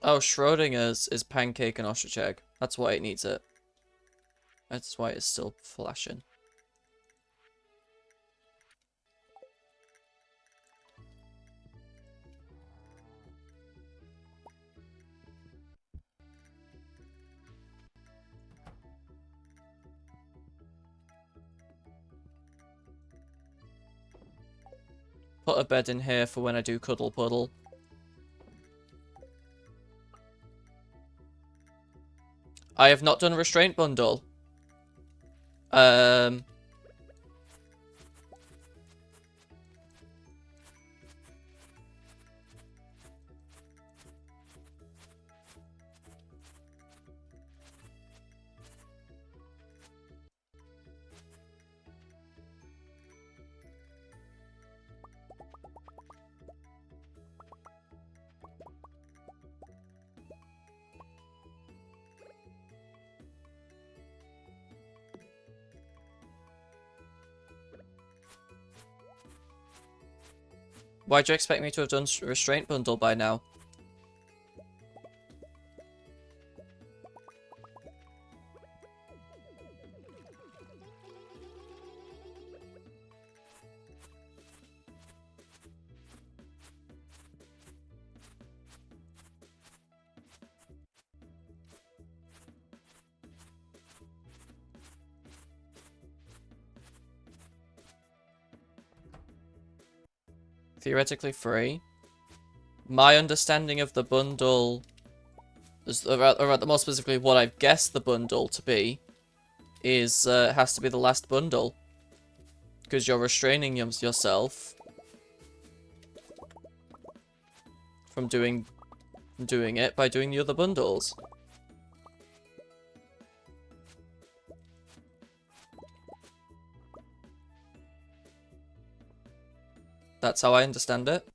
S1: Oh, Schrodinger's is pancake and ostrich egg. That's why it needs it. That's why it's still flashing. Put a bed in here for when I do cuddle puddle. I have not done restraint bundle. Why do you expect me to have done restraint bundle by now? Theoretically free. my understanding of the bundle, or more specifically what I've guessed the bundle to be, is it has to be the last bundle. Because you're restraining yourself from doing it by doing the other bundles. That's how I understand it.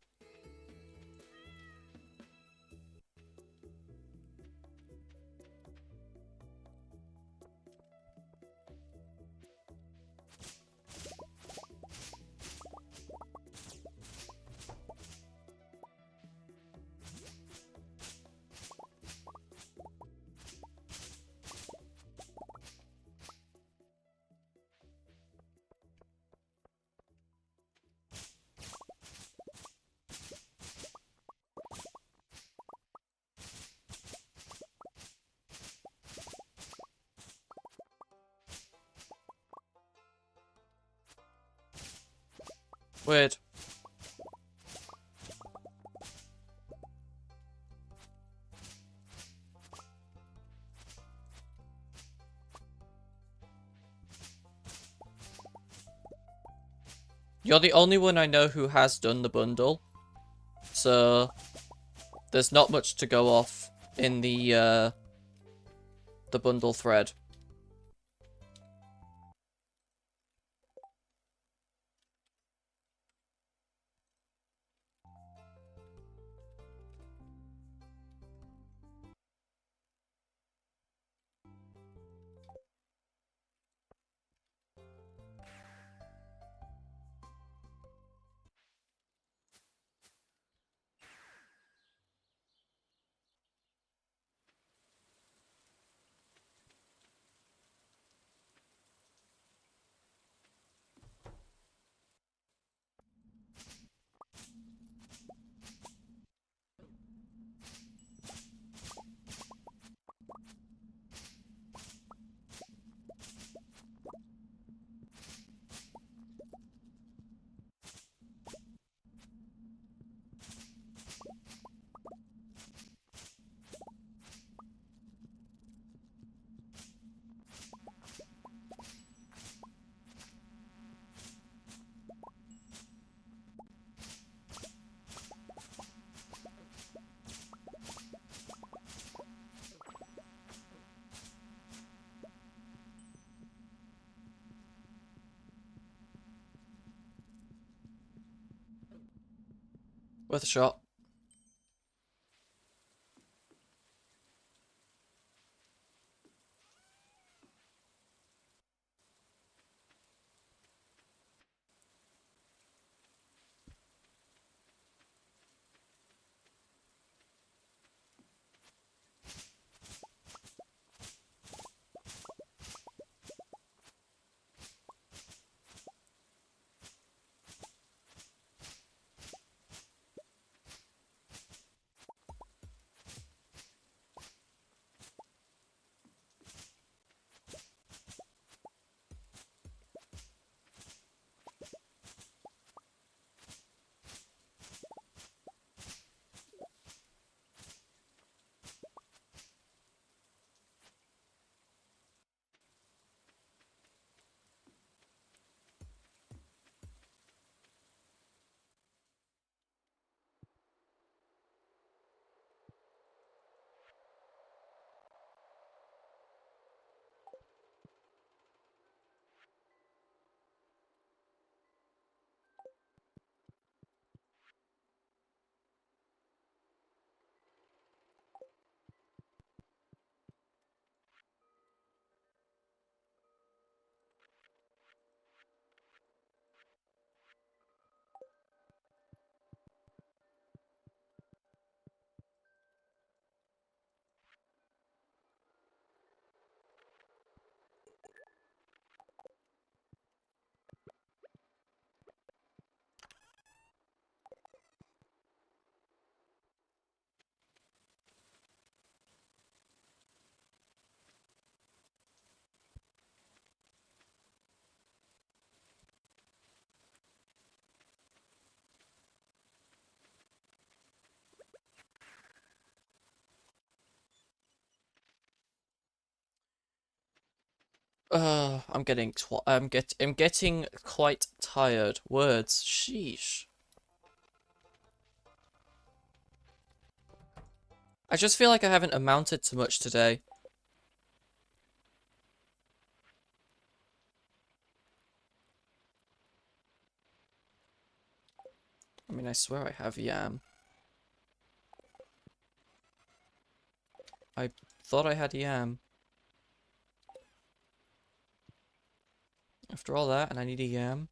S1: Weird. You're the only one I know who has done the bundle, so there's not much to go off in the bundle thread. Worth a shot. I'm getting quite tired. Words. Sheesh. I just feel like I haven't amounted to much today. I mean, I swear I have yam. I thought I had yam. After all that, and I need a yam.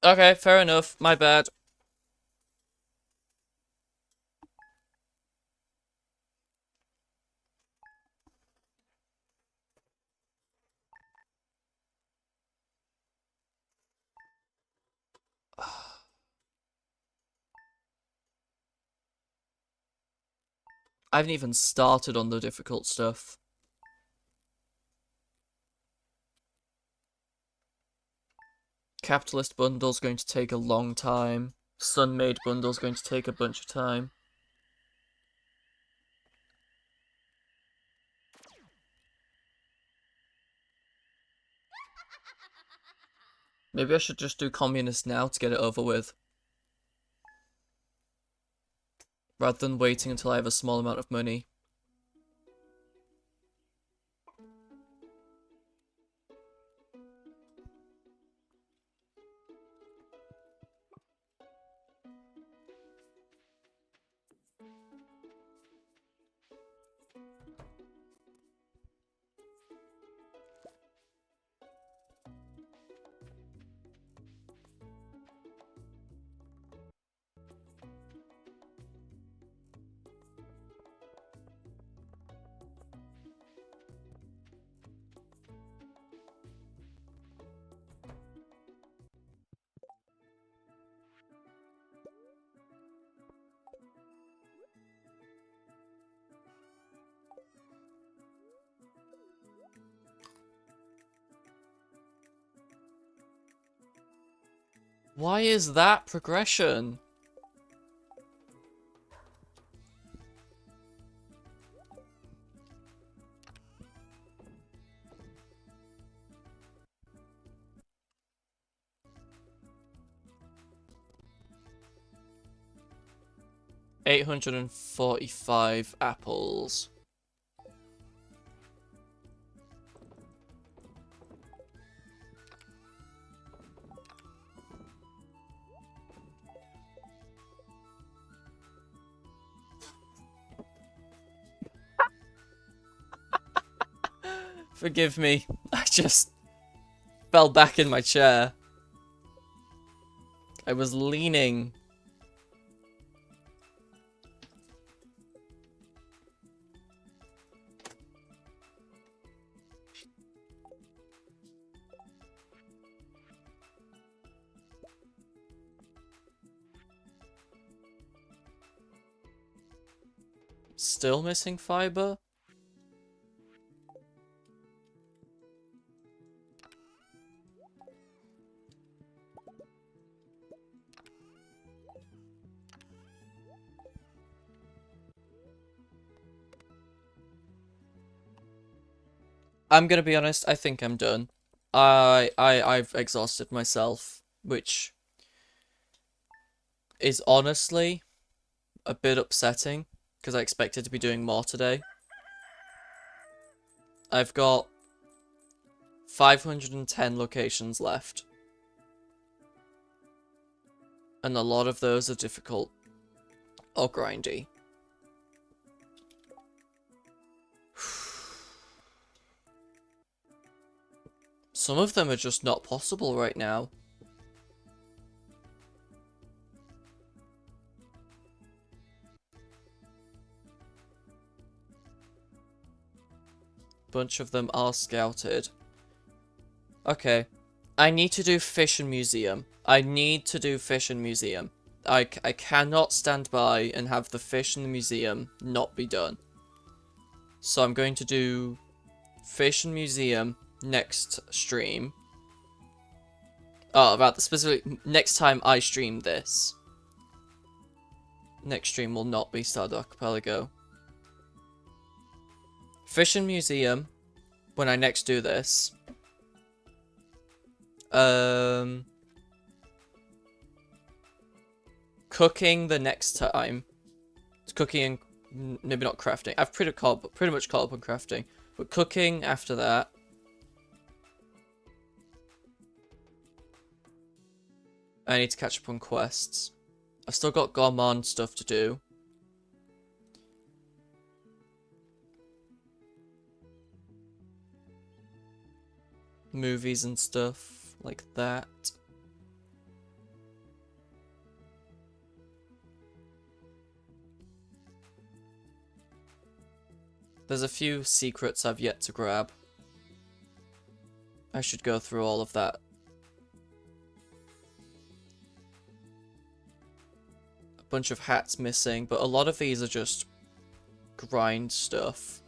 S1: Okay, fair enough. My bad. I haven't even started on the difficult stuff. Capitalist bundle's going to take a long time. Sun-made bundle's going to take a bunch of time. Maybe I should just do communist now to get it over with. Rather than waiting until I have a small amount of money. Why is that progression? $845 apples. Forgive me. I just fell back in my chair. I was leaning. Still missing fiber? I'm gonna be honest, I think I'm done. I've exhausted myself, which is honestly a bit upsetting, because I expected to be doing more today. I've got 510 locations left. And a lot of those are difficult or grindy. Some of them are just not possible right now. bunch of them are scouted. Okay. I need to do Fish and Museum. I need to do Fish and Museum. I cannot stand by and have the Fish in the Museum not be done. So I'm going to do Fish and Museum next stream. Oh, about the specific... Next time I stream this. Next stream will not be Stardew Archipelago. Fish and Museum, when I next do this. Cooking the next time. It's cooking and... Maybe not crafting. I've pretty much caught up on crafting. But cooking after that. I need to catch up on quests. I've still got Gourmand stuff to do. Movies and stuff like that. There's a few secrets I've yet to grab. I should go through all of that. A bunch of hats missing, but a lot of these are just grind stuff.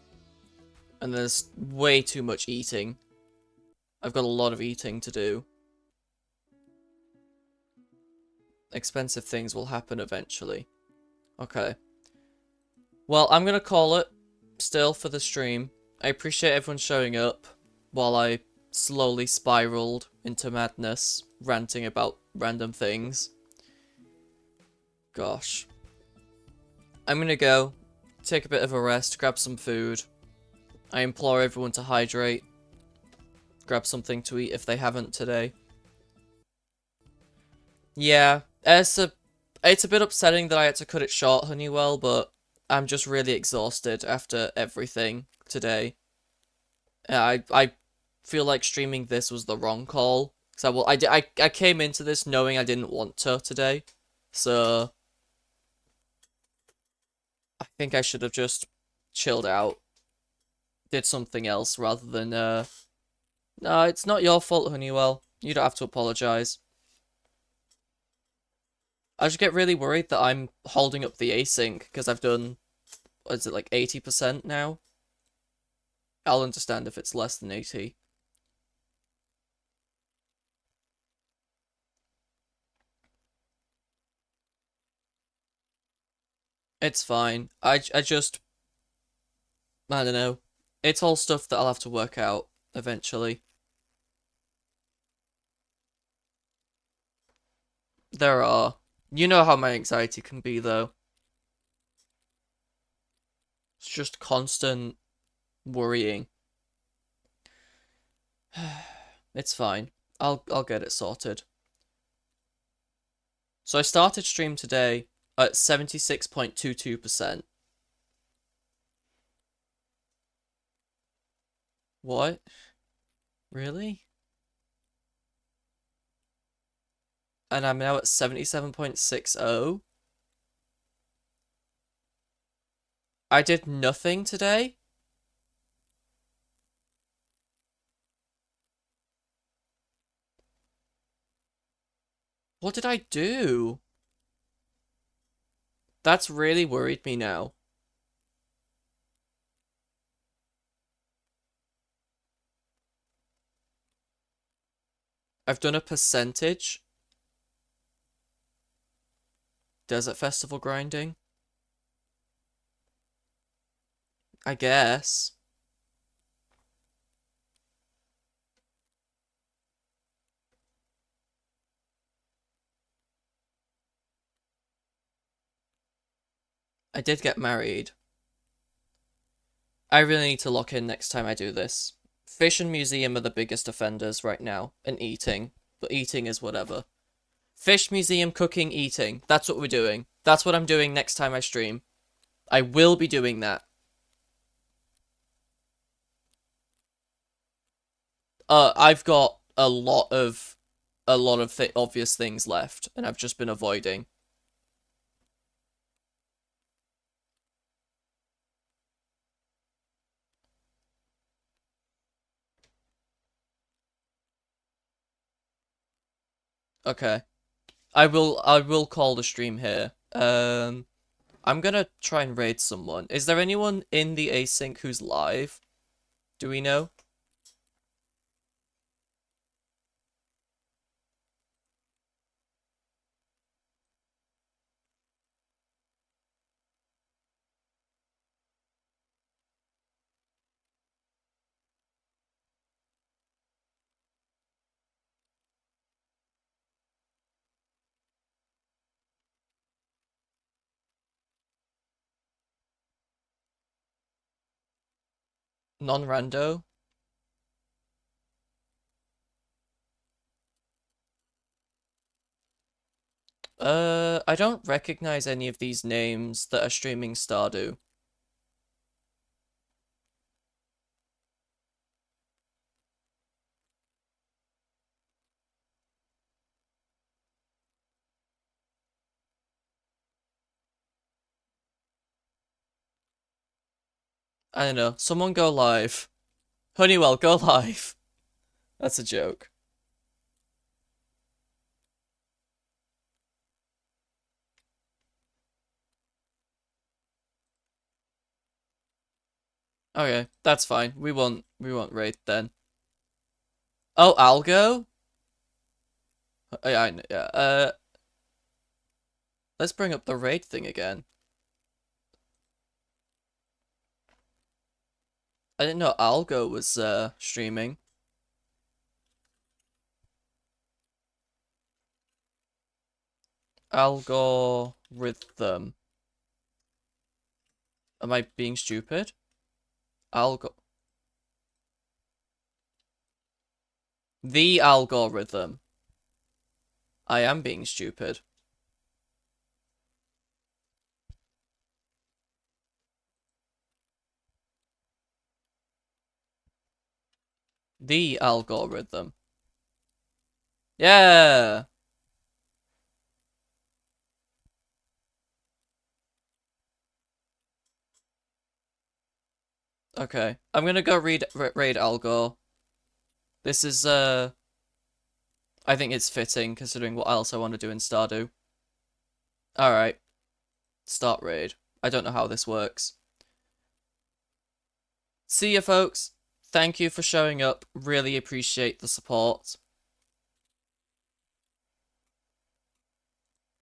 S1: And there's way too much eating. I've got a lot of eating to do. Expensive things will happen eventually. Okay. Well, I'm gonna call it still for the stream. I appreciate everyone showing up while I slowly spiraled into madness, ranting about random things. Gosh. I'm gonna go, take a bit of a rest, grab some food. I implore everyone to hydrate. Grab something to eat if they haven't today. Yeah, it's a bit upsetting that I had to cut it short, Honeywell, but I'm just really exhausted after everything today. I feel like streaming this was the wrong call. So I came into this knowing I didn't want to today. So I think I should have just chilled out. Did something else rather than no, it's not your fault, Honeywell. You don't have to apologize. I just get really worried that I'm holding up the async because I've done, what is it, like 80% now? I'll understand if it's less than 80. It's fine. I just... I don't know. It's all stuff that I'll have to work out eventually. There are. You know how my anxiety can be, though. It's just constant worrying. It's fine. I'll get it sorted. So I started stream today at 76.22%. What? Really? And I'm now at 77.60. I did nothing today? What did I do? That's really worried me now. I've done a percentage. Desert Festival grinding. I guess. I did get married. I really need to lock in next time I do this. Fish and Museum are the biggest offenders right now, and eating. But eating is whatever. Fish, Museum, cooking, eating. That's what we're doing. That's what I'm doing next time I stream. I will be doing that. I've got a lot of obvious things left, and I've just been avoiding. Okay. I will call the stream here. I'm gonna try and raid someone. Is there anyone in the async who's live? Do we know? Non-rando? I don't recognize any of these names that are streaming Stardew. I don't know. Someone go live. Honeywell, go live. That's a joke. Okay, that's fine. We won't raid then. Oh, Algo? Yeah. Let's bring up the raid thing again. I didn't know Algo was streaming. Algorithm. Am I being stupid? Algo. The algorithm. I am being stupid. The algorithm. Yeah. Okay. I'm gonna go raid Algor. This is I think it's fitting considering what else I want to do in Stardew. Alright. Start raid. I don't know how this works. See ya, folks. Thank you for showing up. Really appreciate the support.